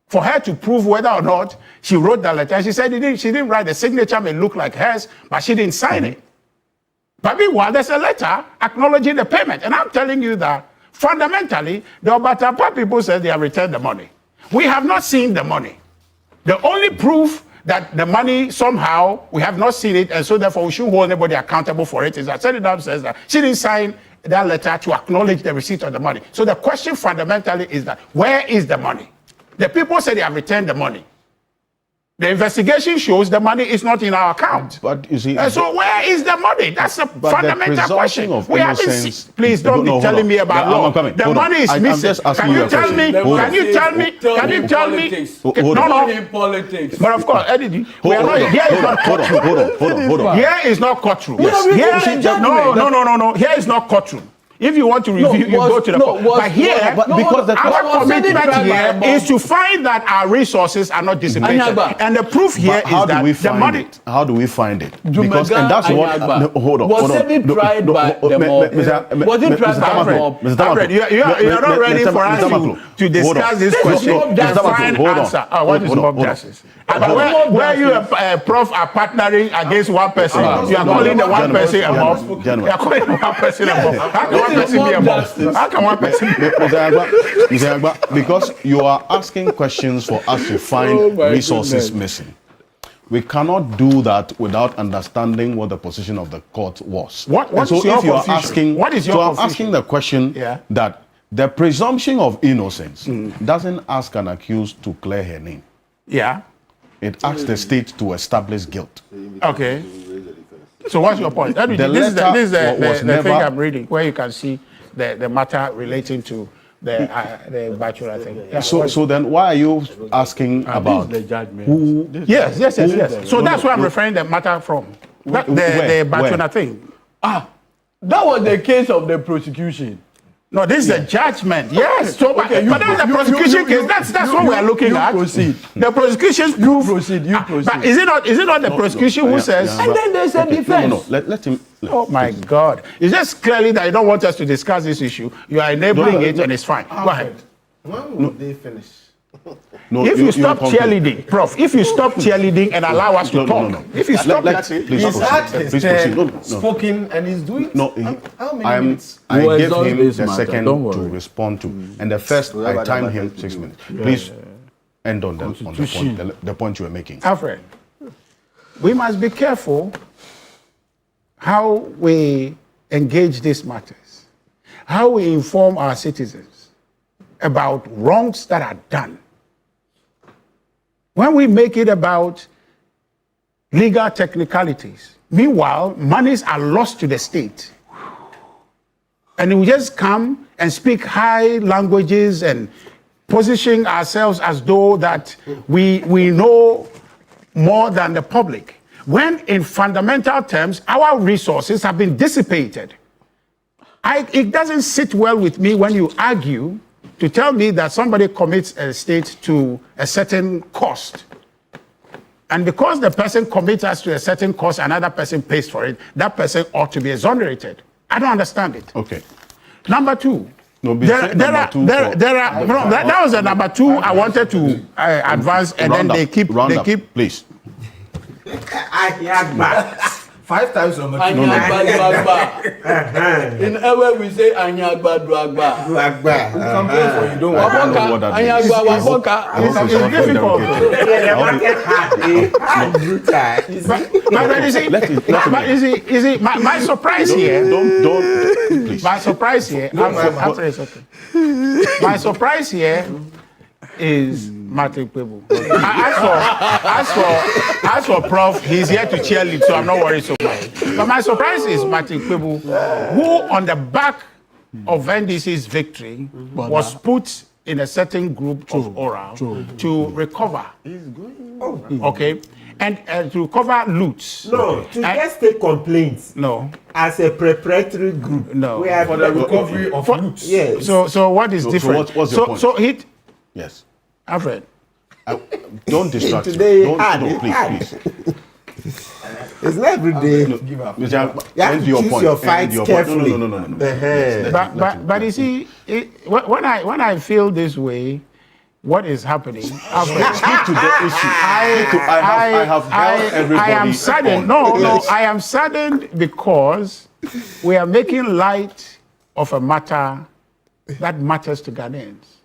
For her to prove whether or not she wrote that letter, and she said she didn't write the signature, may look like hers, but she didn't sign it. But meanwhile, there's a letter acknowledging the payment. And I'm telling you that fundamentally, the Obatampa people said they have returned the money. We have not seen the money. The only proof that the money somehow, we have not seen it, and so therefore we shouldn't hold anybody accountable for it, is that Set It Up says that she didn't sign that letter to acknowledge the receipt of the money. So the question fundamentally is that, where is the money? The people say they have returned the money. The investigation shows the money is not in our account. But you see, so where is the money? That's a but fundamental the question. presumption of We haven't innocence- seen. Please don't be telling me about No, law. I'm coming. The Hold on. money is I'm missing. just asking Can you you a tell question. me? Hold Can on. you tell me? Can you tell me? Politics. No, no. In politics. But of course, Eddie, we are not. Here is not courtroom. Hold on. Here is not courtroom. Yes. No. Here is not courtroom. If you want to review, you go to the court. But here, because our commitment here is to find that our resources are not dissipated. And the proof here is that the money. How do we find it? Because and that's what. Hold on. Was it tried by the mob? Was it tried by the mob? Alfred, you are not ready for us to discuss this question. The fine answer. What is mob justice? Where you, Prof, are partnering against one person, you are calling the one person a mob. You are calling the one person a mob. How can one person be a mob? How can one person be a mob? Because you are asking questions for us to find resources missing. We cannot do that without understanding what the position of the court was. What so is your if you are confusion? asking, What is your so I'm confusion? asking the question that the presumption of innocence doesn't ask an accused to clear her name. Yeah. It asks the state to establish guilt. Okay. So what's your point? This is the thing I'm reading, where you can see the matter relating to the bachelor thing. Yeah. So then why are you asking about the judgment? Who? Yes. So that's where I'm referring the matter from. The bachelor thing. That was the case of the prosecution. No, this is a judgment. Yes. So, but that's the prosecution case. That's what we are looking at. Proceed. The prosecution. You proceed. But is it not the prosecution who says? And then there's a defense. No. Let him. Oh my God! It's just clearly that you don't want us to discuss this issue. You are enabling it, and it's fine. Go ahead. When will they finish? No, if you stop cheerleading, Prof, if you stop cheerleading and allow us to talk, if you stop that, he's had his turn, spoken, and he's doing. No, how many minutes? I gave him the second to respond to, and the first I timed him 6 minutes. Please end on the point you were making. Alfred, we must be careful how we engage these matters, how we inform our citizens about wrongs that are done. When we make it about legal technicalities, meanwhile, monies are lost to the state. And we just come and speak high languages and position ourselves as though that we know more than the public. When in fundamental terms, our resources have been dissipated. It doesn't sit well with me when you argue to tell me that somebody commits a state to a certain cost, and because the person commits us to a certain cost, another person pays for it, that person ought to be exonerated. I don't understand it. Okay. Number two. No, that was the number two I wanted to advance, and then they keep. Please. 5 times so much. In ever we say Anyagba Duagba. Duagba. We complain for you. Don't want Anyagba Waboka. It's difficult. But you see, my surprise here. Don't. Please. My surprise here. My surprise here is Martin Kpebu. As for Prof, he's here to cheerlead, so I'm not worried so much. But my surprise is Martin Kpebu, who on the back of NDC's victory was put in a certain group of oral to recover. Okay? And to recover loot. No, to just take complaints. No. As a preparatory group. No. We are for the recovery of loot. Yes. So what is different? So what's your point? So it. Yes. Alfred. Don't distract me. Please. It's not every day. Give up. You have to choose your fights carefully. No. But you see, when I feel this way, what is happening? Speak to the issue. I am saddened. No, I am saddened because we are making light of a matter that matters to Ghanaians.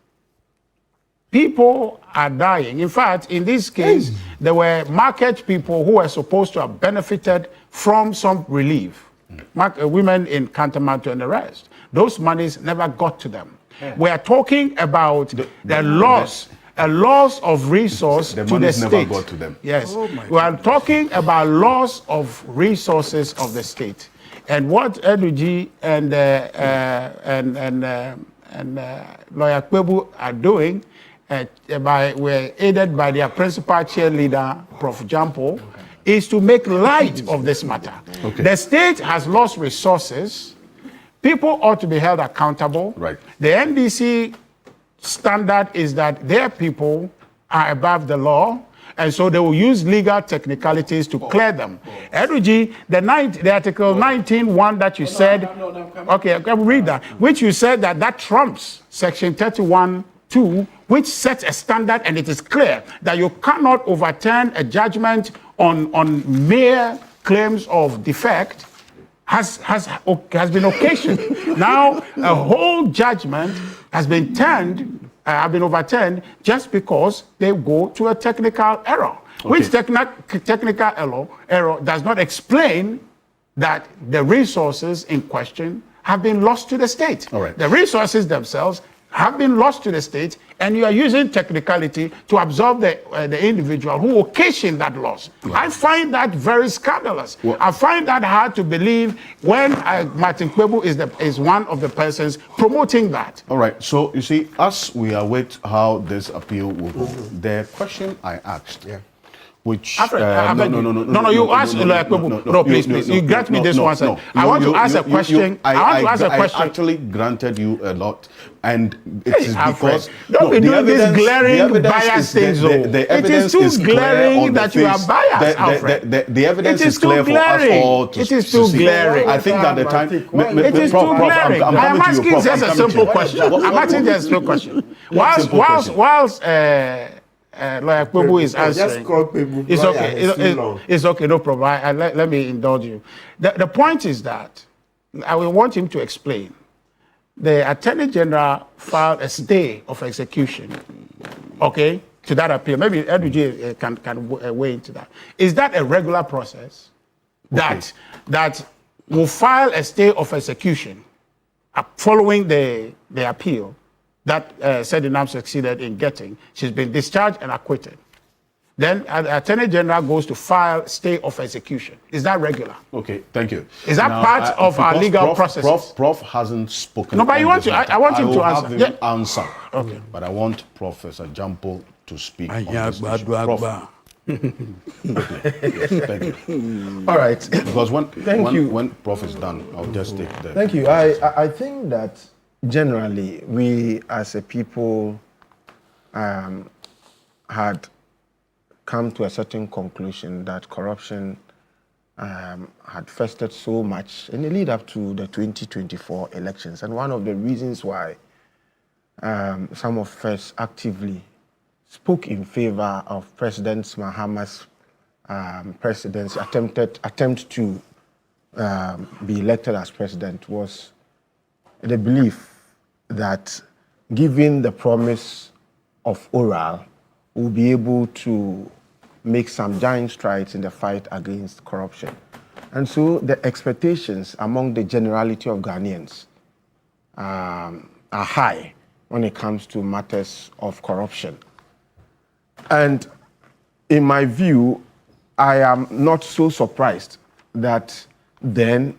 People are dying. In fact, in this case, there were market people who were supposed to have benefited from some relief. Women in Kantamanto and the rest. Those monies never got to them. We are talking about a loss of resource to the state. Never got to them. Yes. We are talking about loss of resources of the state. And what Eduji and Lawyer Kpebu are doing, were aided by their principal cheerleader, Prof. Jampo, is to make light of this matter. Okay. The state has lost resources. People ought to be held accountable. Right. The NDC standard is that their people are above the law, and so they will use legal technicalities to clear them. Eduji, the Article 19.1 that you said, okay, I can read that, which you said that trumps Section 31.2, which sets a standard, and it is clear that you cannot overturn a judgment on mere claims of defect, has been occasioned. Now, a whole judgment has been overturned just because they go to a technical error, which technical error does not explain that the resources in question have been lost to the state. All right. The resources themselves have been lost to the state, and you are using technicality to absolve the individual who occasioned that loss. Right. I find that very scandalous. Well, I find that hard to believe when Martin Kpebu is one of the persons promoting that. All right. So, you see, as we await how this appeal will go, the question I asked, which... You asked Lawyer Kpebu. No, please. You grant me this one second. I want to ask a question. I actually granted you a lot. And it is because... Don't be doing this glaring bias things, though. It is too glaring that you are biased, Alfred. The evidence is clear for us all to see. It is too glaring. I think that the time... It is too glaring. I am asking just a simple question. I'm asking just a simple question. Whilst Lawyer Kpebu is answering. Just call Kpebu. It's okay. It's okay, no problem. Let me indulge you. The point is that I will want him to explain. The Attorney General filed a stay of execution, okay, to that appeal. Maybe Eduji can weigh into that. Is that a regular process that will file a stay of execution following the appeal that Sedinam succeeded in getting? She's been discharged and acquitted. Then the Attorney General goes to file stay of execution. Is that regular? Okay, thank you. Is that part of our legal process? Prof hasn't spoken. No, but you want to. I want him to answer. I will have him answer. Okay. But I want Professor Jampo to speak on this issue. Prof. Thank you. All right. Because when Prof is done, I'll just take the... Thank you. I think that generally, we as a people had come to a certain conclusion that corruption had festered so much in the lead up to the 2024 elections. And one of the reasons why some of us actively spoke in favor of President Mahama's presidency, attempt to be elected as president was the belief that given the promise of oral, we'll be able to make some giant strides in the fight against corruption. And so the expectations among the generality of Ghanaians are high when it comes to matters of corruption. And in my view, I am not so surprised that then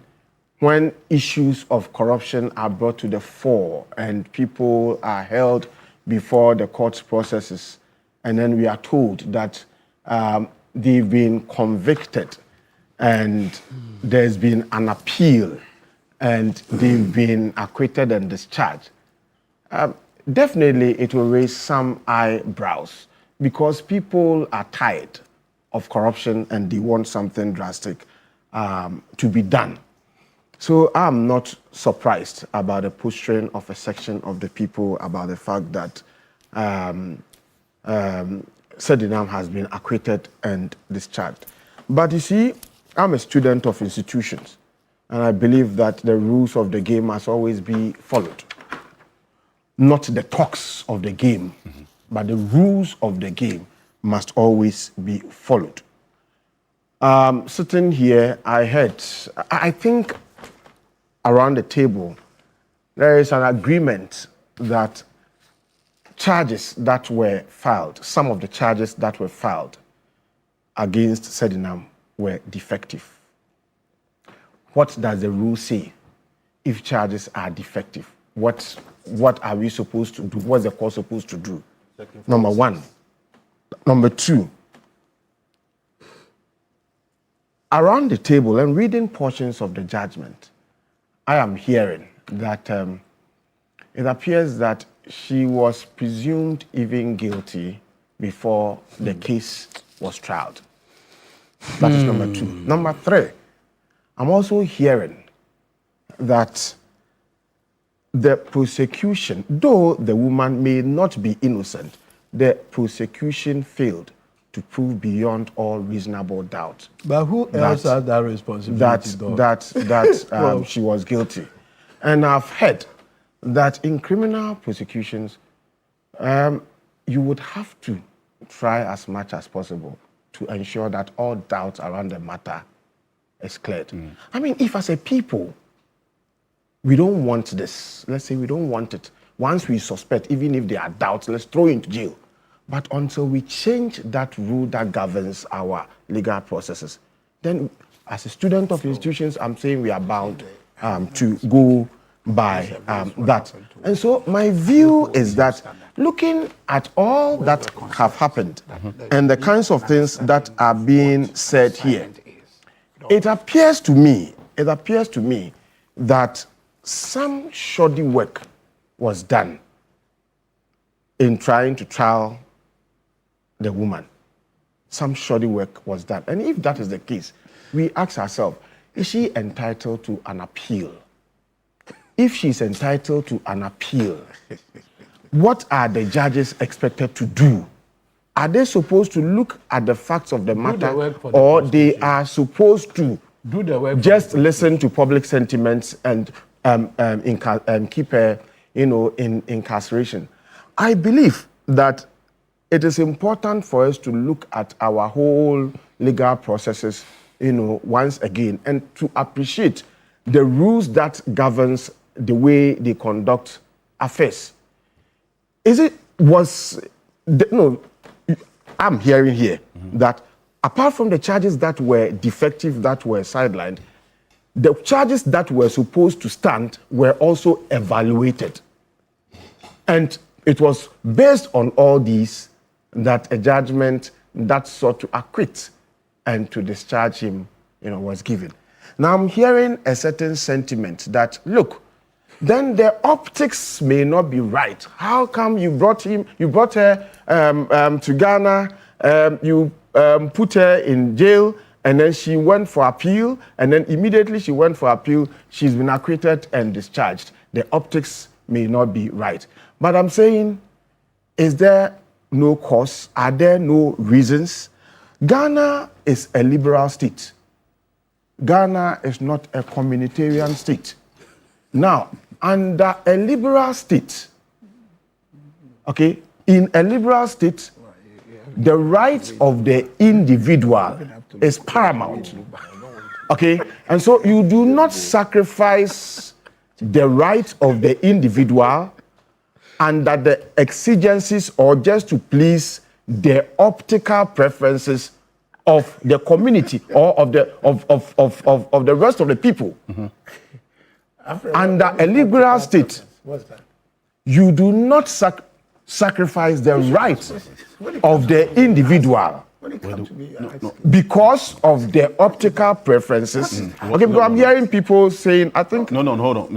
when issues of corruption are brought to the fore and people are held before the court processes, and then we are told that they've been convicted and there's been an appeal and they've been acquitted and discharged, definitely it will raise some eyebrows because people are tired of corruption and they want something drastic to be done. So I'm not surprised about the posturing of a section of the people about the fact that Sedinam has been acquitted and discharged. But you see, I'm a student of institutions, and I believe that the rules of the game must always be followed. Not the talks of the game, but the rules of the game must always be followed. Sitting here, I think around the table, there is an agreement that charges that were filed, some of the charges that were filed against Sedinam were defective. What does the rule say if charges are defective? What are we supposed to do? What's the court supposed to do? Number one. Number two, around the table and reading portions of the judgment, I am hearing that it appears that she was presumed even guilty before the case was tried. That is number two. Number three, I'm also hearing that the prosecution, though the woman may not be innocent, the prosecution failed to prove beyond all reasonable doubt. But who else has that responsibility? That she was guilty. And I've heard that in criminal prosecutions, you would have to try as much as possible to ensure that all doubts around the matter is cleared. I mean, if as a people, we don't want this, let's say we don't want it, once we suspect, even if there are doubts, let's throw it into jail. But until we change that rule that governs our legal processes, then as a student of institutions, I'm saying we are bound to go by that. And so my view is that looking at all that have happened and the kinds of things that are being said here, it appears to me that some shoddy work was done in trying to trial the woman. Some shoddy work was done. And if that is the case, we ask ourselves, is she entitled to an appeal? If she's entitled to an appeal, what are the judges expected to do? Are they supposed to look at the facts of the matter, or they are supposed to do the work just listen to public sentiments and keep her, in incarceration? I believe that it is important for us to look at our whole legal processes, once again, and to appreciate the rules that governs the way they conduct affairs. I'm hearing here that apart from the charges that were defective, that were sidelined, the charges that were supposed to stand were also evaluated. And it was based on all these that a judgment that sought to acquit and to discharge him, was given. Now I'm hearing a certain sentiment that, look, then the optics may not be right. How come you brought her to Ghana, you put her in jail, and then she went for appeal, and then immediately she went for appeal, she's been acquitted and discharged. The optics may not be right. But I'm saying, is there no cause? Are there no reasons? Ghana is a liberal state. Ghana is not a communitarian state. Now, under a liberal state, okay, in a liberal state, the right of the individual is paramount. Okay, and so you do not sacrifice the right of the individual under the exigencies or just to please the optical preferences of the community or of the rest of the people. Under a liberal state, you do not sacrifice the right of the individual because of the optical preferences. Okay, because I'm hearing people saying, I think... No, hold on.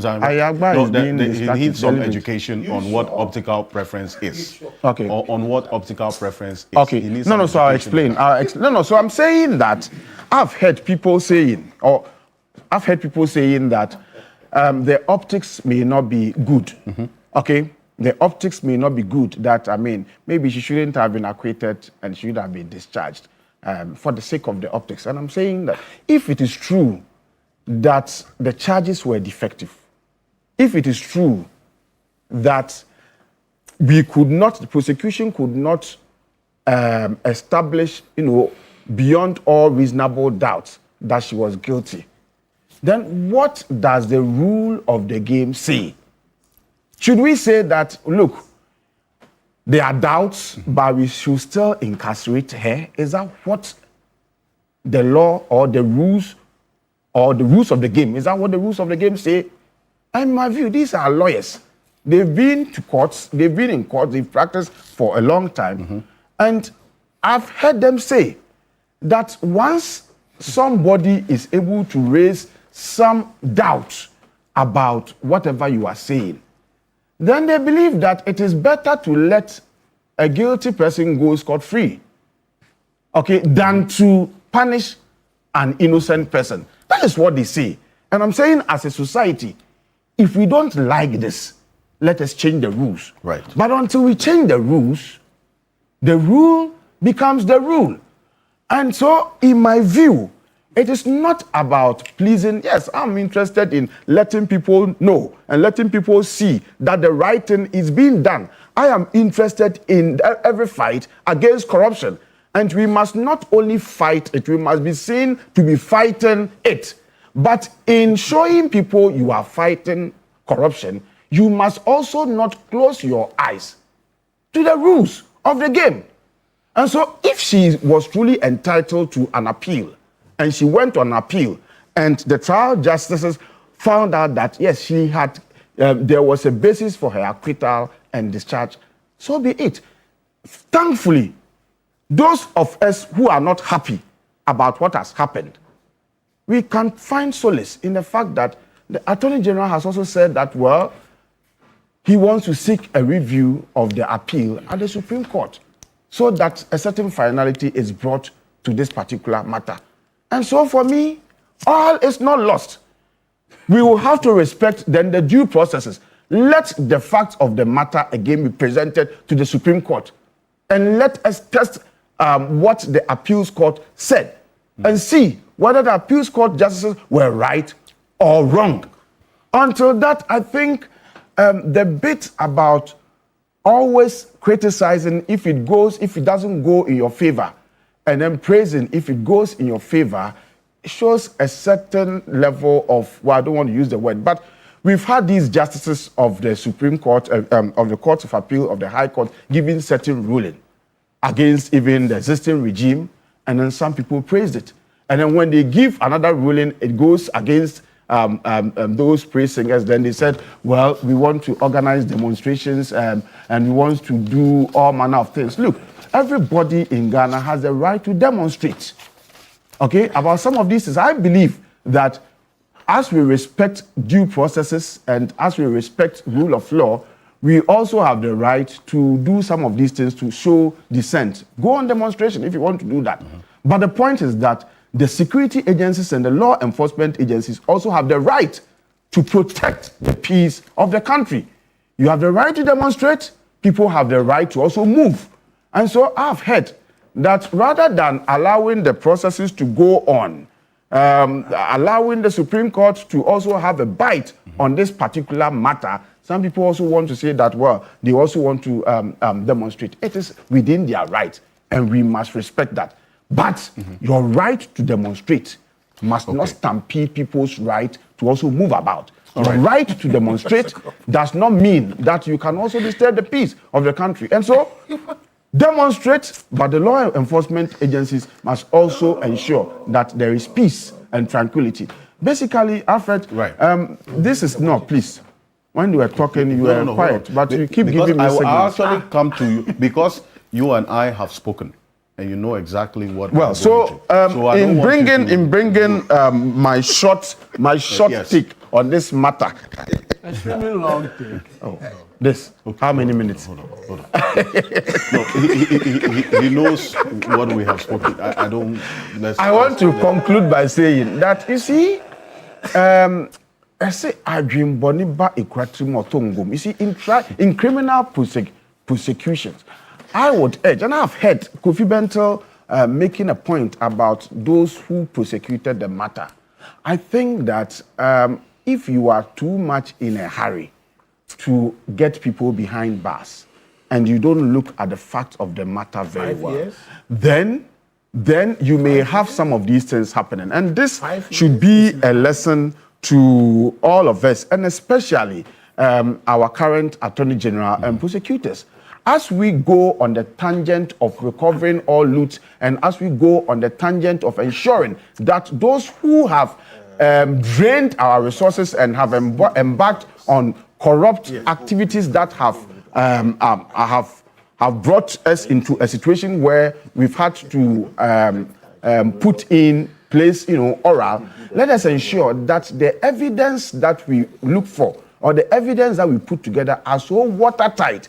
He needs some education on what optical preference is. Okay. Or on what optical preference is. Okay. So I'll explain. So I'm saying that I've heard people saying that the optics may not be good. Okay? The optics may not be good. That, I mean, maybe she shouldn't have been acquitted and she should have been discharged for the sake of the optics. And I'm saying that if it is true that the charges were defective, if it is true that the prosecution could not establish, beyond all reasonable doubt that she was guilty, then what does the rule of the game say? Should we say that, look, there are doubts, but we should still incarcerate her? Is that what the law or the rules of the game, is that what the rules of the game say? In my view, these are lawyers. They've been to courts, they've been in court, they've practiced for a long time. And I've heard them say that once somebody is able to raise some doubt about whatever you are saying, then they believe that it is better to let a guilty person go scot-free, okay, than to punish an innocent person. That is what they say. And I'm saying, as a society, if we don't like this, let us change the rules. Right. But until we change the rule becomes the rule. And so, in my view, it is not about pleasing. Yes, I'm interested in letting people know and letting people see that the right thing is being done. I am interested in every fight against corruption. And we must not only fight it, we must be seen to be fighting it. But in showing people you are fighting corruption, you must also not close your eyes to the rules of the game. And so if she was truly entitled to an appeal, and she went on appeal, and the trial justices found out that, yes, she had, there was a basis for her acquittal and discharge, so be it. Thankfully, those of us who are not happy about what has happened, we can find solace in the fact that the Attorney General has also said that, well, he wants to seek a review of the appeal at the Supreme Court so that a certain finality is brought to this particular matter. And so for me, all is not lost. We will have to respect then the due processes. Let the facts of the matter again be presented to the Supreme Court. And let us test what the appeals court said and see whether the appeals court justices were right or wrong. Until that, I think the bit about always criticizing if it doesn't go in your favor, and then praising if it goes in your favor, shows a certain level of, well, I don't want to use the word, but we've had these justices of the Supreme Court, of the Court of Appeal, of the High Court, giving certain ruling against even the existing regime, and then some people praised it. And then when they give another ruling, it goes against those praise singers. Then they said, well, we want to organize demonstrations and we want to do all manner of things. Look, everybody in Ghana has the right to demonstrate. Okay, about some of these things, I believe that as we respect due processes and as we respect rule of law, we also have the right to do some of these things to show dissent. Go on demonstration if you want to do that. But the point is that the security agencies and the law enforcement agencies also have the right to protect the peace of the country. You have the right to demonstrate. People have the right to also move. And so I've heard that rather than allowing the processes to go on, allowing the Supreme Court to also have a bite on this particular matter, some people also want to say that, well, they also want to demonstrate. It is within their right, and we must respect that. But your right to demonstrate must not stampede people's right to also move about. The right to demonstrate does not mean that you can also disturb the peace of the country. And so, demonstrate, but the law enforcement agencies must also ensure that there is peace and tranquility. Basically, Alfred, this is no, please. When you were talking, you were quiet, but you keep giving me signals. I actually come to you because you and I have spoken, and you know exactly what. Well, in bringing my short take on this matter. Extremely long take. This. How many minutes? Hold on. No, he knows what we have spoken. I want to conclude by saying that, you see, I say I dream boniba equatrimo. You see, in criminal prosecutions, I would urge, and I've heard Kofi Bentel making a point about those who prosecuted the matter. I think that if you are too much in a hurry to get people behind bars and you don't look at the facts of the matter very well, then you may have some of these things happening. And this should be a lesson to all of us, and especially our current Attorney General and prosecutors. As we go on the tangent of recovering all loot, and as we go on the tangent of ensuring that those who have drained our resources and have embarked on corrupt activities that have brought us into a situation where we've had to put in place, oral, let us ensure that the evidence that we look for or the evidence that we put together are so watertight.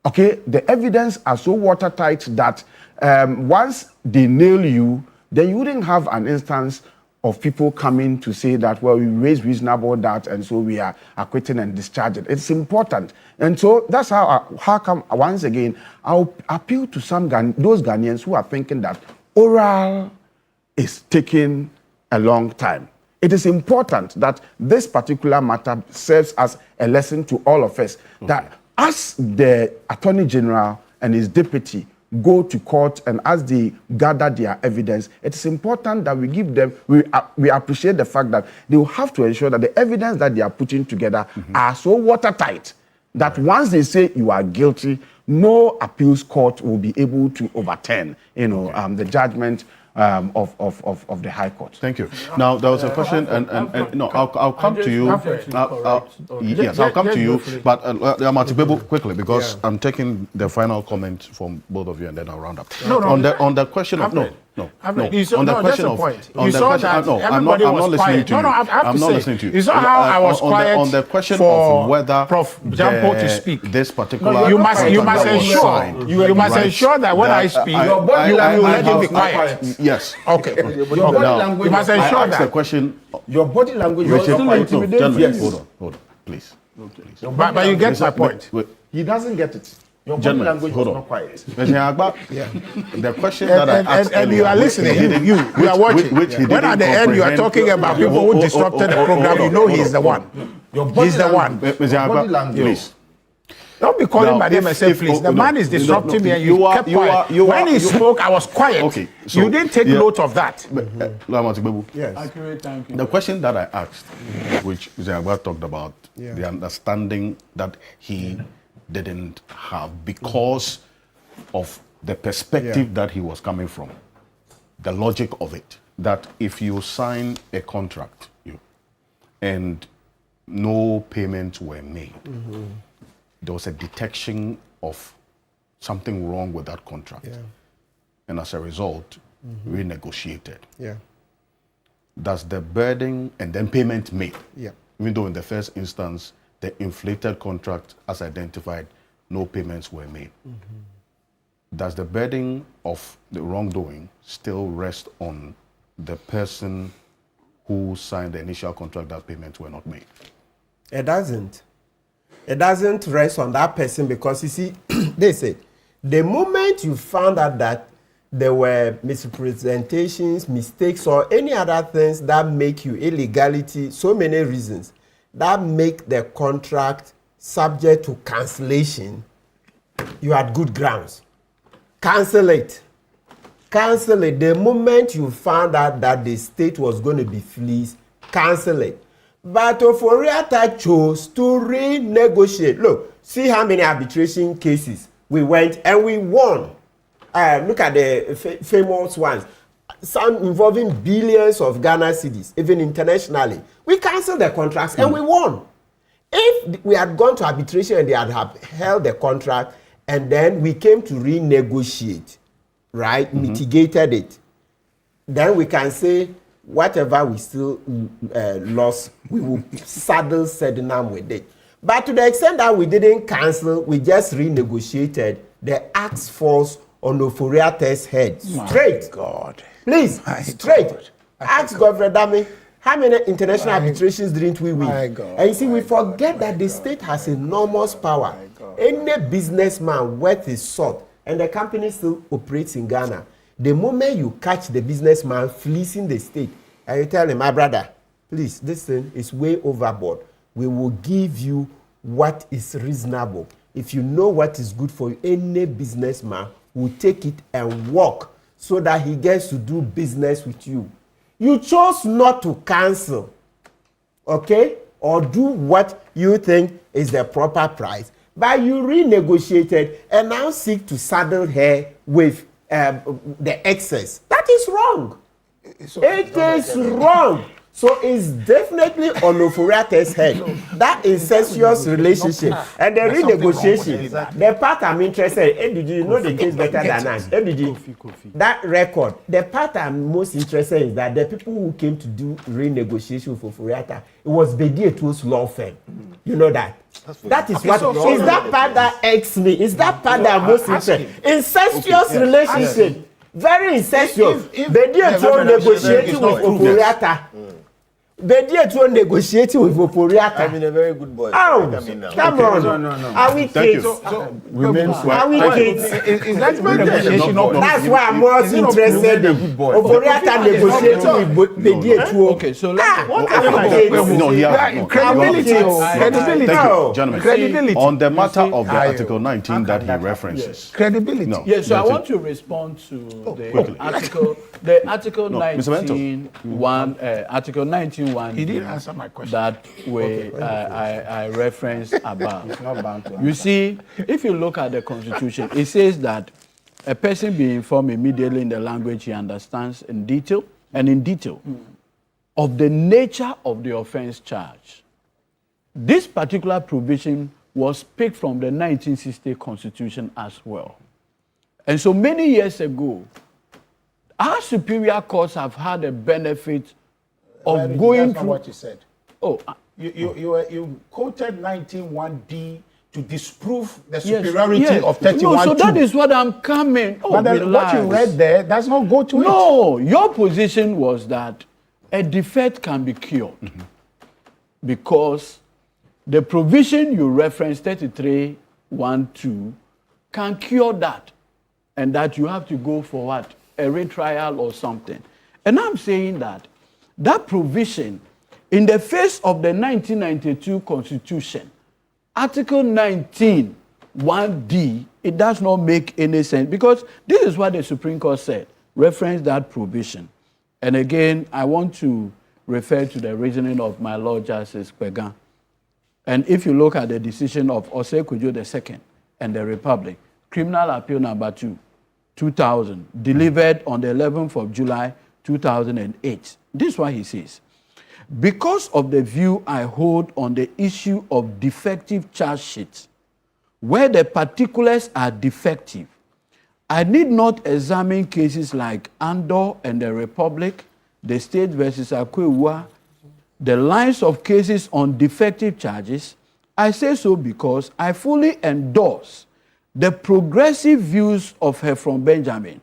Okay, the evidence are so watertight that once they nail you, then you wouldn't have an instance of people coming to say that, well, we raised reasonable doubt and so we are acquitting and discharging. It's important. And so that's how come, once again, I'll appeal to those Ghanaians who are thinking that oral is taking a long time. It is important that this particular matter serves as a lesson to all of us, that as the Attorney General and his deputy go to court and as they gather their evidence, it is important that we give them, we appreciate the fact that they will have to ensure that the evidence that they are putting together are so watertight that once they say you are guilty, no appeals court will be able to overturn, the judgment of the High Court. Thank you. Now there was a question, and no, I'll come to you. Yes, I'll come to you. But Matibebo, quickly, because I'm taking the final comment from both of you, and then I'll round up. On the question of I'm not listening to you. I'm not listening to you. You saw how I was quiet on the question of whether Prof. Jampo to speak. This particular you must ensure that when I speak, you let him be quiet. Yes. Okay. Your body language. You must ensure that. The question. Your body language. Hold on, please. But you get my point. He doesn't get it. Your body language was not quiet. The question that I asked and you are listening, you are watching. When at the end you are talking about people who disrupted the program, you know he's the one. He's the one. Please. Don't be calling my name and say, please. The man is disrupting me and you kept quiet. When he spoke, I was quiet. Okay, so you didn't take note of that. Yes. Accurate, thank you. The question that I asked, which Zayagba talked about, the understanding that he didn't have because of the perspective that he was coming from, the logic of it, that if you sign a contract and no payments were made, there was a detection of something wrong with that contract. And as a result, renegotiated. does the burden and then payment made, Yeah. even though in the first instance, the inflated contract as identified, no payments were made. Does the burden of the wrongdoing still rest on the person who signed the initial contract that payments were not made? It doesn't. It doesn't rest on that person because you see, they said, the moment you found out that there were misrepresentations, mistakes, or any other things that make you illegality, so many reasons that make the contract subject to cancellation, you had good grounds. Cancel it. Cancel it. The moment you found out that the state was going to be fleeced, cancel it. But Ofori-Atta chose to renegotiate. Look, see how many arbitration cases we went and we won. Look at the famous ones. Some involving billions of Ghana cedis, even internationally. We canceled the contracts and we won. If we had gone to arbitration and they had held the contract and then we came to renegotiate, right, mitigated it, then we can say whatever we still lost, we will saddle Sedinam with it. But to the extent that we didn't cancel, we just renegotiated, the axe falls on Ofori-Atta's head. Straight. God. Please, straight. Ask Godfrey Dami, how many international arbitrations didn't we win? And you see, we forget that the state has enormous power. Any businessman worth his salt, and the company still operates in Ghana. The moment you catch the businessman fleecing the state, and you tell him, my brother, please, this thing is way overboard. We will give you what is reasonable. If you know what is good for you, any businessman will take it and walk so that he gets to do business with you. You chose not to cancel, okay, or do what you think is the proper price, but you renegotiated and now seek to saddle her with the excess. That is wrong. It is wrong. So it's definitely on Ofori-Atta's head. That incestuous relationship and the renegotiation. The part I'm interested in, ABG, you know the case better than us. ABG, that record, the part I'm most interested in is that the people who came to do renegotiation for Ofori-Atta, it was Bedi Etuo's law firm. You know that. That is what is that part that irks me. Is that part that I'm most interested in? Incestuous relationship. Very incestuous. Bedi Etuo negotiating with Ofori-Atta. Bedi Etuo negotiating with Ofori-Atta. I'm in a very good boy. Oh, come on. No. Are we kids? Are we kids? Is that negotiation? That's why I'm most interested in Ofori-Atta negotiating with Bedi Etuo. Okay, so credibility. No. Gentlemen, credibility. on the matter of the Article 19 that he references. Credibility. No. Yes, so I want to respond to the article. The Article 19.1, Article 19.1. He didn't answer my question. That way I referenced above. You see, if you look at the Constitution, it says that a person be informed immediately in the language he understands in detail of the nature of the offense charged. This particular provision was picked from the 1960 Constitution as well. And so many years ago, our superior courts have had a benefit of going through what you said. Oh, you quoted 19.1D to disprove the superiority of 31.2. No, so that is what I'm coming. Oh, but then what you read there does not go to it. No, your position was that a defect can be cured because the provision you referenced, 33.1.2, can cure that, and that you have to go for what? A retrial or something. And I'm saying that provision, in the face of the 1992 Constitution, Article 19.1D, it does not make any sense because this is what the Supreme Court said, reference that provision. And again, I want to refer to the reasoning of my Lord Justice Kwegan. And if you look at the decision of Osei Kudjo II and the Republic, Criminal Appeal Number 2, 2000, delivered on the 11th of July, 2008. This is what he says. Because of the view I hold on the issue of defective charge sheets, where the particulars are defective, I need not examine cases like Andor and the Republic the state versus Akwewa, the lines of cases on defective charges, I say so because I fully endorse the progressive views of Heffron Benjamin,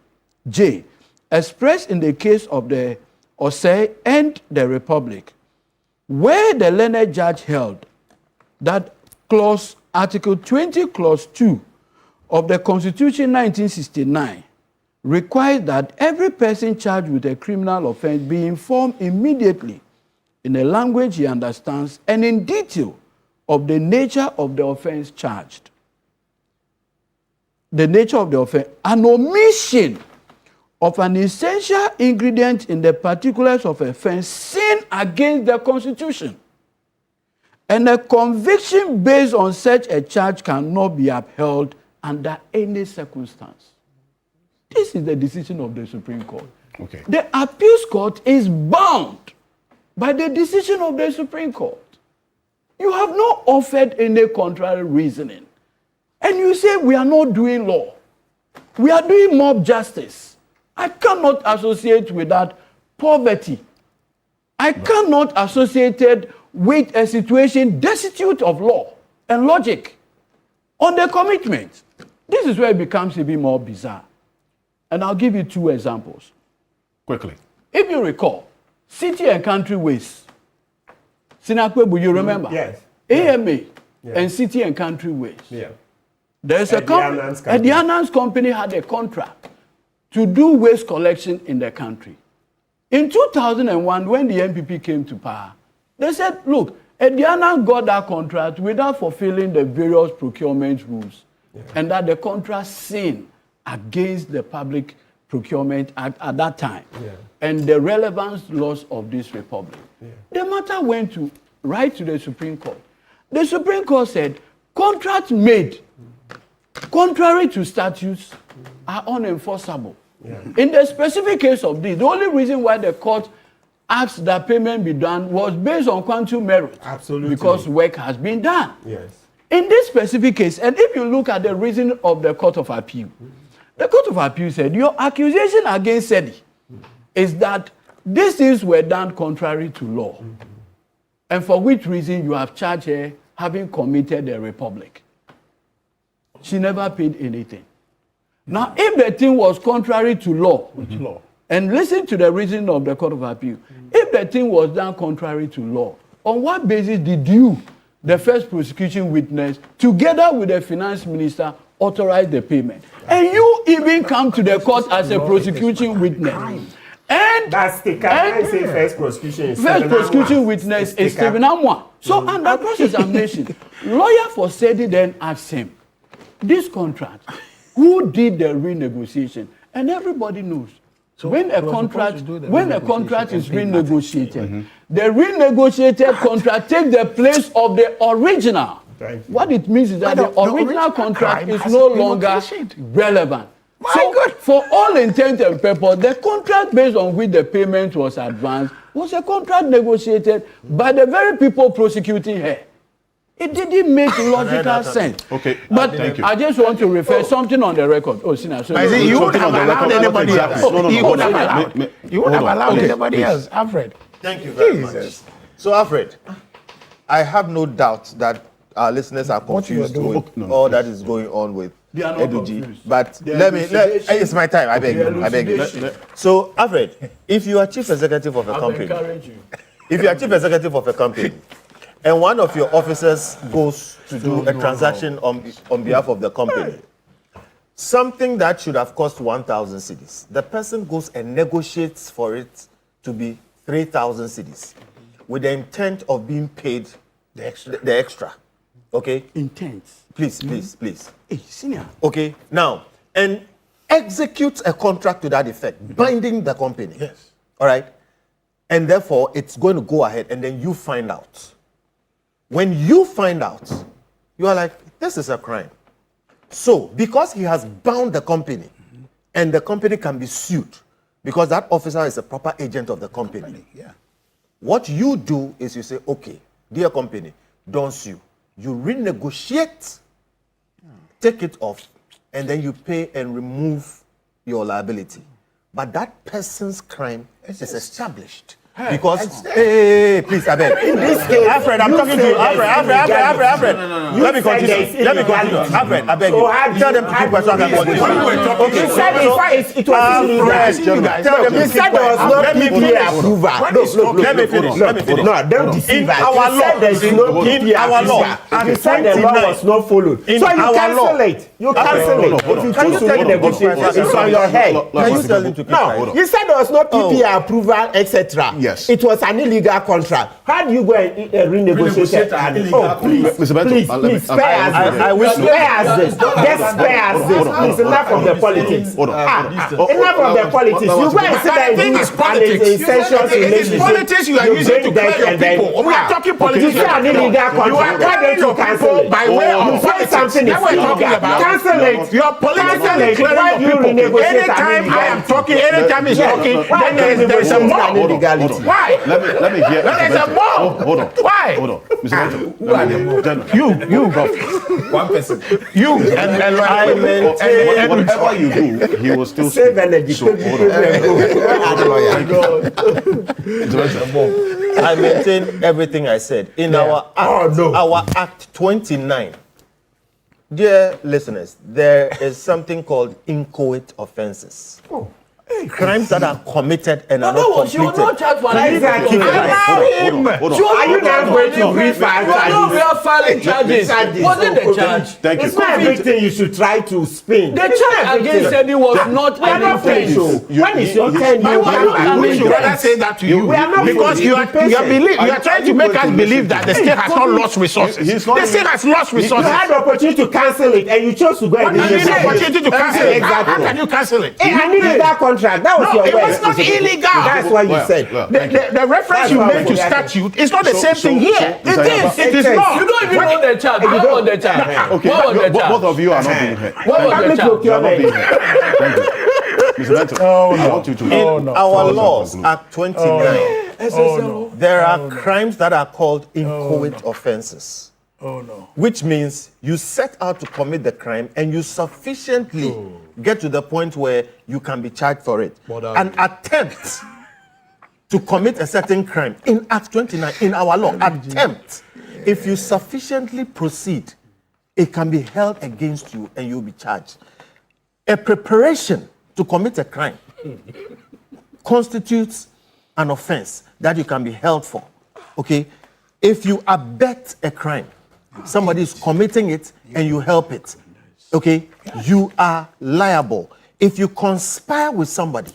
J, expressed in the case of the Osei and the Republic, where the learned judge held that Article 20, Clause 2 of the Constitution 1969 requires that every person charged with a criminal offense be informed immediately in a language he understands and in detail of the nature of the offense charged. The nature of the offense, an omission of an essential ingredient in the particulars of offense sin against the Constitution. And a conviction based on such a charge cannot be upheld under any circumstance. This is the decision of the Supreme Court. Okay. The appeals court is bound by the decision of the Supreme Court. You have not offered any contrary reasoning. And you say we are not doing law. We are doing mob justice. I cannot associate with that poverty. I cannot associate it with a situation destitute of law and logic on the commitment. This is where it becomes a bit more bizarre. And I'll give you two examples. Quickly. If you recall, City and Country Ways. Sinakwebu, you remember? Yes. AMA and City and Country Ways. Yeah. There's a company. The Anans company had a contract to do waste collection in the country. In 2001, when the NPP came to power, they said, look, Ediana got that contract without fulfilling the various procurement rules, and that the contract sinned against the Public Procurement Act at that time, and the relevance laws of this republic. The matter went right to the Supreme Court. The Supreme Court said, contracts made contrary to statutes are unenforceable. In the specific case of this, the only reason why the court asked that payment be done was based on quantum merit. Absolutely. Because work has been done. Yes. In this specific case, and if you look at the reason of the Court of Appeal, the Court of Appeal said your accusation against SEDI is that these things were done contrary to law, and for which reason you have charged her having committed a republic. She never paid anything. Now, if the thing was contrary to law, and listen to the reason of the Court of Appeal, if the thing was done contrary to law, on what basis did you, the first prosecution witness, together with the finance minister, authorize the payment? And you even come to the court as a prosecuting witness. And that's the I say first prosecution is first prosecution witness is Stephen Amwa. So under cross-examination, lawyer for SEDI then asked him, this contract, who did the renegotiation? And everybody knows. So when a contract is renegotiated, the renegotiated contract takes the place of the original. What it means is that the original contract is no longer relevant. So, for all intent and purpose, the contract based on which the payment was advanced was a contract negotiated by the very people prosecuting her. It didn't make logical sense. Okay, but I just want to refer something on the record. Oh, Sina, so you would have allowed anybody else. You would have allowed anybody else. Alfred. Thank you very much. So, Alfred, I have no doubt that our listeners are confused with all that is going on with Eduji. But it's my time. I beg you. So, Alfred, if you are chief executive of a company, and one of your officers goes to do a transaction on behalf of the company, something that should have cost 1,000 cedis, the person goes and negotiates for it to be 3,000 cedis with the intent of being paid the extra. Okay? Intent. Please. Hey, senior. Okay, now, and execute a contract to that effect, binding the company. Yes. All right? And therefore, it's going to go ahead, and then you find out. When you find out, you are like, this is a crime. So, because he has bound the company, and the company can be sued, because that officer is a proper agent of the company. Yeah. What you do is you say, okay, dear company, don't sue. You renegotiate, take it off, and then you pay and remove your liability. but that person's crime is established. Because, hey, please, I beg. In this case, Alfred, I'm talking to you. Alfred. Let me continue. Alfred, I beg you. Tell them to keep questions. Okay, you said it was illegal. Tell them you said there was no PPA approval. Let me finish. No, don't deceive us. Our law, there is no PPA approval. You said the law was not followed. So you cancel it. You cancel it. If you choose to renegotiate, it's on your head. Can you tell them to keep quiet? No, you said there was no PPA approval, etc. Yes. It was an illegal contract. How do you go and renegotiate it? Oh, please, Mr. Bento, please, spare us this. Just spare us this. It's enough of the politics. Enough of the politics. You go and sit there and do an essential relationship. Politics you are using to clear your people. We are talking politics. You say an illegal contract. Why don't you cancel it? By way of politics. Something is illegal. Cancel it. Your politics Cancel it. Why do you renegotiate? Anytime I am talking, anytime he's talking, then there is a more. Why? Let me hear. There is a more. Hold on. Why? Hold on. Mr. Bento. You go. One person. You and whatever you do, he will still save energy. I maintain everything I said in our Act 29. Dear listeners, there is something called inchoate offenses. Crimes that are committed and are not completed. You will not charge for Exactly. Hold on. Are you not going to refile charges? We are filing charges. Wasn't the charge? Thank you. It's not everything you should try to spin. The charge against Eddie was not anything. When is your turn? We should rather say that to you because you are trying to make us believe that the state has not lost resources. The state has lost resources. You had the opportunity to cancel it and you chose to go and do it. You had the opportunity to cancel it. How can you cancel it? I needed that contract. That was your word. It was not illegal. That's what you said. The reference you made to statute is not the same thing here. It is not. You don't even know the charge. You don't know the charge. Okay, both of you are not being heard. What was the charge? You are not being heard. Thank you. Mr. Bento, I want you to... In our laws, Act 29, there are crimes that are called inchoate offenses. Which means you set out to commit the crime and you sufficiently get to the point where you can be charged for it. An attempt to commit a certain crime in Act 29, in our law, attempt, if you sufficiently proceed, it can be held against you and you'll be charged. A preparation to commit a crime constitutes an offense that you can be held for. Okay? If you abet a crime, somebody is committing it and you help it, okay, you are liable. If you conspire with somebody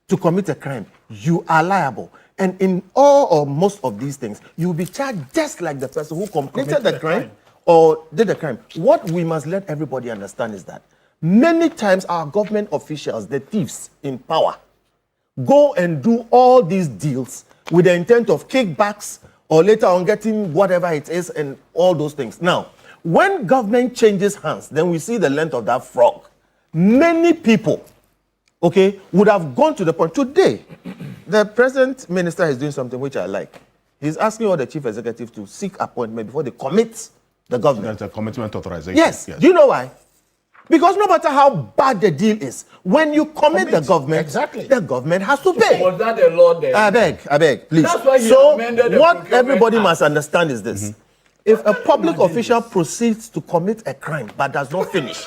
to commit a crime, you are liable. And in all or most of these things, you will be charged just like the person who committed the crime or did the crime. What we must let everybody understand is that many times our government officials, the thieves in power, go and do all these deals with the intent of kickbacks or later on getting whatever it is and all those things. Now, when government changes hands, then we see the length of that frog. Many people, okay, would have gone to the point. Today, the present minister is doing something which I like. He's asking all the chief executives to seek appointment before they commit the government. That's a commitment authorization. Yes. Do you know why? Because no matter how bad the deal is, when you commit the government, the government has to pay. Was that the law there? I beg, please. That's why so what everybody must understand is this. If a public official proceeds to commit a crime but does not finish,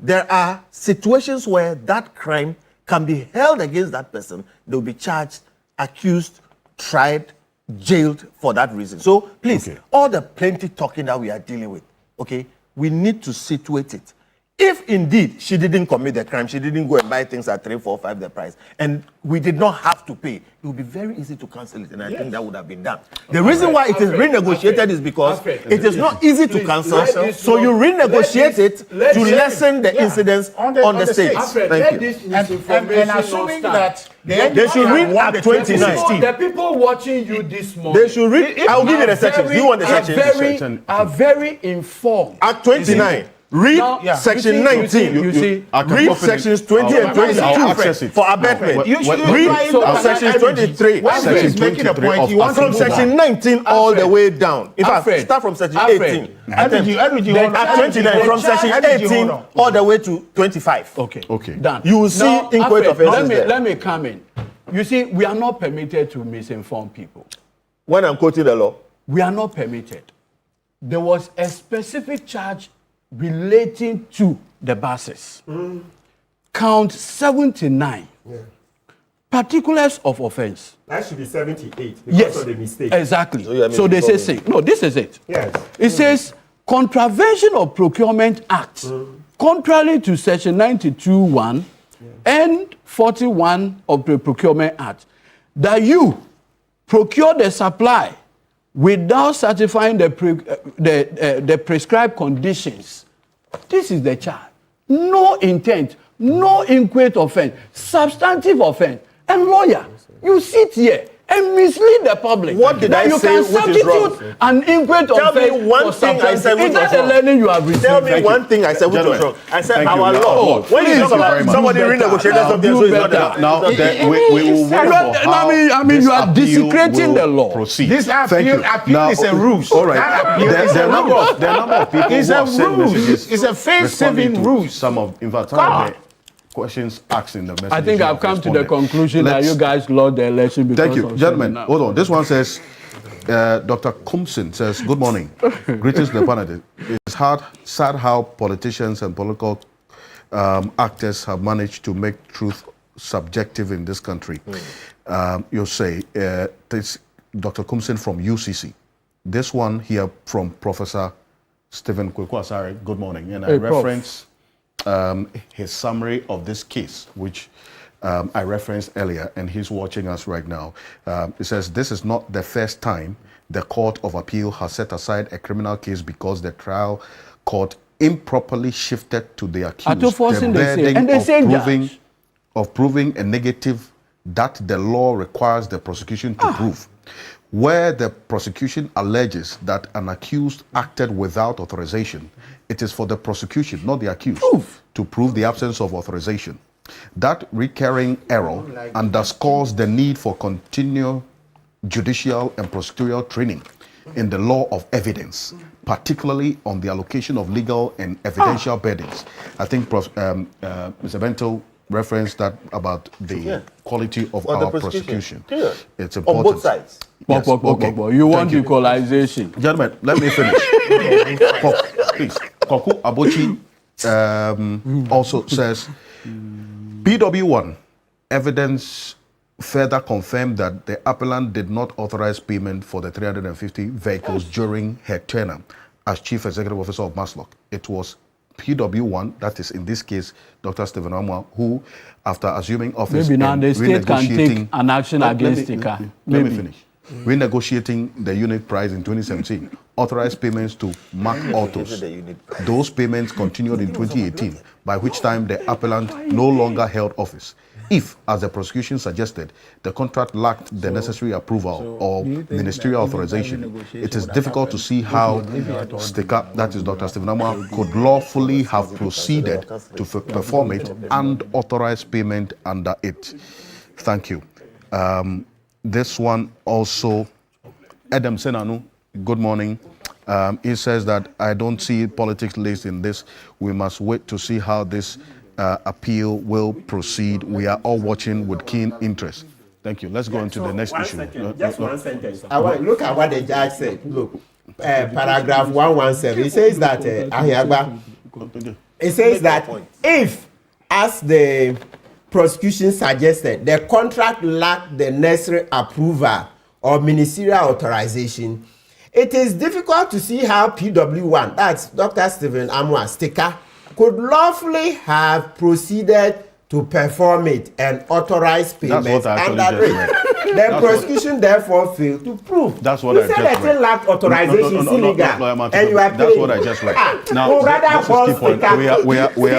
there are situations where that crime can be held against that person. They'll be charged, accused, tried, jailed for that reason. So please, all the plenty talking that we are dealing with, okay, we need to situate it. If indeed she didn't commit the crime, she didn't go and buy things at 3, 4, 5 the price, and we did not have to pay, it would be very easy to cancel it, and I think that would have been done. The reason why it is renegotiated is because it is not easy to cancel, so you renegotiate it to lessen the incidence on the states. Thank you. And assuming that they should read Act 29. The people watching you this morning, they should read. I'll give you the sections. Do you want the sections? Are very informed. Act 29. Read Now, section 19. You see, read sections 20 and 22 for abetment. Read section 23. He's making a point. He wants From section 19 all the way down. In fact, start from section 18. At 29, from section 18 all the way to 25. Okay. Done. You will see inchoate offenses there. Let me come in. You see, we are not permitted to misinform people. When I'm quoting the law? We are not permitted. There was a specific charge relating to the buses. Count 79. Particulars of offense. That should be 78 because of the mistake. Exactly. So they say six. No, this is it. Yes. It says contravention of Procurement Act, contrary to section 92(1) and 41 of the Procurement Act, that you procure the supply without satisfying the prescribed conditions. This is the charge. No intent, no inchoate offense, substantive offense. And lawyer, you sit here and mislead the public. What did I say which is wrong? An inchoate offense. Tell me one thing I said which was wrong. Is that the learning you have received? Tell me one thing I said which was wrong. I said our law. When you talk about somebody renegotiated something, so it's not there. Now, we will wait for how I mean, you are desecrating the law. Proceed. This appeal is a ruse. All right. There are a number of people It's who a have sent ruse. messages. It's a face-saving responding to ruse. Some of, in fact, some of the questions asked in the message. I think I've come to the conclusion that you guys lost the election because Thank you, of gentlemen. Hold on. This one says, Dr. Kumsin says, good morning. Greetings to the panel. It's sad how politicians and political actors have managed to make truth subjective in this country. You say, this Dr. Kumsin from UCC. This one here from Professor Stephen Kweku-Asare. Good morning. And I reference his summary of this case, which I referenced earlier, and he's watching us right now. It says, this is not the first time the Court of Appeal has set aside a criminal case because the trial court improperly shifted to the accused the burden of proving a negative that the law requires the prosecution to prove. Where the prosecution alleges that an accused acted without authorization, it is for the prosecution, not the accused, to prove the absence of authorization. That recurring error underscores the need for continual judicial and prosecutorial training in the law of evidence, particularly on the allocation of legal and evidential burdens. I think Mr. Bento referenced that about the quality of our prosecution. It's important. On both sides. Yes. Okay. You want equalization. Gentlemen, let me finish. Please. Koku Abochi also says, PW1 evidence further confirmed that the appellant did not authorize payment for the 350 vehicles during her tenure as Chief Executive Officer of Maslock. It was PW1, that is in this case, Dr. Stephen Amwa, who, after assuming office, maybe now the state can take an action against Tika. Let me finish. Renegotiating the unit price in 2017, authorized payments to Mark Autos. Those payments continued in 2018, by which time the appellant no longer held office. If, as the prosecution suggested, the contract lacked the necessary approval or ministerial authorization, it is difficult to see how Stika, that is Dr. Stephen Amwa, could lawfully have proceeded to perform it and authorize payment under it. Thank you. This one also, Adam Senanu, good morning. He says that I don't see politics laced in this. We must wait to see how this appeal will proceed. We are all watching with keen interest. Thank you. Let's go into the next issue. Just one sentence. Look at what the judge said. Look, paragraph 117. It says that, it says that if, as the prosecution suggested, the contract lacked the necessary approval or ministerial authorization, it is difficult to see how PW1, that's Dr. Stephen Amwa Stika, could lawfully have proceeded to perform it and authorize payments under it. The prosecution therefore failed to prove. That's what I just read. You said that it lacked authorization, it's illegal, and you are paying. That's what I just read. Now, this is key point. We're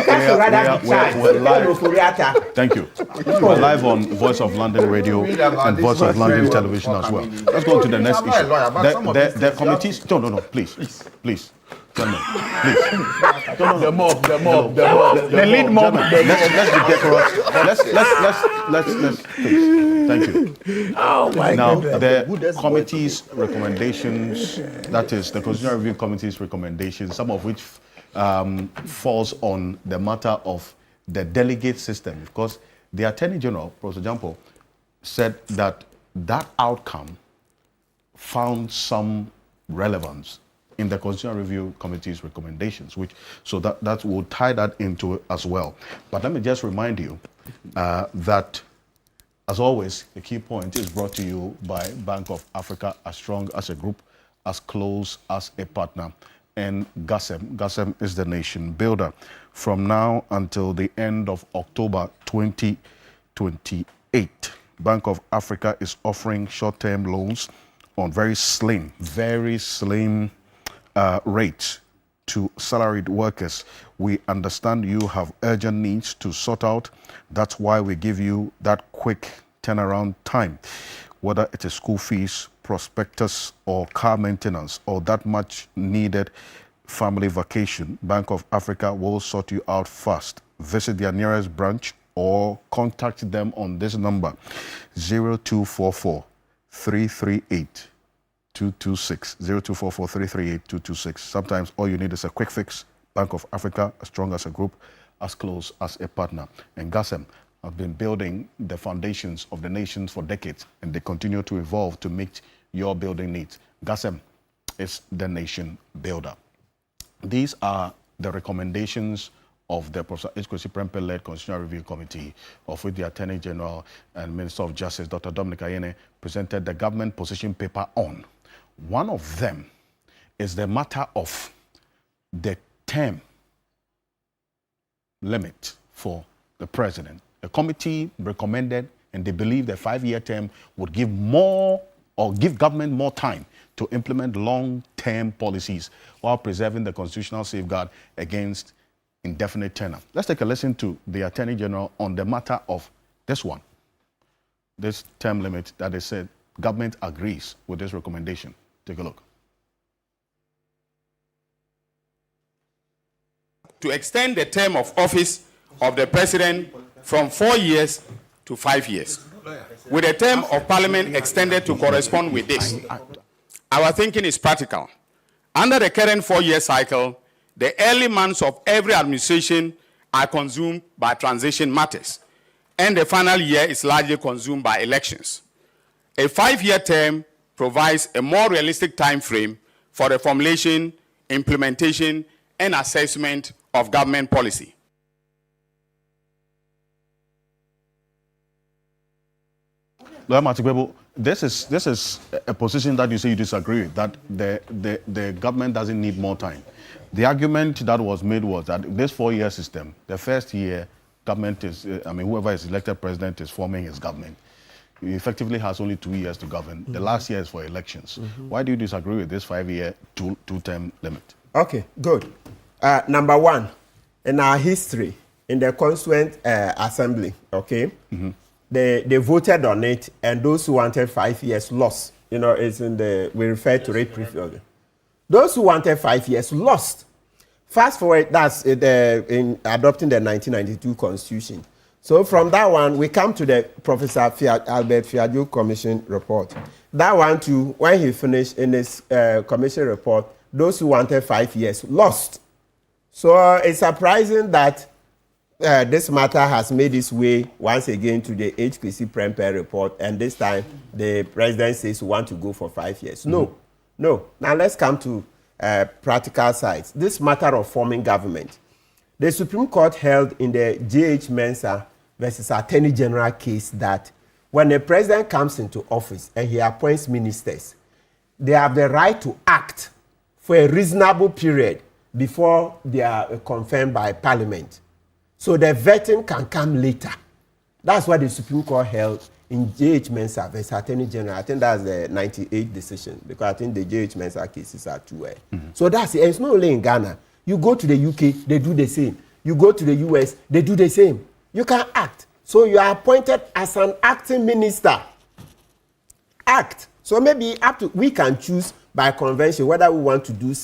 live. Thank you. We're live on Voice of London Radio and Voice of London Television as well. Let's go to the next issue. The committees. No, please. The mob. The lead mob. Let's be decorous. Let's thank you. Oh my now, God. the committee's recommendations, that is the Constitutional Review Committee's recommendations, some of which falls on the matter of the delegate system, because the Attorney General, Professor Jampo, said that outcome found some relevance in the Constitutional Review Committee's recommendations, so that will tie that into it as well. But let me just remind you that, as always, the key point is brought to you by Bank of Africa, as strong as a group, as close as a partner, and GASEM. GASEM is the nation builder. From now until the end of October 2028, Bank of Africa is offering short-term loans on very slim rates to salaried workers. We understand you have urgent needs to sort out. That's why we give you that quick turnaround time. Whether it is school fees, prospectus, or car maintenance, or that much needed family vacation, Bank of Africa will sort you out fast. Visit their nearest branch or contact them on this number, 0244 338 226, 0244 338 226. Sometimes all you need is a quick fix. Bank of Africa, as strong as a group, as close as a partner. And GASEM have been building the foundations of the nations for decades, and they continue to evolve to meet your building needs. GASEM is the nation builder. These are the recommendations of the Professor H. Kwesi Prempeh-led Constitutional Review Committee, of which the Attorney General and Minister of Justice, Dr. Dominic Ayine, presented the government position paper on. One of them is the matter of the term limit for the president. The committee recommended, and they believe the 5-year term would give government more time to implement long-term policies while preserving the constitutional safeguard against indefinite tenure. Let's take a listen to the Attorney General on the matter of this one, this term limit that they said government agrees with this recommendation. Take a look. To extend the term of office of the president from 4 years to 5 years, with the term of parliament extended to correspond with this. Our thinking is practical. Under the current 4-year cycle, the early months of every administration are consumed by transition matters, and the final year is largely consumed by elections. A 5-year term provides a more realistic time frame for the formulation, implementation, and assessment of government policy. This is a position that you say you disagree with, that the government doesn't need more time. The argument that was made was that this 4-year system, the first year, government is, whoever is elected president is forming his government. He effectively has only 2 years to govern. The last year is for elections. Why do you disagree with this 5-year two-term limit? Okay, good. Number one, in our history, in the Constituent Assembly, okay, they voted on it, and those who wanted 5 years lost. You know, it's in we refer to it previously. Those who wanted 5 years lost. Fast forward, that's in adopting the 1992 Constitution. So from that one, we come to the Professor Albert Fiadjo Commission report. That one too, when he finished in his commission report, those who wanted 5 years lost. So it's surprising that this matter has made its way once again to the H. Kwesi Prempeh report, and this time the president says we want to go for 5 years. No. Now let's come to practical sides. This matter of forming government. The Supreme Court held in the J.H. Mensah versus Attorney General case that when the president comes into office and he appoints ministers, they have the right to act for a reasonable period before they are confirmed by Parliament. So the vetting can come later. That's what the Supreme Court held in J.H. Mensah versus Attorney General. I think that's the 98 decision, because I think the J.H. Mensah cases are too early. So that's it. And it's not only in Ghana. You go to the UK, they do the same. You go to the US, they do the same. You can act. So you are appointed as an acting minister. Act. So maybe we can choose by convention whether we want to do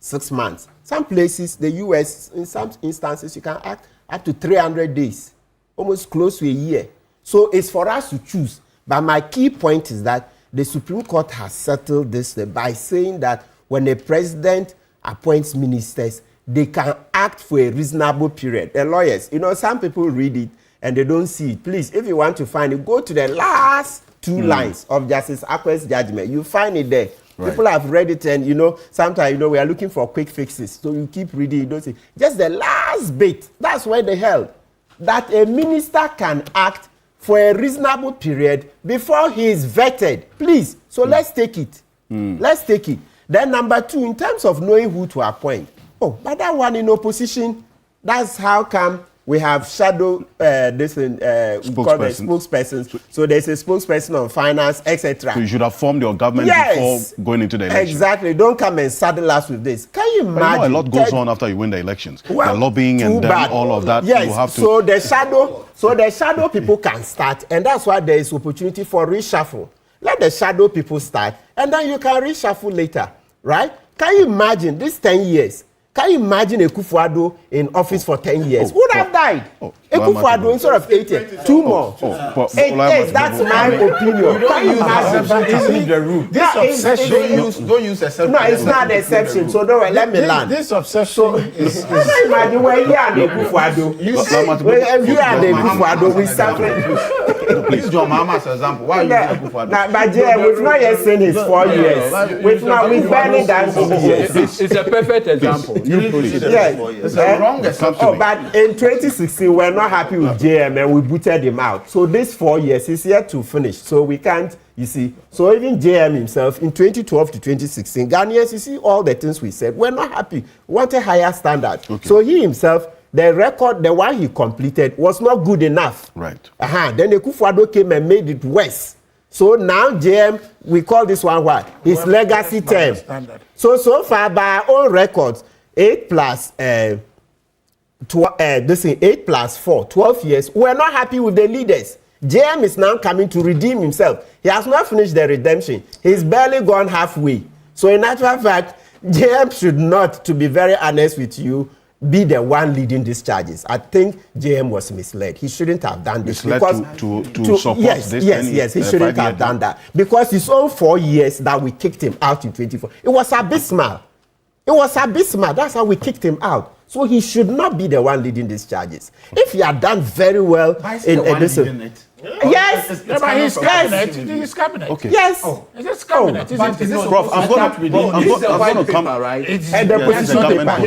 6 months. Some places, the US, in some instances, you can act up to 300 days, almost close to a year. So it's for us to choose. But my key point is that the Supreme Court has settled this by saying that when a president appoints ministers, they can act for a reasonable period. The lawyers, some people read it and they don't see it. Please, if you want to find it, go to the last 2 lines of Justice Akwe's judgment. You find it there. Right. People have read it and, sometimes, we are looking for quick fixes. So you keep reading, you don't see. Just the last bit, that's where they held. That a minister can act for a reasonable period before he is vetted. Please, so let's take it. Let's take it. Then number 2, in terms of knowing who to appoint. But that one in opposition, that's how come we have shadow spokespersons. So there's a spokesperson on finance, etc. So you should have formed your government before going into the election. Exactly. Don't come and saddle us with this. Can you imagine? A lot goes on after you win the elections. Well, the lobbying and then all of that. Yes. You have to. So the shadow people can start, and that's why there is opportunity for reshuffle. Let the shadow people start, and then you can reshuffle later, right? Can you imagine this 10 years? Can you imagine Akufo-Addo in office for 10 years? Would have died. Akufo-Addo instead of 8 years. 2 more. 8 years, that's my opinion. Can you imagine? Don't use exception. No, it's not an exception. So don't worry, let me land. This obsession is... Can you imagine when you and Akufo-Addo? You and Akufo-Addo, we suffer. Please, John Mahama's example. Why are you using Akufo-Addo? But we've not yet seen his 4 years. We've barely done 4 years. It's a perfect example. It's a wrong assumption. But in 2016, we're not happy with JM and we booted him out. So this 4 years is yet to finish. So we can't, you see. So even JM himself, in 2012 to 2016, Ghanaians, you see all the things we said. We're not happy. We want a higher standard. Okay. So he himself, the record, the one he completed, was not good enough. Right. Then Akufo-Addo came and made it worse. So now JM, we call this one what? His legacy term. So far, by our own records, 8 plus 8 plus 4, 12 years. We're not happy with the leaders. JM is now coming to redeem himself. He has not finished the redemption. He's barely gone halfway. So in actual fact, JM should not, to be very honest with you, be the one leading these charges. I think JM was misled. He shouldn't have done this. Because to support yes, this. Yes, he shouldn't have done that. Because it's all 4 years that we kicked him out in 24. It was abysmal. That's how we kicked him out. So he should not be the one leading these charges. If he had done very well in Edison. Yes, his cabinet. His cabinet. Okay. Yes. It's his cabinet. Prof, I'm going to come right. And the position paper.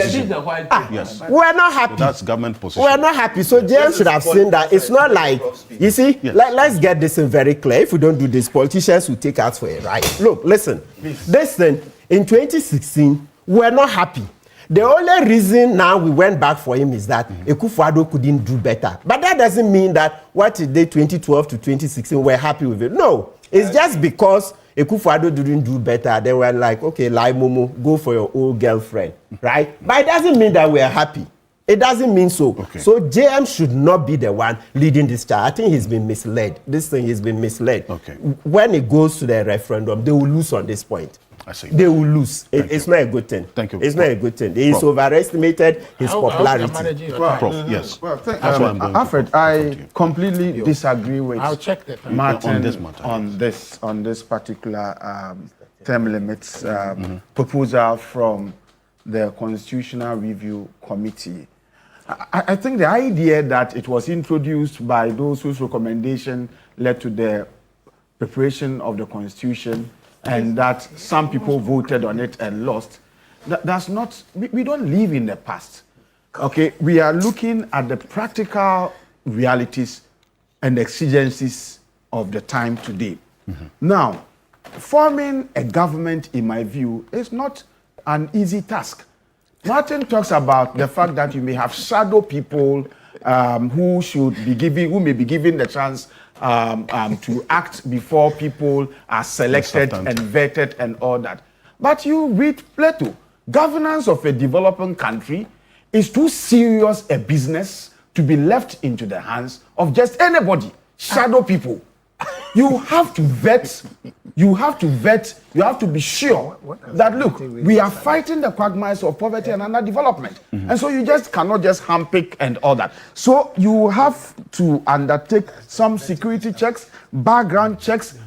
Yes. We're not happy. That's government position. We're not happy. So James should have seen that. It's not like, you see, let's get this in very clear. If we don't do this, politicians will take us for a ride. Look, listen. This thing, in 2016, we're not happy. The only reason now we went back for him is that Akufo-Addo couldn't do better. But that doesn't mean that what he did 2012 to 2016, we're happy with it. No, it's just because Akufo-Addo didn't do better. They were like, okay, Lai Momo, go for your old girlfriend, right? But it doesn't mean that we're happy. It doesn't mean so. Okay. So JM should not be the one leading this charge. I think he's been misled. This thing has been misled. Okay. When it goes to the referendum, they will lose on this point. I see. They will lose. It's not a good thing. Thank you. It's not a good thing. He's overestimated his popularity. Prof, yes. Well, Alfred, I completely disagree with Martin on this particular term limits proposal from the Constitutional Review Committee. I think the idea that it was introduced by those whose recommendation led to the preparation of the Constitution and that some people voted on it and lost, that's not, we don't live in the past. Okay, we are looking at the practical realities and exigencies of the time today. Now, forming a government, in my view, is not an easy task. Martin talks about the fact that you may have shadow people who may be given the chance to act before people are selected and vetted and all that. But you read Plato. Governance of a developing country is too serious a business to be left into the hands of just anybody, shadow people. You have to vet you have to vet, you have to be sure that, look, we are fighting the quagmires of poverty and underdevelopment. And so you just cannot just handpick and all that. So you have to undertake some security checks, background checks,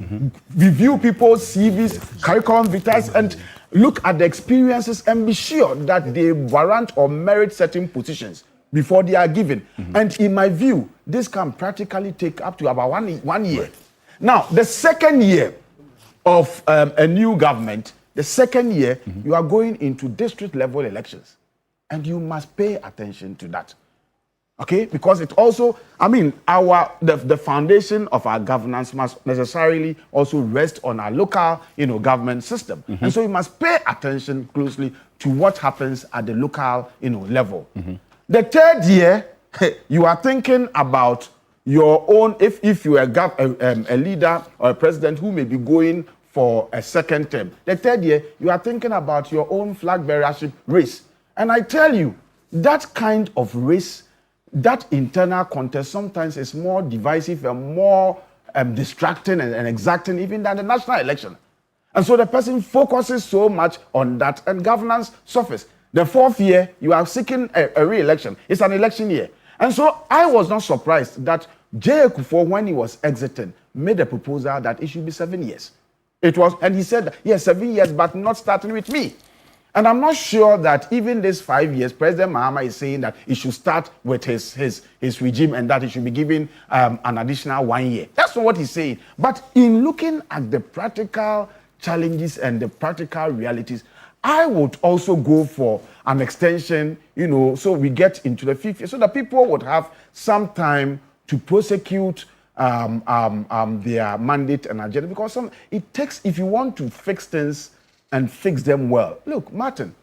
review people's CVs, curriculum vitae, and look at the experiences and be sure that they warrant or merit certain positions before they are given. And in my view, this can practically take up to about one year. Now, the second year of a new government, the second year, you are going into district level elections. And you must pay attention to that. Okay? Because it also, I mean, the foundation of our governance must necessarily also rest on our local, government system. And so you must pay attention closely to what happens at the local, level. The third year, you are thinking about your own, if you are a leader or a president who may be going for a second term. The third year, you are thinking about your own flag bearership race. And I tell you, that kind of race, that internal contest sometimes is more divisive and more distracting and exacting even than the national election. And so the person focuses so much on that and governance suffers. The fourth year, you are seeking a re-election. It's an election year. And so I was not surprised that J. Kufuor, when he was exiting, made a proposal that it should be 7 years. And he said, yes, 7 years, but not starting with me. And I'm not sure that even this 5 years, President Mahama is saying that it should start with his regime and that he should be given an additional 1 year. That's not what he's saying. But in looking at the practical challenges and the practical realities, I would also go for an extension, so we get into the 5th year, so that people would have some time to prosecute their mandate and agenda. Because it takes, if you want to fix things and fix them well. Look, Martin,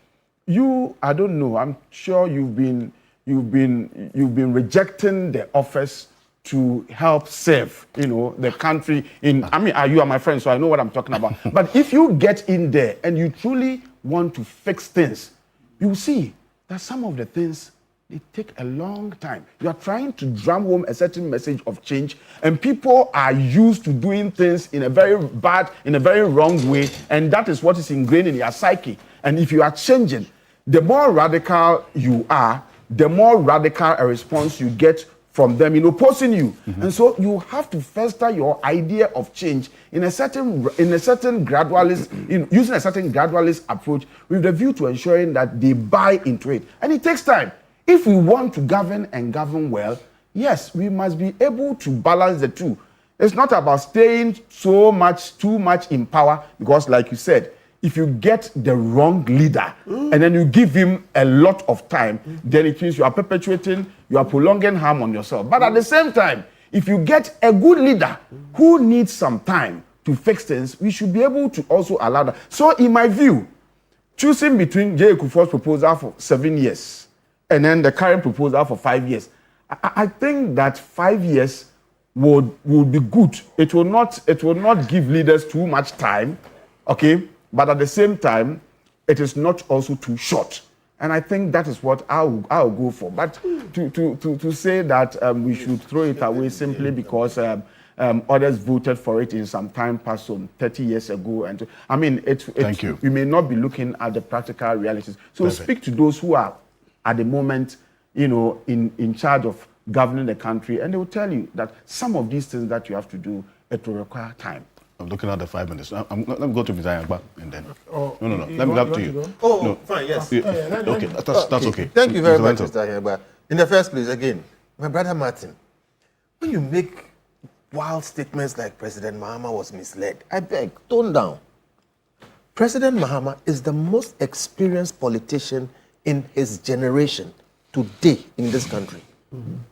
I don't know, I'm sure you've been rejecting the offers to help save, the country you are my friend, so I know what I'm talking about. But if you get in there and you truly want to fix things, you see that some of the things, they take a long time. You are trying to drum home a certain message of change, and people are used to doing things in a very bad, in a very wrong way, and that is what is ingrained in your psyche. And if you are changing, the more radical you are, the more radical a response you get from them opposing you. And so you have to foster your idea of change in a certain gradualist, using a certain gradualist approach with the view to ensuring that they buy into it. And it takes time. If we want to govern and govern well, yes, we must be able to balance the two. It's not about staying too much in power, because like you said, if you get the wrong leader and then you give him a lot of time, then it means you are perpetuating, you are prolonging harm on yourself. But at the same time, if you get a good leader who needs some time to fix things, we should be able to also allow that. So in my view, choosing between J. Kufuor's proposal for 7 years and then the current proposal for 5 years, I think that 5 years would be good. It will not give leaders too much time, okay? But at the same time, it is not also too short. And I think that is what I'll go for. But to say that we should throw it away simply because others voted for it in some time past, some 30 years ago. And Thank you. We may not be looking at the practical realities. So Perfect. Speak to those who are at the moment, in charge of governing the country, and they will tell you that some of these things that you have to do, it will require time. I'm looking at the 5 minutes. Let me go to Mr. Yangba and then. No. Let me go up to you. Fine, yes. Okay, that's okay. Thank you very much, Mr. Yangba. In the first place, again, my brother Martin, when you make wild statements like President Mahama was misled, I beg, tone down. President Mahama is the most experienced politician in his generation today in this country.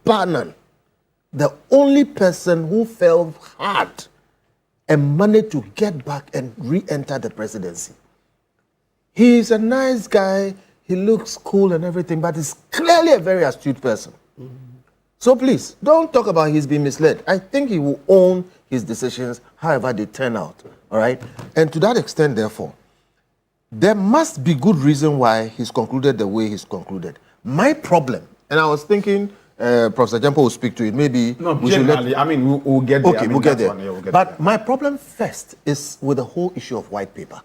Bar none. The only person who fell hard and managed to get back and re-enter the presidency. He's a nice guy, he looks cool and everything, but he's clearly a very astute person. So please, don't talk about he's been misled. I think he will own his decisions, however they turn out, all right? And to that extent, therefore, there must be good reason why he's concluded the way he's concluded. My problem, and I was thinking Professor Jampo will speak to it. Maybe No, we should generally, I mean, we'll get there. Okay, I mean, we'll get that's there. one, yeah, we'll get But there. my problem first is with the whole issue of white paper.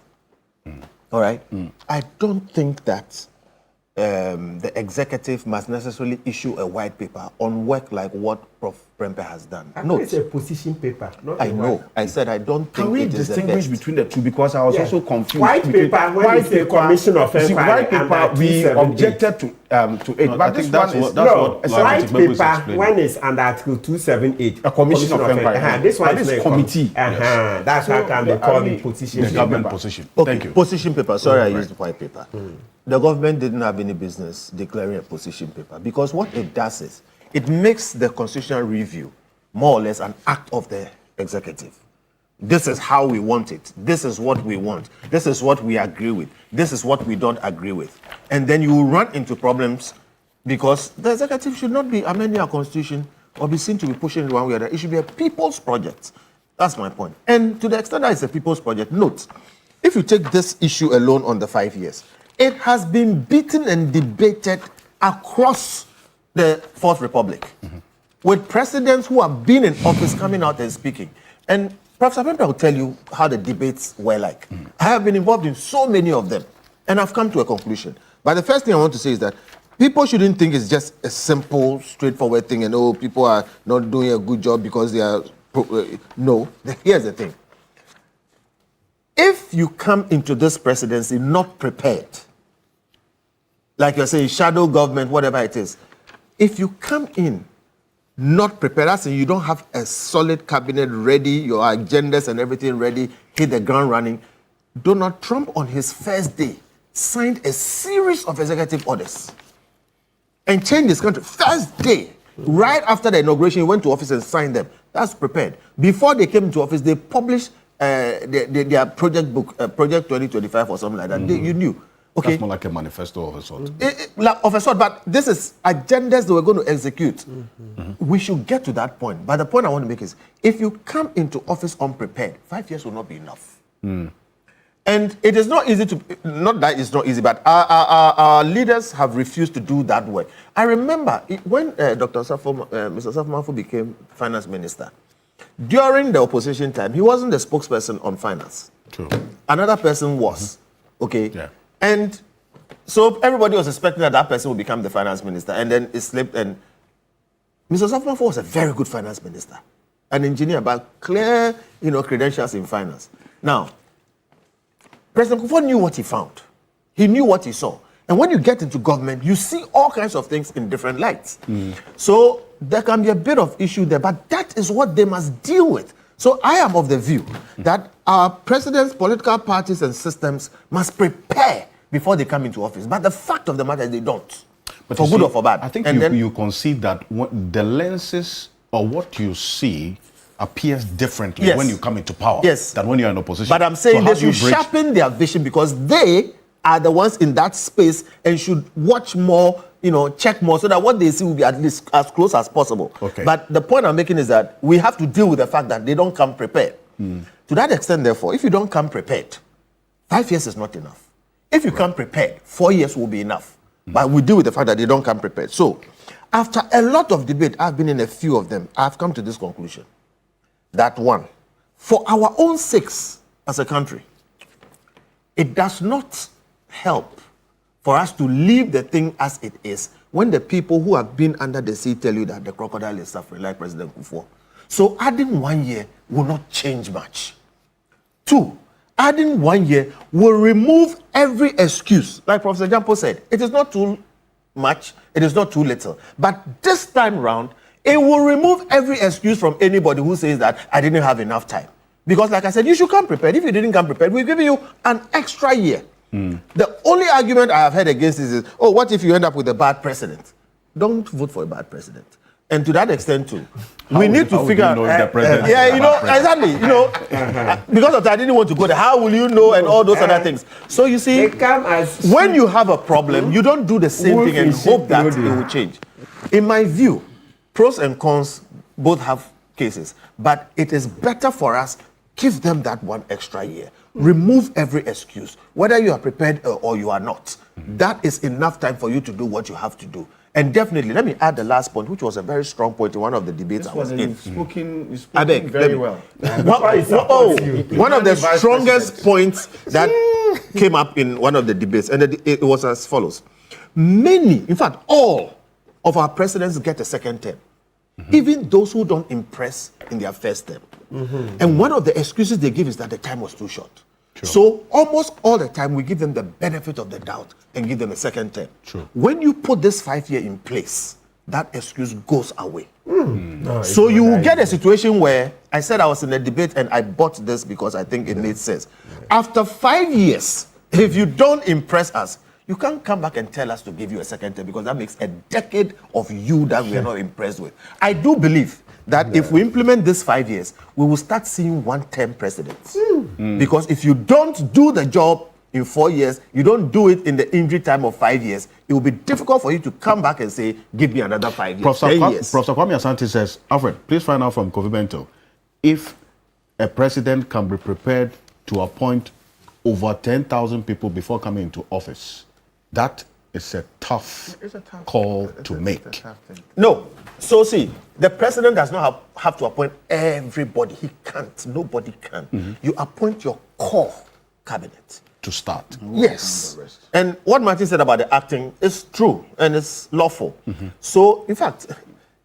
All right? I don't think that the executive must necessarily issue a white paper on work like what Prof. Prempeh has done. I No, think it's a position paper. Not I a know. white. I said I don't think Can we it is the distinguish best. between the two? Because I was Yeah. also confused. White between- paper, when you say commission of you see, inquiry white paper, under we 278. objected to it. No, I But think this that's one what- is that's No, what white Latif Mebo is paper explaining. when it's under Article 278. A commission of inquiry. This one But is this not a committee. That's how can be called the position the paper. government position. Okay, Thank you. position paper. Sorry, I used white paper. The government didn't have any business declaring a position paper because what it does is it makes the constitutional review more or less an act of the executive. This is how we want it. This is what we want. This is what we agree with. This is what we don't agree with. And then you will run into problems because the executive should not be amending our constitution or be seen to be pushing it one way or another. It should be a people's project. That's my point. And to the extent that it's a people's project, note, if you take this issue alone on the 5 years, it has been beaten and debated across the Fourth Republic with presidents who have been in office coming out and speaking. And Professor Prempeh will tell you how the debates were like. I have been involved in so many of them, and I've come to a conclusion. But the first thing I want to say is that people shouldn't think it's just a simple, straightforward thing and, oh, people are not doing a good job because they are... No, here's the thing. If you come into this presidency not prepared, like you're saying, shadow government, whatever it is, if you come in not prepared, that's saying you don't have a solid cabinet ready, your agendas and everything ready, hit the ground running. Donald Trump on his first day signed a series of executive orders and changed this country. First day, right after the inauguration, he went to office and signed them. That's prepared. Before they came into office, they published their project book, Project 2025 or something like that. You knew. Okay. That's more like a manifesto of a sort. Of a sort, but this is agendas they were going to execute. We should get to that point. But the point I want to make is, if you come into office unprepared, 5 years will not be enough. And it is not easy to, not that it's not easy, but our leaders have refused to do that work. I remember when Mr. Safo became finance minister, during the opposition time, he wasn't the spokesperson on finance. True. Another person was. Okay? Yeah. And so everybody was expecting that person would become the finance minister, and then it slipped. And Mr. Safo was a very good finance minister, an engineer, but clear, credentials in finance. Now, President Kufuor knew what he found. He knew what he saw. And when you get into government, you see all kinds of things in different lights. So there can be a bit of issue there, but that is what they must deal with. So I am of the view that our presidents, political parties, and systems must prepare before they come into office. But the fact of the matter is they don't. But for good or for bad. I think and you concede that the lenses or what you see appears differently when you come into power than when you're in opposition. But I'm saying so they should sharpen their vision because they are the ones in that space and should watch more, check more so that what they see will be at least as close as possible. Okay. But the point I'm making is that we have to deal with the fact that they don't come prepared. To that extent, therefore, if you don't come prepared, 5 years is not enough. If you come prepared, 4 years will be enough. But we deal with the fact that they don't come prepared. So, after a lot of debate, I've been in a few of them, I've come to this conclusion. That one, for our own sakes as a country, it does not help for us to leave the thing as it is when the people who have been under the sea tell you that the crocodile is suffering, like President Kufuor. So adding 1 year will not change much. 2, adding 1 year will remove every excuse. Like Professor Jampo said, it is not too much, it is not too little. But this time round, it will remove every excuse from anybody who says that I didn't have enough time. Because like I said, you should come prepared. If you didn't come prepared, we're giving you an extra year. The only argument I have heard against this is, oh, what if you end up with a bad president? Don't vote for a bad president. And to that extent too, we need to figure out. Exactly. Because of that, I didn't want to go there. How will you know and all those other things? So you see, when you have a problem, you don't do the same thing and hope that it will change. In my view, pros and cons both have cases, but it is better for us, give them that 1 extra year. Remove every excuse, whether you are prepared or you are not. That is enough time for you to do what you have to do. And definitely, let me add the last point, which was a very strong point in one of the debates I was in. You've spoken very well. One of the strongest points that came up in one of the debates, and it was as follows. Many, in fact, all of our presidents get a second term, even those who don't impress in their first term. And one of the excuses they give is that the time was too short. So almost all the time, we give them the benefit of the doubt and give them a second term. When you put this 5-year in place, that excuse goes away. So you will get a situation where I said I was in a debate and I bought this because I think it made sense. After 5 years, if you don't impress us, you can't come back and tell us to give you a second term because that makes a decade of you that we are not impressed with. I do believe that if we implement this 5 years, we will start seeing one-term presidents. Because if you don't do the job in 4 years, you don't do it in the injury time of 5 years, it will be difficult for you to come back and say, give me another 5 years. Professor Kwame Asante says, Alfred, please find out from Kofi Bento if a president can be prepared to appoint over 10,000 people before coming into office. That is a tough call to make. No. So see, the president does not have to appoint everybody. He can't. Nobody can. You appoint your core cabinet. To start. Yes. And what Martin said about the acting is true and it's lawful. So, in fact,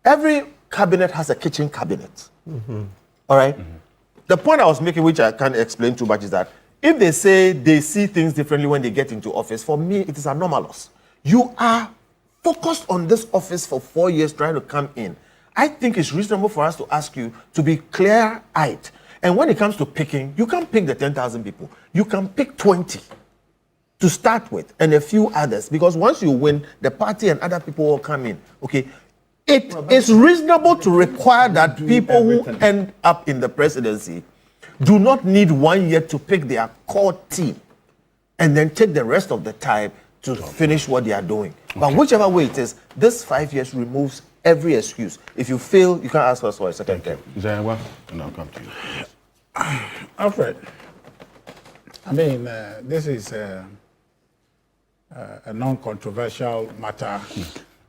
every cabinet has a kitchen cabinet. All right? The point I was making, which I can't explain too much, is that if they say they see things differently when they get into office, for me, it is anomalous. You are focused on this office for 4 years trying to come in. I think it's reasonable for us to ask you to be clear-eyed. And when it comes to picking, you can't pick the 10,000 people. You can pick 20 to start with and a few others. Because once you win, the party and other people will come in. Okay? It is reasonable to require that people who end up in the presidency do not need 1 year to pick their core team and then take the rest of the time to finish what they are doing. But whichever way it is, this 5 years removes every excuse. If you fail, you can't ask us for a second term. Zayawa, and I'll come to you. Alfred, I mean, this is a non-controversial matter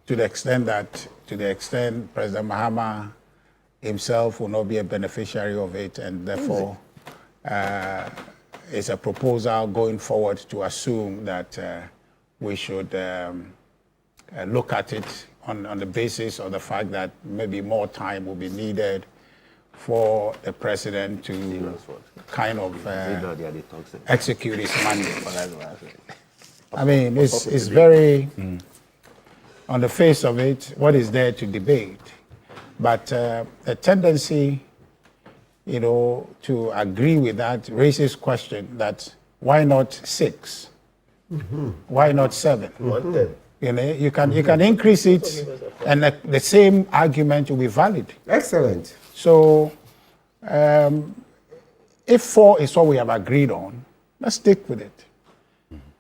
to the extent that, President Mahama himself will not be a beneficiary of it, and therefore it's a proposal going forward to assume that we should look at it on the basis of the fact that maybe more time will be needed for the president to kind of execute his mandate. I mean, it's very, on the face of it, what is there to debate? But the tendency, you know, to agree with that raises question that why not 6? Why not 7? You know, you can increase it, and the same argument will be valid. Excellent. So, if 4 is what we have agreed on, let's stick with it,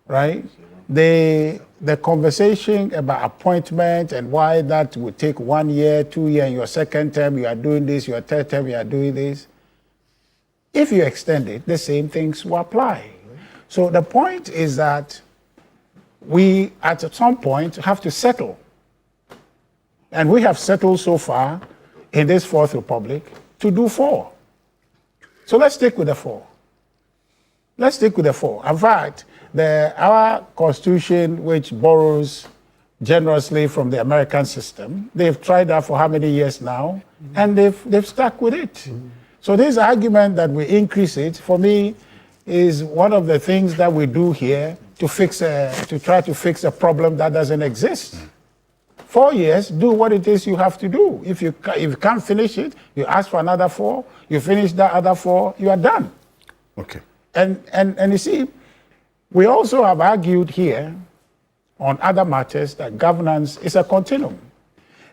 right? The conversation about appointment and why that would take 1 year, 2 years, in your second term you are doing this, your third term you are doing this. If you extend it, the same things will apply. So the point is that we, at some point, have to settle. And we have settled so far in this Fourth Republic to do 4. So let's stick with the 4. Let's stick with the 4. In fact, our Constitution, which borrows generously from the American system, they've tried that for how many years now? And they've stuck with it. So this argument that we increase it, for me, is one of the things that we do here to try to fix a problem that doesn't exist. 4 years, do what it is you have to do. If you can't finish it, you ask for another 4, you finish that other 4, you are done. Okay. And you see, we also have argued here on other matters that governance is a continuum.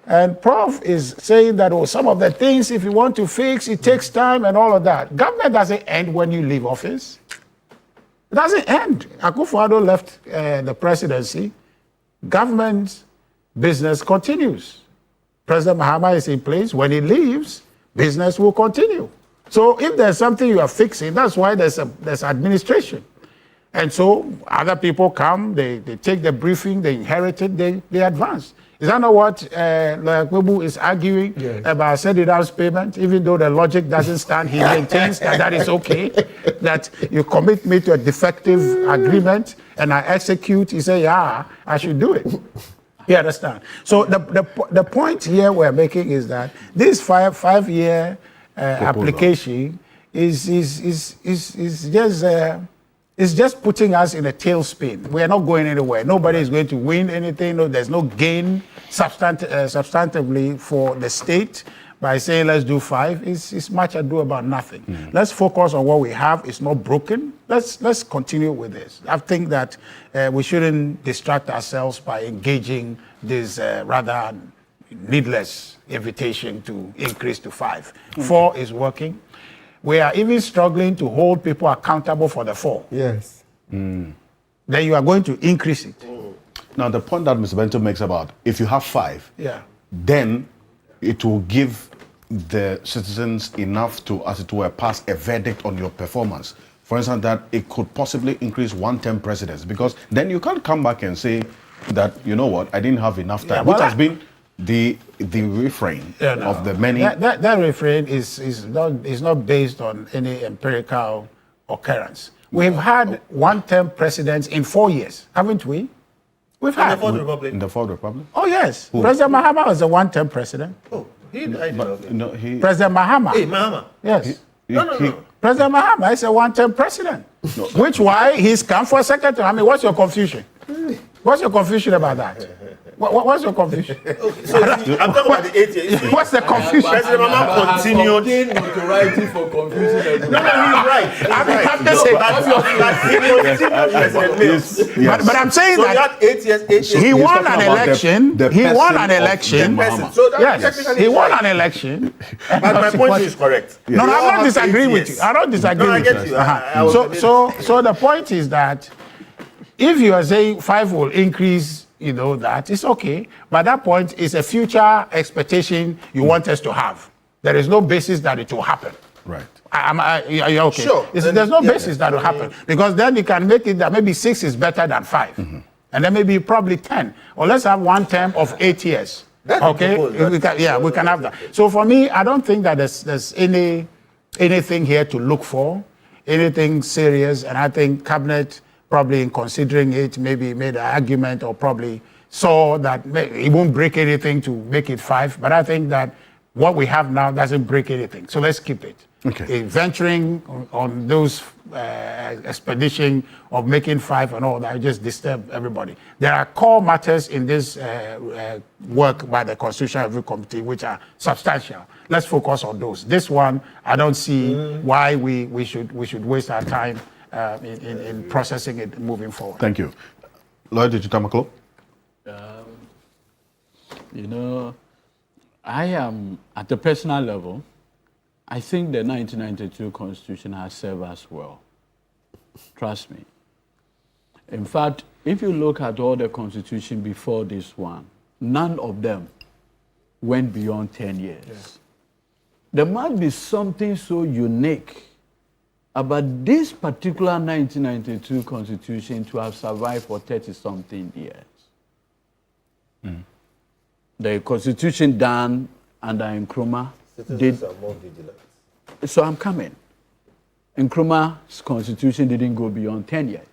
And Prof is saying that, some of the things, if you want to fix, it takes time and all of that. Government doesn't end when you leave office. It doesn't end. Akufo-Addo left the presidency. Government business continues. President Mahama is in place. When he leaves, business will continue. So if there's something you are fixing, that's why there's administration. And so other people come, they take the briefing, they inherit it, they advance. Is that not what Lawyer Kwebu is arguing about Sedida's payment? Even though the logic doesn't stand, he maintains that is okay, that you commit me to a defective agreement and I execute. He said, yeah, I should do it. You understand? So the point here we're making is that this five-year application is just putting us in a tailspin. We are not going anywhere. Nobody is going to win anything. No, there's no gain substantively for the state by saying let's do 5. It's much ado about nothing. Let's focus on what we have. It's not broken. Let's continue with this. I think that we shouldn't distract ourselves by engaging this rather needless invitation to increase to 5. 4 is working. We are even struggling to hold people accountable for the 4. Yes. Then you are going to increase it. Now, the point that Mr. Bento makes about if you have 5, then it will give the citizens enough to, as it were, pass a verdict on your performance. For instance, that it could possibly increase 1 term presidents, because then you can't come back and say that, you know what, I didn't have enough time, which has been the refrain of the many. That refrain is not based on any empirical occurrence. We've had 1 term presidents in 4 years, haven't we? We've had. In the Fourth Republic. In the Fourth Republic? Oh, yes. Who? President Mahama was a 1 term president. Oh, he died. President Mahama. Hey, Mahama. Yes. No. President Mahama is a 1 term president. Which why he's come for secretary. I mean, what's your confusion? What's your confusion about that? What's your confusion? So I'm talking about the 8 years. What's the confusion? President Mahama continued. notoriety for confusing everyone. No, he's right. I'm just saying. But I'm saying so that you had 8 years. he won an election. He won an election. So that's Yes, technically he won right. an election. But my point is correct. No, I'm not disagreeing with you. I don't disagree No, I with get you. you. So the point is that if you are saying 5 will increase, that is okay. But that point is a future expectation you want us to have. There is no basis that it will happen. Right. Are you okay? Sure. There's no basis that will happen, because then you can make it that maybe 6 is better than 5, and then maybe probably 10. Or let's have 1 term of 8 years. Okay, we can have that. So for me, I don't think that there's anything here to look for, anything serious, and I think cabinet probably in considering it maybe made an argument or probably saw that it won't break anything to make it 5. But I think that what we have now doesn't break anything. So let's keep it. Okay. Venturing on those expedition of making 5 and all that just disturb everybody. There are core matters in this work by the Constitutional Review Committee which are substantial. Let's focus on those. This one, I don't see why we should waste our time in processing it moving forward. Thank you. Lawyer Tamaklo? I am, at the personal level, I think the 1992 Constitution has served us well. Trust me. In fact, if you look at all the Constitution before this one, none of them went beyond 10 years. Yes. There must be something so unique about this particular 1992 Constitution to have survived for 30-something years. The Constitution done under Nkrumah did. So I'm coming. Nkrumah's Constitution didn't go beyond 10 years.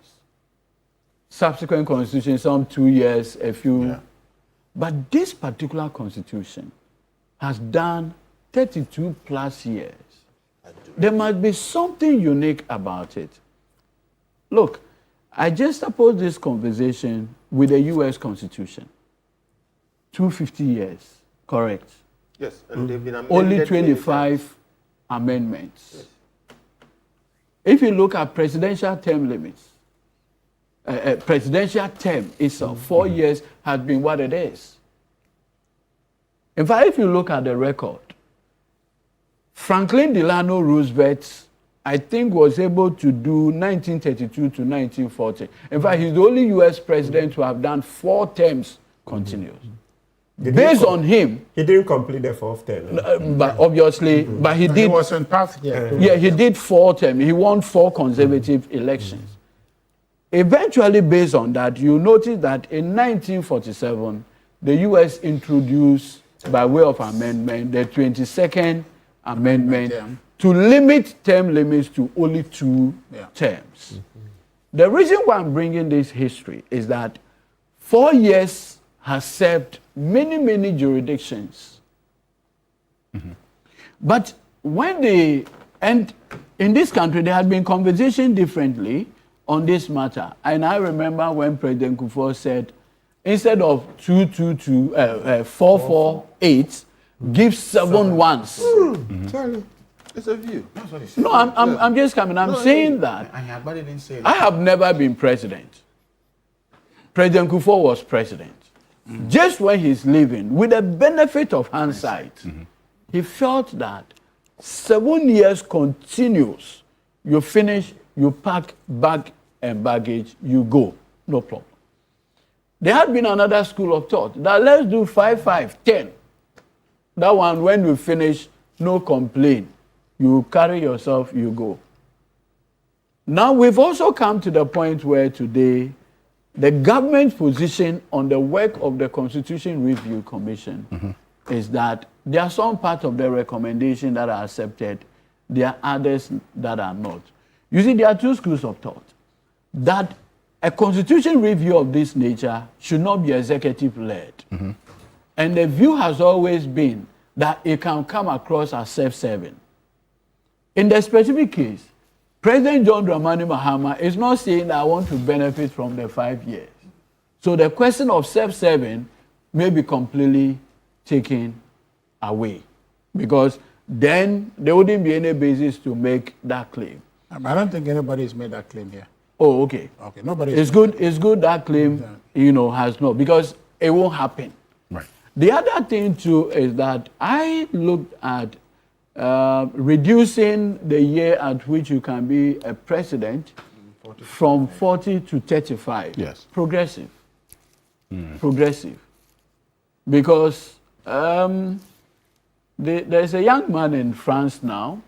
Subsequent Constitution, some 2 years, a few. Yeah. But this particular Constitution has done 32 plus years. There must be something unique about it. Look, I just opposed this conversation with the U.S. Constitution. 250 years, correct? Yes, and they've been amended. Only 25 amendments. Yes. If you look at presidential term limits, presidential term itself, 4 years has been what it is. In fact, if you look at the record, Franklin Delano Roosevelt, I think, was able to do 1932 to 1940. In fact, he's the only U.S. president to have done 4 terms continuous. Based on him, he didn't complete the 4th term. But obviously, but he did. He was on path. Yeah, he did 4 terms. He won 4 consecutive elections. Eventually, based on that, you notice that in 1947, the U.S. introduced, by way of amendment, the 22nd Amendment to limit term limits to only 2 terms. The reason why I'm bringing this history is that 4 years has served many, many jurisdictions. But and in this country, there had been conversation differently on this matter. And I remember when President Kufuor said, instead of 448, give 7 once. Charlie, it's a view. No, I'm just coming. I'm saying that I have never been president. President Kufuor was president. Just when he's leaving, with the benefit of hindsight, he felt that 7 years continuous, you finish, you pack bag and baggage, you go, no problem. There had been another school of thought that let's do 5, 5, 10. That one, when you finish, no complaint. You carry yourself, you go. Now, we've also come to the point where today, the government's position on the work of the Constitution Review Commission is that there are some parts of the recommendation that are accepted, there are others that are not. You see, there are 2 schools of thought. That a constitution review of this nature should not be executive-led. And the view has always been that it can come across as self-serving. In the specific case, President John Dramani Mahama is not saying that I want to benefit from the 5 years. So the question of self-serving may be completely taken away, because then there wouldn't be any basis to make that claim. I don't think anybody's made that claim here. Oh, okay. Okay, nobody. It's good that claim, has not, because it won't happen. Right. The other thing too is that I looked at reducing the year at which you can be a president from 40 to 35. Yes. Progressive. Progressive. Because there's a young man in France now.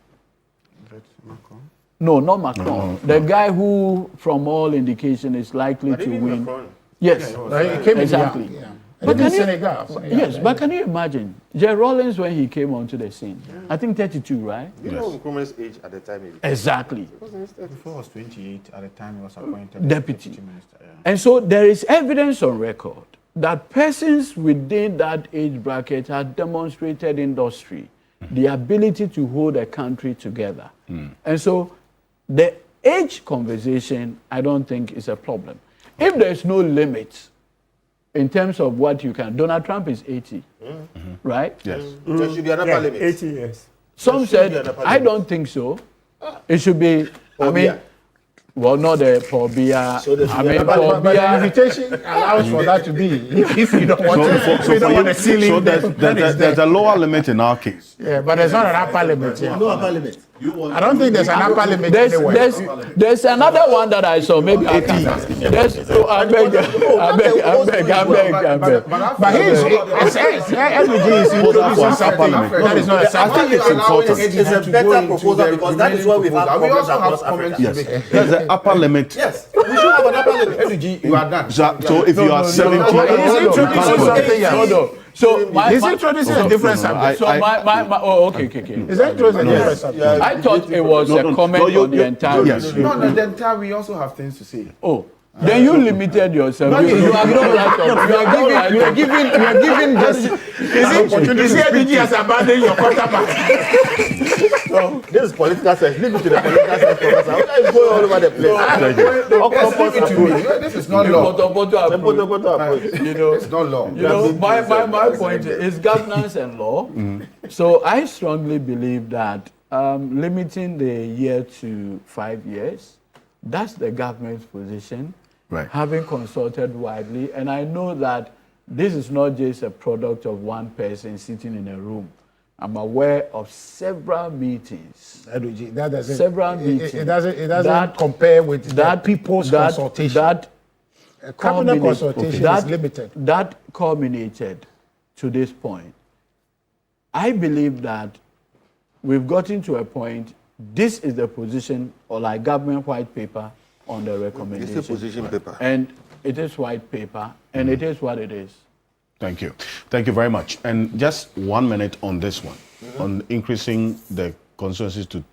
No, not Macron. The guy who, from all indication, is likely to win. Macron. Yes, He came exactly. young, But can Senegal. yes, but can you imagine? Jerry Rawlings, when he came onto the scene, I think 32, right? You know Nkrumah's age at the time? Exactly. Before was 28 at the time he was appointed Deputy. minister. Yeah. And so there is evidence on record that persons within that age bracket have demonstrated industry, the ability to hold a country together. And so the age conversation, I don't think is a problem. If there's no limit in terms of what you can, Donald Trump is 80, right? Yes. There should be an upper limit. 80 years. Some said, I don't think so. It should be, well, not the Paul Biya. So I mean, But Paul the Biya. invitation allows for that to be. If you don't want a ceiling, so then there's a lower limit in our case. yeah, but there's not an upper limit. Yeah. No upper limit. I don't think there's an upper limit anywhere. There's another one that I saw, maybe 80. I beg. But he's MPG is introducing something that is not a I think it's important. It's a better proposal because that is why we've had problems across Africa. Yes. There's an upper limit. Yes, we should have an upper limit. MPG, you are done. So if you are 70, He's introducing something else. So He's introducing a different subject. So okay. He's introducing a different subject. I thought it was a comment on the entire. Yes. No, the entire, we also have things to say. Oh. Then you limited yourself. You are giving this. You see, MPG has abandoned your counterpart. So, this is political science. Leave it to the political science professor. How are you going all over the place? Leave it to me. This is not law. It's not law. My point is governance and law. So I strongly believe that limiting the year to 5 years, that's the government's position. Right. Having consulted widely, and I know that this is not just a product of one person sitting in a room. I'm aware of several meetings. That doesn't, several meetings. It doesn't compare with that people's consultation. That cabinet consultation is limited. That culminated to this point. I believe that we've gotten to a point. This is the position, or like government white paper on the recommendation. It's a position paper. And it is white paper, and it is what it is. Thank you. Thank you very much. And just 1 minute on this one, on increasing the constituencies to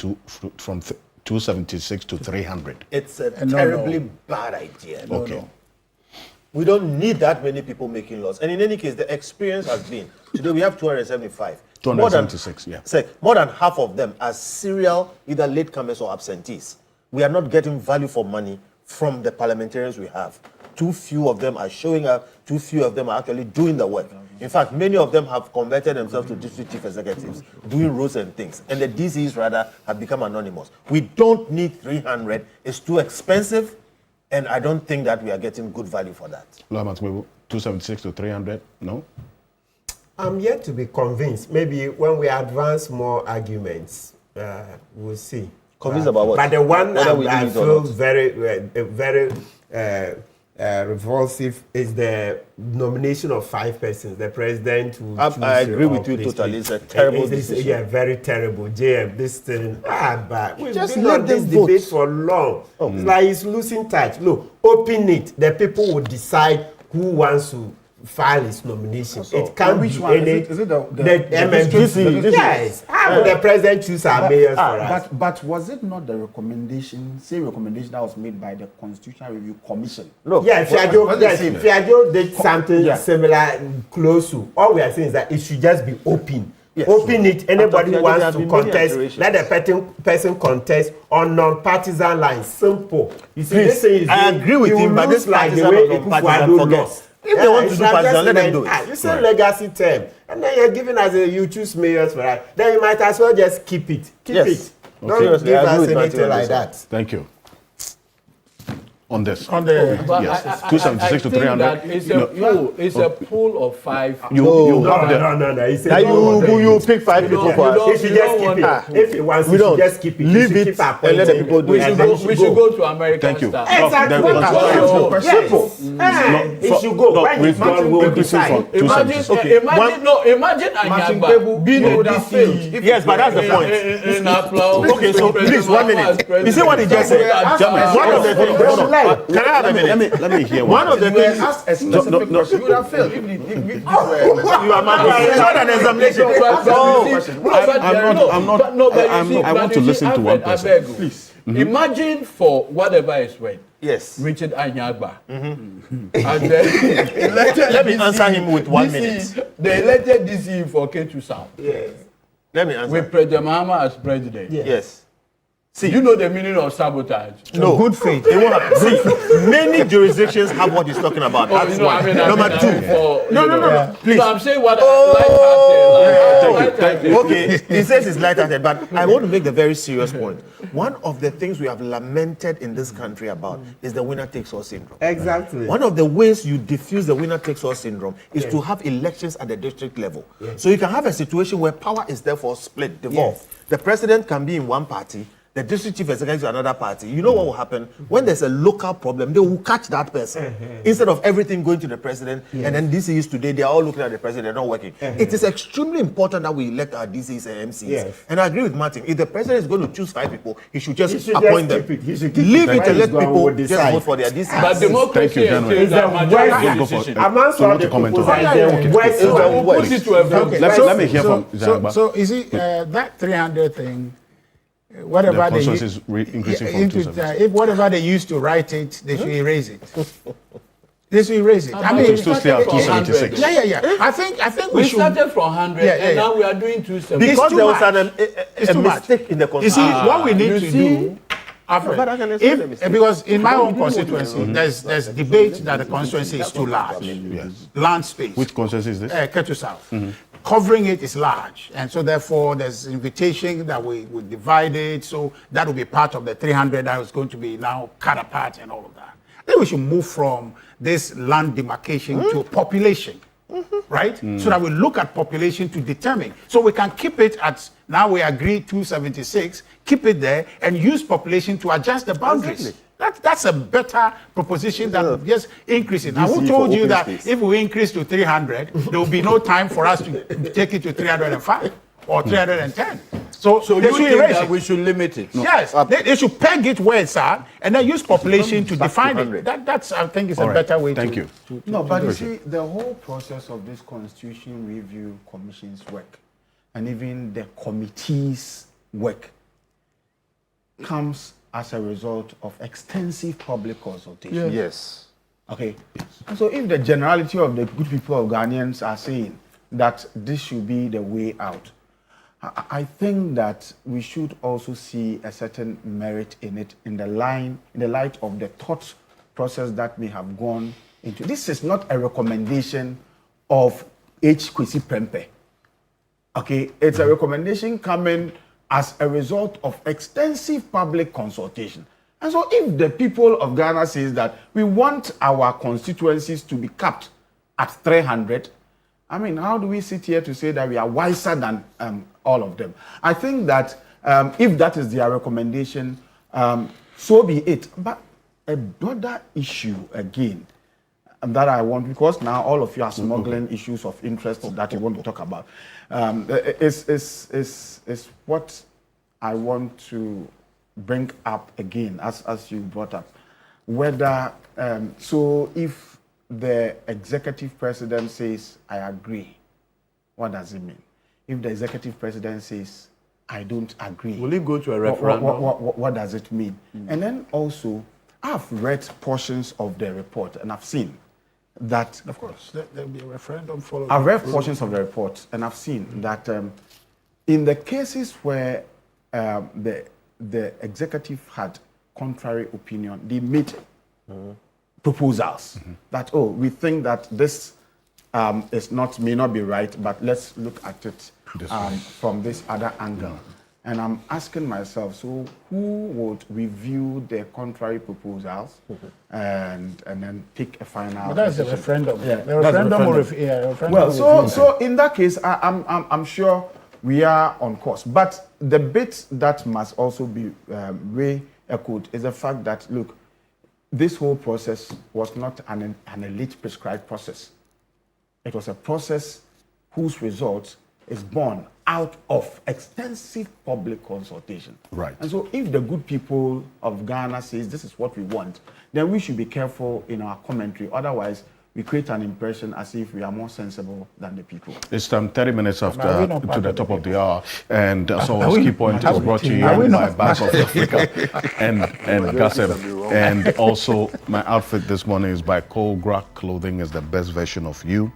from 276 to 300. It's a terribly bad idea. Okay. We don't need that many people making laws. And in any case, the experience has been, today we have 275. 276, yeah. More than half of them are serial, either latecomers or absentees. We are not getting value for money from the parliamentarians we have. Too few of them are showing up, too few of them are actually doing the work. In fact, many of them have converted themselves to district chief executives, doing roads and things. And the DCs rather have become anonymous. We don't need 300. It's too expensive. And I don't think that we are getting good value for that. 276 to 300, no? I'm yet to be convinced. Maybe when we advance more arguments, we'll see. Convinced about what? But the one I feel not. very revulsive is the nomination of 5 persons. The president will choose. I agree with you totally. It's a terrible decision. Yeah, very terrible. JM, this thing. But we've just been let on this them vote. debate for long. It's like it's losing touch. Look, open it. The people will decide who wants to file his nomination. It can't which be one? any. Is it the MMPC? Yes. How will the president choose our mayors for us? But was it not the recommendation that was made by the Constitutional Review Commission? No. Yeah, Fiajo did something similar, close to. All we are saying is that it should just be open. Yes. Open it. Anybody who wants to contest, let the person contest on non-partisan lines. Simple. You see, this thing is I agree with him, but this like the partisan way or non-partisan, lost. If they want to do partisan, let them do it. You say legacy term, and then you're giving us you choose mayors for that. Then you might as well just keep it. Keep it. Don't give us anything like that. Thank you. On this. On the yes. 276 to 300. It's a pool of 5. You have the no. You pick 5 people for us. If you just keep it. If you want to just keep it. Leave it and let the people do it. We should go to American. Thank you. Exactly. It should go. When it's done, we'll decide. Imagine Anyagba being a DC. Yes, but that's the point. Okay, so please, 1 minute. You see what he just said? One of the things. Can I have a minute? Let me hear one of the things. Ask a specific question. You would have failed if you are mad. It's not an examination. I want to listen to one person. Please. Imagine for whatever is worth. Yes. Richard Anyagba. And then let me answer him with 1 minute. They elected DC for Ketu South. Yes. Let me answer. With President Mahama as president. Yes. See, you know the meaning of sabotage. No. Good faith. They won't have, see, many jurisdictions have what he's talking about. That's one. Number 2. No. Please. No, I'm saying what light-hearted. Okay. He says it's light-hearted, but I want to make the very serious point. One of the things we have lamented in this country about is the winner-takes-all syndrome. Exactly. One of the ways you diffuse the winner-takes-all syndrome is to have elections at the district level. So you can have a situation where power is therefore split, devolved. The president can be in one party, the district chief executive to another party. You know what will happen? When there's a local problem, they will catch that person. Instead of everything going to the president, and then DCs today, they are all looking at the president, they're not working. It is extremely important that we elect our DCs and MCs. And I agree with Martin. If the president is going to choose 5 people, he should just appoint them. Leave it and let people just vote for their DCs. But democracy is a majority decision. Amongst all the proposals, let me hear from Zangba. So you see, that 300 thing, whatever the consensus is increasing from 276. If whatever they used to write it, they should erase it. They should erase it. I mean, it's still stay at 276. Yeah. I think we should. Started from 100, and now we are doing 276. Because there was a mistake in the constitution. You see, what we need to do. Because in my own constituency, there's debate that the constituency is too large. Yes. Land space. Which constituency is this? Ketu South. Covering it is large, and so therefore there's invitation that we divide it, so that will be part of the 300 that is going to be now cut apart and all of that. Then we should move from this land demarcation to population, right? So that we look at population to determine. So we can keep it at, now we agree 276, keep it there, and use population to adjust the boundaries. Exactly. That's a better proposition than just increasing. Now, who told you that if we increase to 300, there will be no time for us to take it to 305? or 310. So So they you should think erase that it. we should limit it? Yes, they should peg it where it's at and then use population to define it. 100. That's I think is a All right. better way Thank to. you. No, but you see, the whole process of this Constitution Review Commission's work and even the committee's work comes as a result of extensive public consultation. Yes. Okay. And so if the generality of the good people of Ghanaians are saying that this should be the way out, I think that we should also see a certain merit in it in the light of the thought process that may have gone into. This is not a recommendation of H. Kwesi Prempeh. Okay, it's a recommendation coming as a result of extensive public consultation. And so if the people of Ghana says that we want our constituencies to be capped at 300, I mean, how do we sit here to say that we are wiser than all of them? I think that if that is their recommendation, so be it. But a broader issue again that I want, because now all of you are smuggling issues of interest that you want to talk about, is what I want to bring up again, as you brought up. Whether, so if the executive president says, I agree, what does it mean? If the executive president says, I don't agree. Will it go to a referendum? What does it mean? And then also, I've read portions of the report and I've seen that. Of course, there'll be a referendum following. I've read portions of the report and I've seen that in the cases where the executive had contrary opinion, they made proposals that, oh, we think that this may not be right, but let's look at it from this other angle. And I'm asking myself, so who would review the contrary proposals and then take a final? But that's the decision? referendum. Yeah, The referendum will referendum well, will so in that case, I'm sure we are on course. But the bit that must also be re-echoed is the fact that, look, this whole process was not an elite prescribed process. It was a process whose result is born out of extensive public consultation. Right. And so if the good people of Ghana says this is what we want, then we should be careful in our commentary. Otherwise, we create an impression as if we are more sensible than the people. It's 30 minutes after Are we not to part the of top the of the hour, and so Are our we- key point are is we- brought to you are we by not Bank of part of Africa it? and Gassem. And also, my outfit this morning is by Colgra Clothing. Is the best version of you.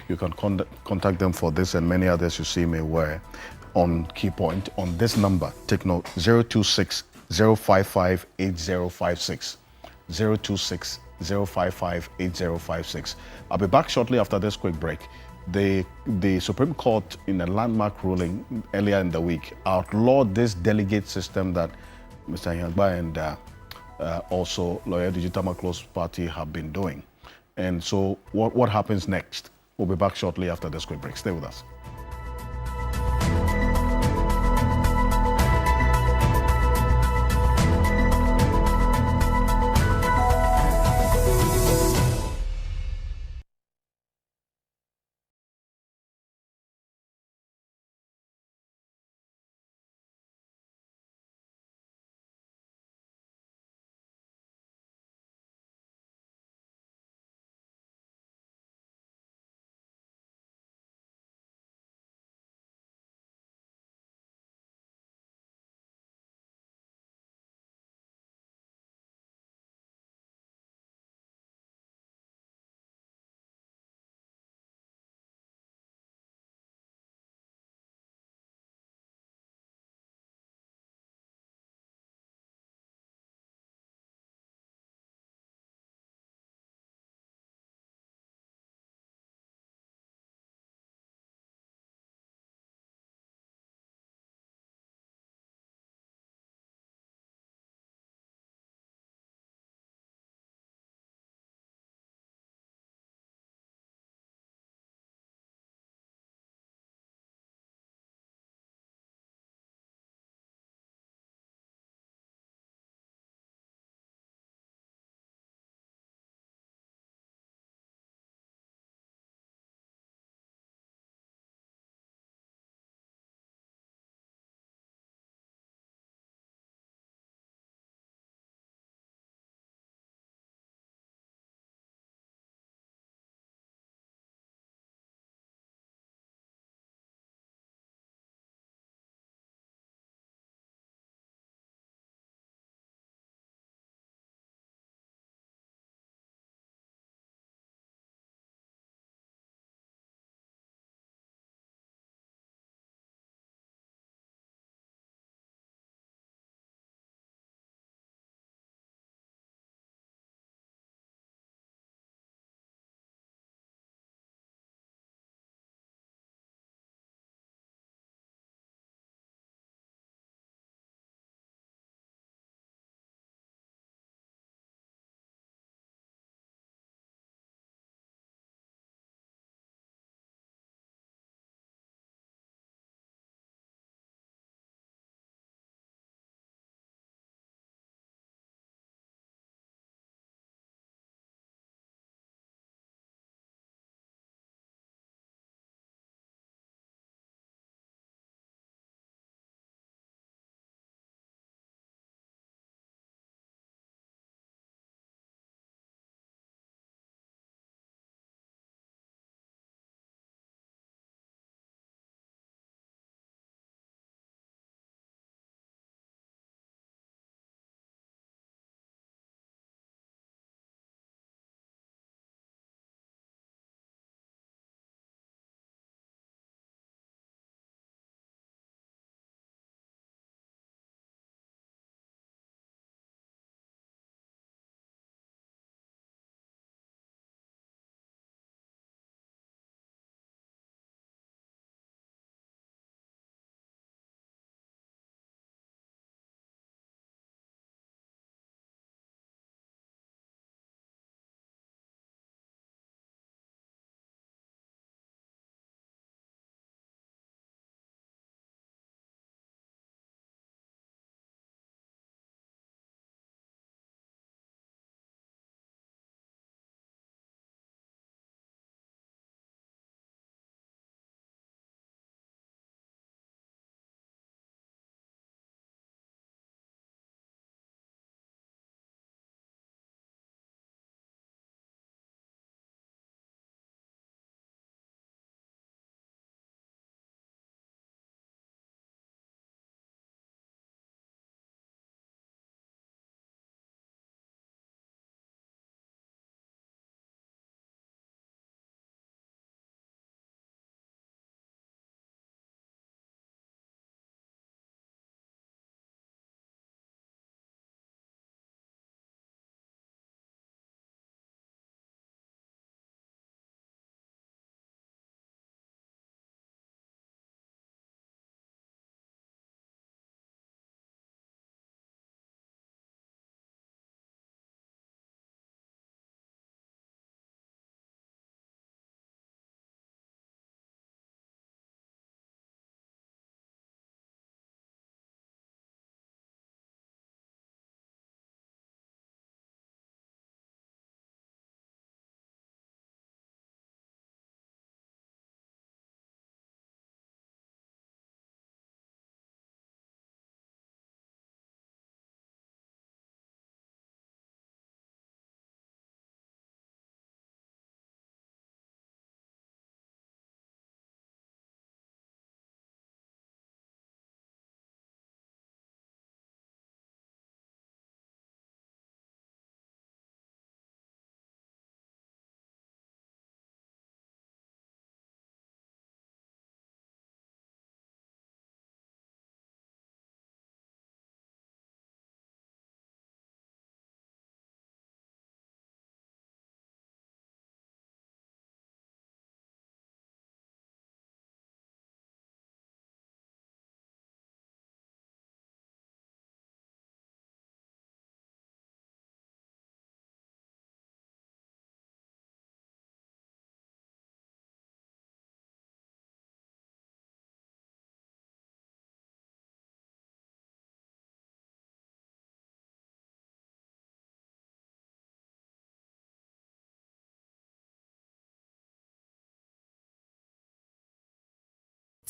You can contact them for this and many others you see me wear on Key Point on this number. Take note: 026 055 8056. 026 055 8056. I'll be back shortly after this quick break. The Supreme Court, in a landmark ruling earlier in the week, outlawed this delegate system that Mr. Yangba and also Lawyer Digital Maclos's party have been doing. And so what happens next? We'll be back shortly after this quick break. Stay with us.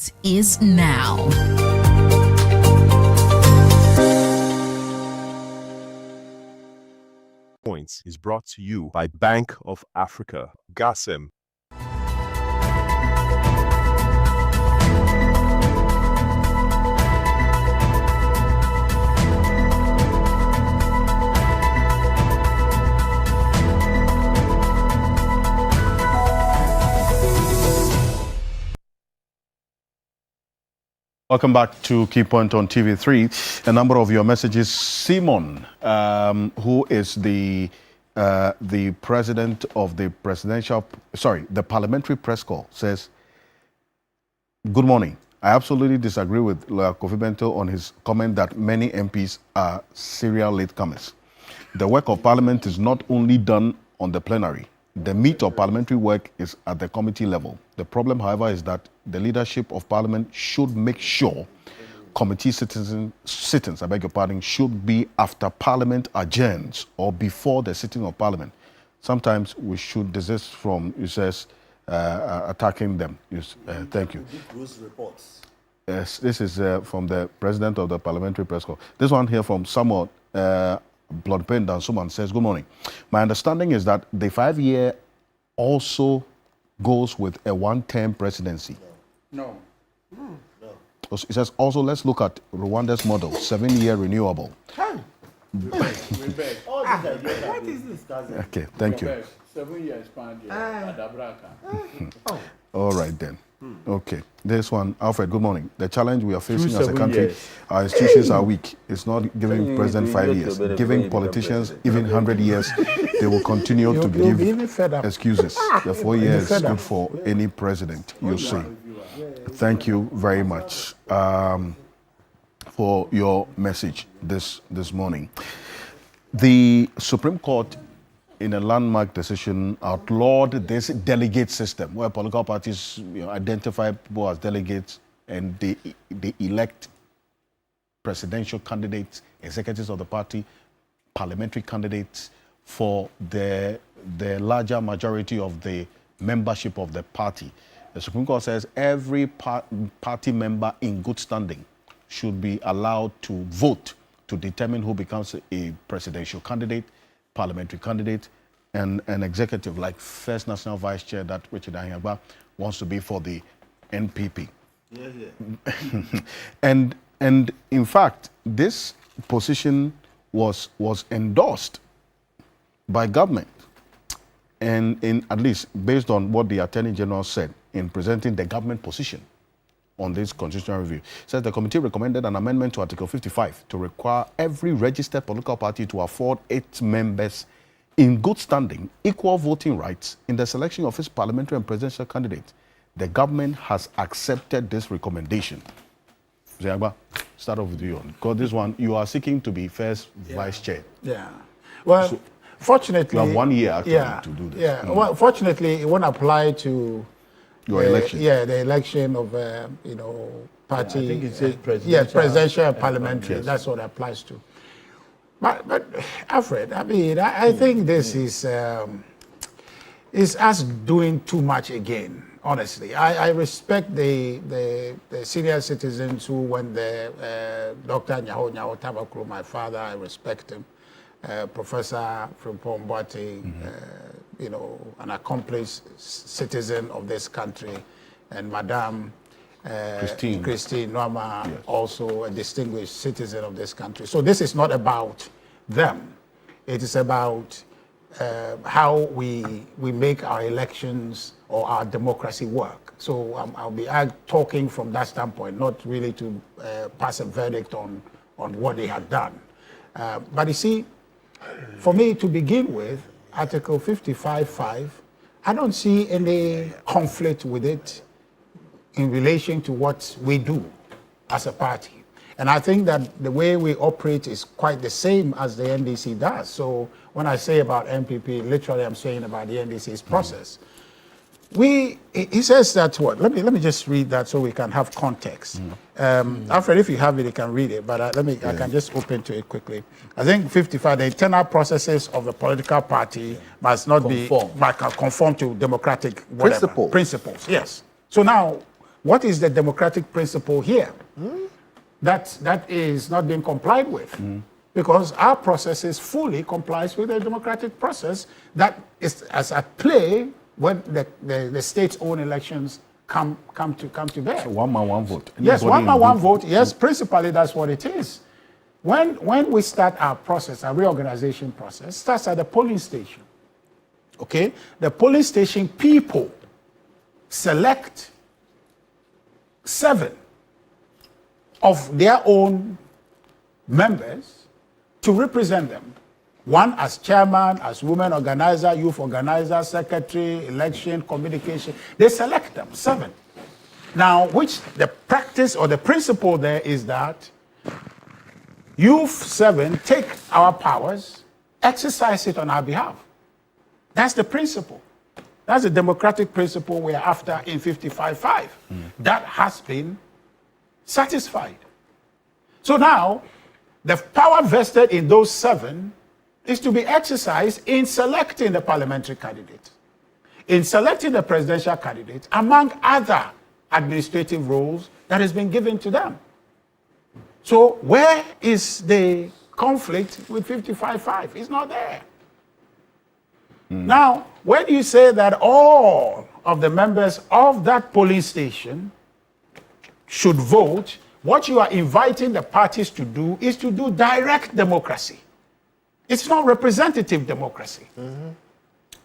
Points is now. Points is brought to you by Bank of Africa, GASEM. Welcome back to Key Point on TV3. A number of your messages. Simon, who is the president of the the parliamentary press corps, says, "Good morning. I absolutely disagree with Lawyer Kofi Bento on his comment that many MPs are serial latecomers. The work of parliament is not only done on the plenary. The meat of parliamentary work is at the committee level. The problem, however, is that the leadership of parliament should make sure committee sittings, I beg your pardon, should be after parliament adjourns or before the sitting of parliament. Sometimes we should desist from, he says, attacking them." Thank you. Reports. Yes, this is from the president of the parliamentary press corps. This one here from Samuel Bloodpain Dansuman says, "Good morning. My understanding is that the 5-year also goes with a one-term presidency." No. It says also, let's look at Rwanda's model, 7-year renewable. What is this, cousin? Okay, thank you. 7 years, All right then. Okay, this one, Alfred, good morning. The challenge we are facing as a country, our institutions are weak. It's not giving president 5 years, giving politicians even 100 years. They will continue to give excuses. The 4 years is good for any president, you see. Thank you very much for your message this morning. The Supreme Court, in a landmark decision, outlawed this delegate system where political parties identify people as delegates and they elect presidential candidates, executives of the party, parliamentary candidates for the larger majority of the membership of the party. The Supreme Court says every party member in good standing should be allowed to vote to determine who becomes a presidential candidate, parliamentary candidate, and an executive like First National Vice Chair that Richard Anyagba wants to be for the NPP. And in fact, this position was endorsed by government, and in at least based on what the Attorney General said in presenting the government position on this constitutional review. It says the committee recommended an amendment to Article 55 to require every registered political party to afford its members in good standing equal voting rights in the selection of its parliamentary and presidential candidates. The government has accepted this recommendation. Zayagba, start off with you. Because this one, you are seeking to be first vice chair. Yeah. Well, so fortunately, you have 1 year actually to do this. Yeah. Well, fortunately, it won't apply to your election. Yeah, the election of party. I think it says presidential. Presidential and parliamentary. Yes. That's what it applies to. But Alfred, I mean, I think this is us doing too much again. Honestly, I respect the senior citizens who went there. Dr. Nyaho Tabaklo, my father, I respect him. Professor Frimpong Boateng, an accomplished citizen of this country, and Madame Christine Noama, yes, also a distinguished citizen of this country. So this is not about them. It is about how we make our elections or our democracy work. So I'll be talking from that standpoint, not really to pass a verdict on what they have done. But you see, for me to begin with, Article 55(5), I don't see any conflict with it in relation to what we do as a party. And I think that the way we operate is quite the same as the NDC does. So when I say about MPP, literally I'm saying about the NDC's process. He says that what? Let me just read that so we can have context. Alfred, if you have it, you can read it. But I can just open to it quickly. I think 55, the internal processes of the political party must conform to democratic principles. Yes. So now, what is the democratic principle here? That is not being complied with. Because our processes fully complies with the democratic process that is as at play when the state's own elections come to bear. So 1 man, 1 vote. Yes, 1 man, 1 vote. Yes, principally that's what it is. When we start our process, our reorganization process, starts at the polling station. Okay? The polling station people select 7 of their own members to represent them. 1 as chairman, as women organizer, youth organizer, secretary, election, communication. They select them, 7. Now, which the practice or the principle there is that you 7 take our powers, exercise it on our behalf. That's the principle. That's the democratic principle we're after in 55.5. That has been satisfied. So now, the power vested in those 7 is to be exercised in selecting the parliamentary candidate, in selecting the presidential candidate, among other administrative roles that has been given to them. So where is the conflict with 55.5? It's not there. Now, when you say that all of the members of that polling station should vote, what you are inviting the parties to do is to do direct democracy. It's not representative democracy.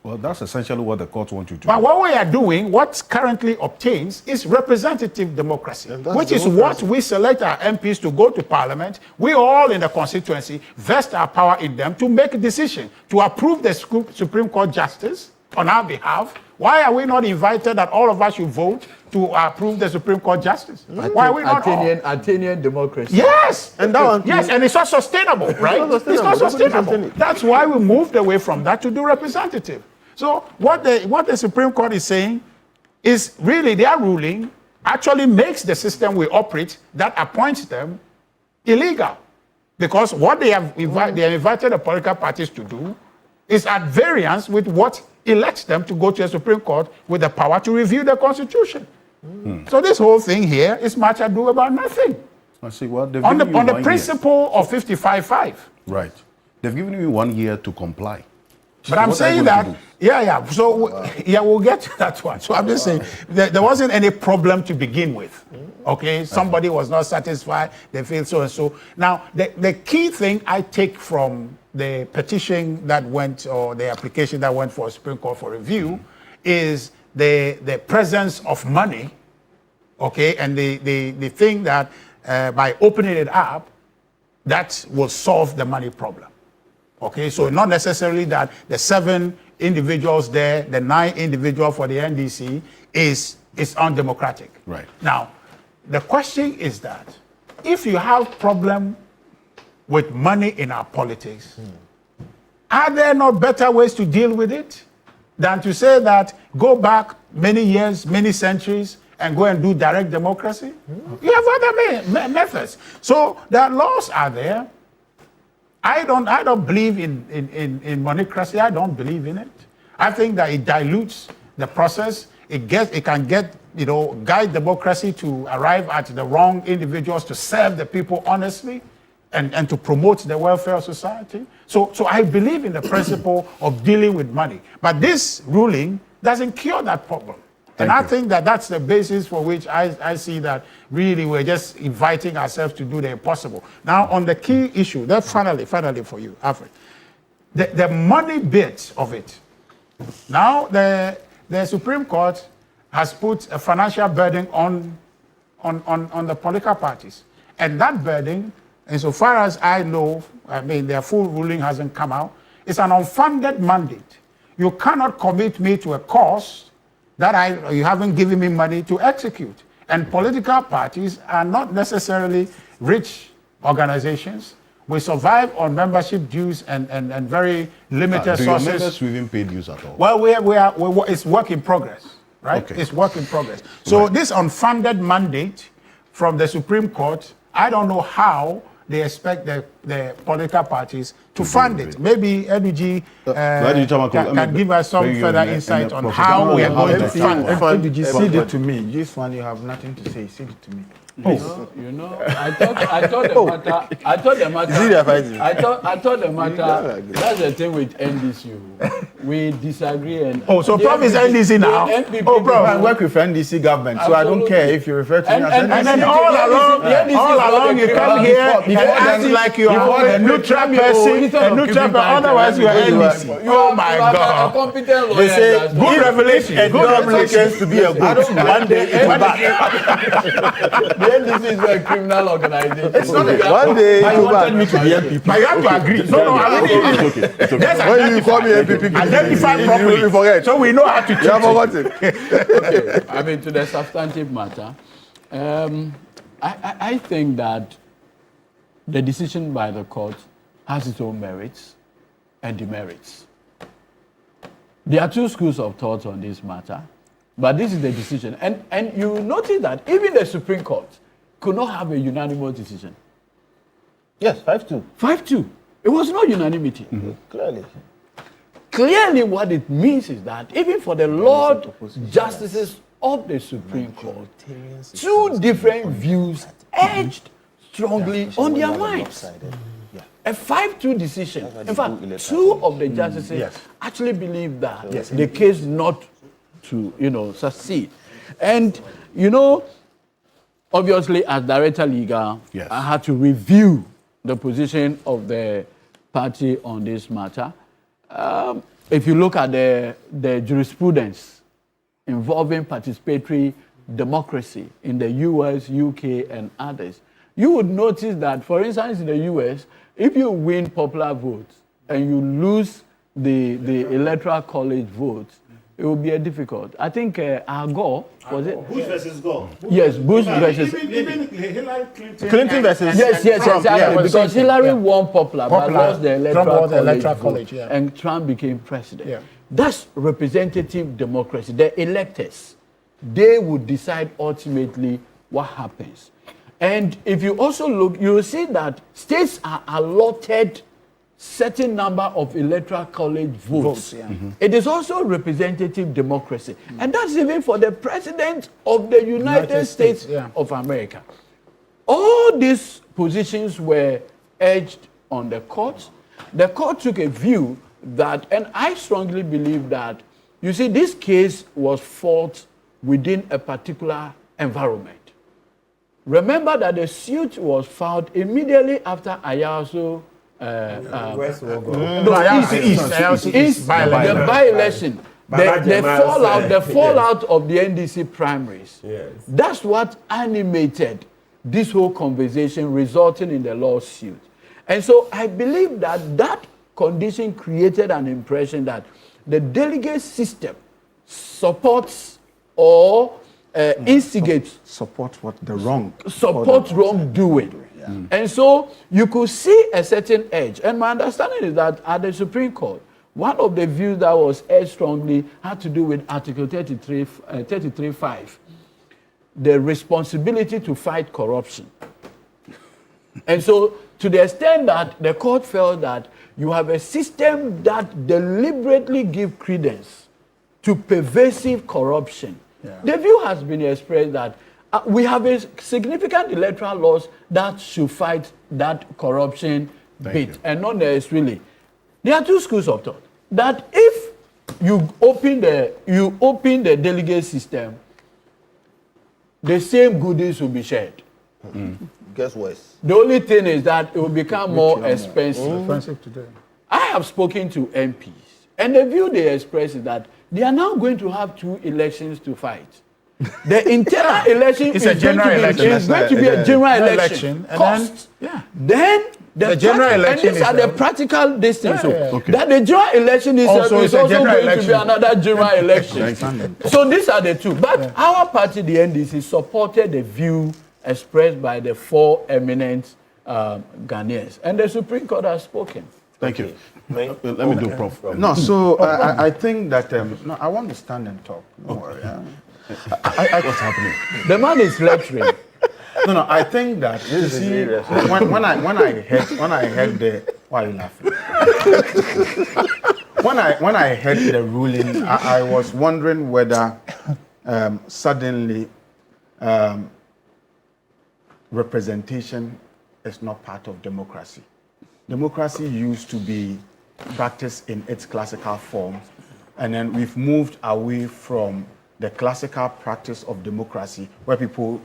Well, that's essentially what the court wants you to do. But what we are doing, what currently obtains, is representative democracy, which is what we select our MPs to go to parliament. We all in the constituency vest our power in them to make a decision, to approve the Supreme Court justice on our behalf. Why are we not invited that all of us should vote to approve the Supreme Court justice? Why are we not Athenian democracy. Yes, and that one. Yes, and it's not sustainable, right? It's not sustainable. That's why we moved away from that to do representative. So what the Supreme Court is saying is really their ruling actually makes the system we operate that appoints them illegal. Because what they have invited the political parties to do is at variance with what elects them to go to the Supreme Court with the power to review the Constitution. So this whole thing here is much ado about nothing. I see. Well, On the principle of 55.5. Right. They've given you 1 year to comply. But I'm saying that, so we'll get to that one. So I'm just saying there wasn't any problem to begin with. Okay, somebody was not satisfied, they feel so and so. Now, the key thing I take from the petition that went, or the application that went for Supreme Court for review, is the presence of money, okay, and the thing that by opening it up, that will solve the money problem. Okay, so not necessarily that the 7 individuals there, the 9 individuals for the NDC is undemocratic. Right. Now, the question is that if you have problem with money in our politics, are there not better ways to deal with it than to say that go back many years, many centuries, and go and do direct democracy? You have other methods. So the laws are there. I don't believe in monocracy. I don't believe in it. I think that it dilutes the process. It can guide democracy to arrive at the wrong individuals to serve the people honestly and to promote the welfare of society. So I believe in the principle of dealing with money. But this ruling doesn't cure that problem. I think that that's the basis for which I see that really we're just inviting ourselves to do the impossible. Now, on the key issue, that finally for you, Alfred, the money bit of it. Now, the Supreme Court has put a financial burden on the political parties. And that burden, insofar as I know, their full ruling hasn't come out, it's an unfunded mandate. You cannot commit me to a cause that you haven't given me money to execute. And political parties are not necessarily rich organizations. We survive on membership dues and very limited do sources. Your members even paid dues at all? Well, it's work in progress, right? Okay. It's work in progress. So this unfunded mandate from the Supreme Court, I don't know how they expect the political parties to fund it. Maybe LUG can give us some further insight on how we are going to fund. Cede it to me. This one you have nothing to say. Cede it to me. I thought the matter. That's the thing with NDC. We disagree and. So Prof is NDC now. Prof, I work with NDC government, so I don't care if you refer to me as NDC. And then all along you come here and act like you are a neutral person, otherwise you are NDC. Oh my God! They say good revelation. Good revelations to be a good. One day it will back. The NDC is a criminal organization. It's not one day I wanted me to be MPP. But you have to agree. No, I mean, it's okay. When you call me MPP, identify properly. You forget. So we know how to treat it. Okay. I mean, to the substantive matter, I think that the decision by the court has its own merits and demerits. There are two schools of thought on this matter. But this is the decision. And you notice that even the Supreme Court could not have a unanimous decision. Yes, 5-2. 5-2. It was not unanimity. Clearly. Clearly what it means is that even for the Lord Justices of the Supreme Court, two different views edged strongly on their minds. A 5-2 decision. In fact, two of the justices actually believe that the case not to, succeed. And, obviously, as Director Legal, I had to review the position of the party on this matter. If you look at the jurisprudence involving participatory democracy in the US, UK, and others, you would notice that, for instance, in the US, if you win popular votes and you lose the Electoral College votes, it will be a difficult. I think Gore, was it? Bush versus Gore. Yes, Bush versus. Even Hillary Clinton. Clinton versus. Yes, exactly. Because Hillary won popular, but lost the Electoral College and Trump became president. Yeah. That's representative democracy. The electors, they would decide ultimately what happens. And if you also look, you will see that states are allotted certain number of Electoral College votes. It is also representative democracy. And that's even for the President of the United States of America. All these positions were urged on the court. The court took a view that, and I strongly believe that, you see, this case was fought within a particular environment. Remember that the suit was filed immediately after Ayaso the by-election, the fallout of the NDC primaries. That's what animated this whole conversation, resulting in the lawsuit. And so I believe that condition created an impression that the delegate system supports or instigates. Support what the wrong. Support wrongdoing. And so you could see a certain edge. And my understanding is that at the Supreme Court, one of the views that was urged strongly had to do with Article 33.5, the responsibility to fight corruption. And so to the extent that the court felt that you have a system that deliberately gives credence to pervasive corruption, the view has been expressed that we have a significant electoral laws that should fight that corruption bit, and not necessarily. There are two schools of thought. That if you open the delegate system, the same goodies will be shared. Guess worse. The only thing is that it will become more expensive. Expensive today. I have spoken to MPs, and the view they express is that they are now going to have two elections to fight. The internal election is going to be a general election. Cost. Then the general election, and these are the practical distance. That the general election is also going to be another general election. So these are the two. But our party, the NDC, supported the view expressed by the four eminent Ghanaians. And the Supreme Court has spoken. Thank you. Let me do Prof. No, so I think that no, I want to stand and talk. Don't worry. What's happening? The man is lecturing. No, I think that you see, when I heard Why are you laughing? when I heard the ruling, I was wondering whether suddenly representation is not part of democracy. Democracy used to be practiced in its classical form, and then we've moved away from the classical practice of democracy, where people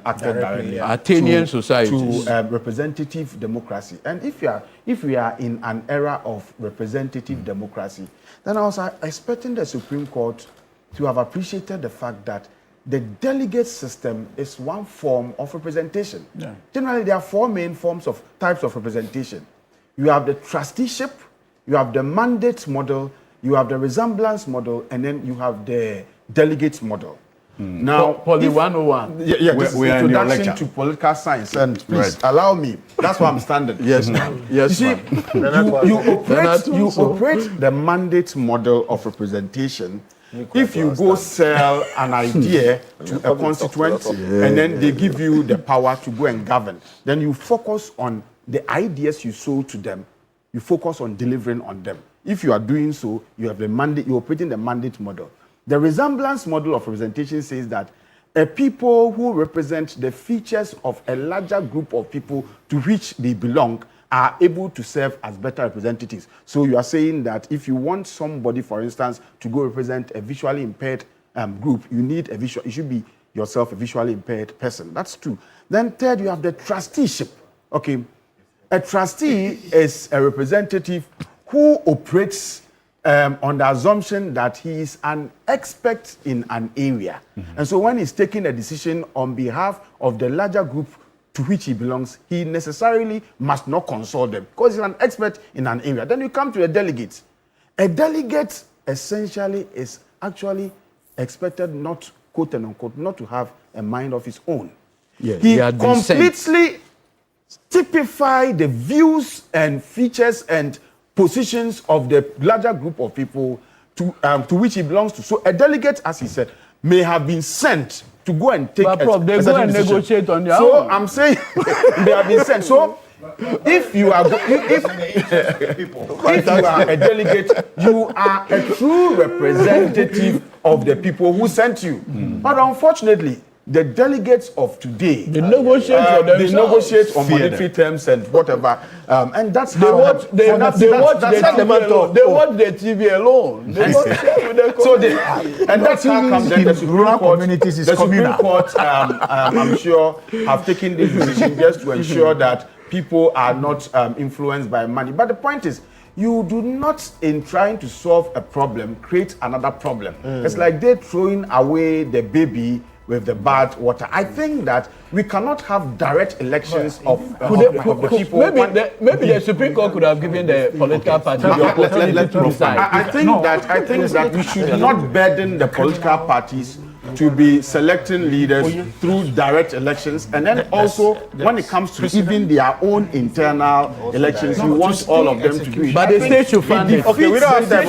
acted directly, Athenian societies, to representative democracy. And if we are in an era of representative democracy, then I was expecting the Supreme Court to have appreciated the fact that the delegate system is one form of representation. Yeah. Generally, there are four main types of representation. You have the trusteeship, you have the mandate model, you have the resemblance model, and then you have the delegates model. Now, Poly 101. Yeah, this is introduction to political science. And please allow me. That's why I'm standing. Yes, yes. You see, you operate the mandate model of representation. If you go sell an idea to a constituency and then they give you the power to go and govern, then you focus on the ideas you sold to them. You focus on delivering on them. If you are doing so, you have the mandate. You're operating the mandate model. The resemblance model of representation says that a people who represent the features of a larger group of people to which they belong are able to serve as better representatives. So you are saying that if you want somebody, for instance, to go represent a visually impaired group, you need a visual. You should be yourself a visually impaired person. That's true. Then third, you have the trusteeship. Okay, a trustee is a representative who operates on the assumption that he is an expert in an area. And so when he's taking a decision on behalf of the larger group to which he belongs, he necessarily must not consult them because he's an expert in an area. Then you come to a delegate. A delegate essentially is actually expected not, quote and unquote, not to have a mind of his own. Yeah, he completely typify the views and features and positions of the larger group of people to which he belongs to. So a delegate, as he said, may have been sent to go and take they go and negotiate on their own. So I'm saying they have been sent. So if you are if you are a delegate, you are a true representative of the people who sent you. But unfortunately, the delegates of today, they negotiate for themselves. They negotiate on monetary terms and whatever, and that's they how watch the TV alone. They don't share with their and that's how come then the Supreme Court, I'm sure, have taken this decision just to ensure that people are not influenced by money. But the point is, you do not, in trying to solve a problem, create another problem. It's like they're throwing away the baby with the bad water. I think that we cannot have direct elections of the people. Maybe the Supreme Court could have given the political party the opportunity to decide. I think that we should not burden the political parties to be selecting leaders through direct elections, and then also when it comes to even their own internal elections, we want all of them to do it. But the state should fund it. Okay, we don't have time.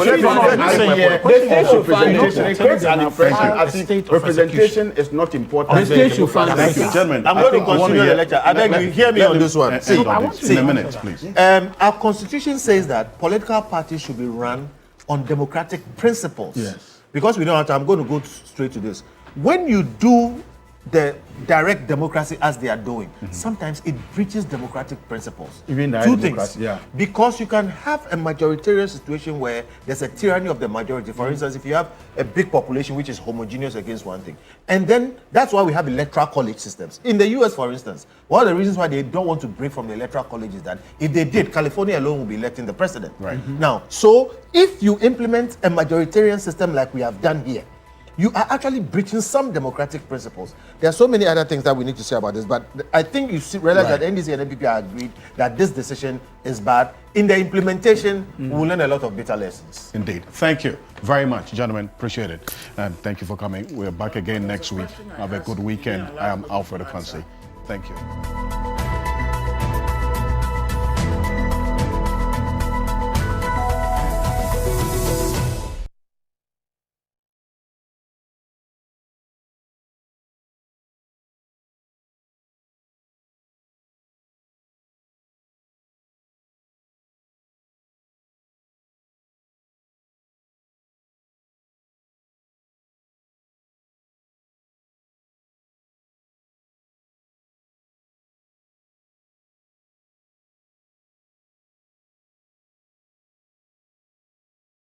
It creates an impression as if representation is not important. The state should fund it. Thank you, gentlemen. I'm going to continue the lecture. I beg you, hear me on this one. See, in a minute, please. Our constitution says that political parties should be run on democratic principles. Yes. Because we don't have time, I'm going to go straight to this. When you do the direct democracy as they are doing, sometimes it breaches democratic principles. Even Two things. Yeah. Because you can have a majoritarian situation where there's a tyranny of the majority. For instance, if you have a big population which is homogeneous against one thing, and then that's why we have electoral college systems. In the US, for instance, one of the reasons why they don't want to break from the electoral college is that if they did, California alone will be electing the president. Right. Now, so if you implement a majoritarian system like we have done here, you are actually breaching some democratic principles. There are so many other things that we need to say about this, but I think you realize that NDC and NPP are agreed that this decision is bad. In the implementation, we will learn a lot of bitter lessons. Indeed. Thank you very much, gentlemen. Appreciate it. And thank you for coming. We're back again next week. Have a good weekend. I am Alfred Akansi. Thank you.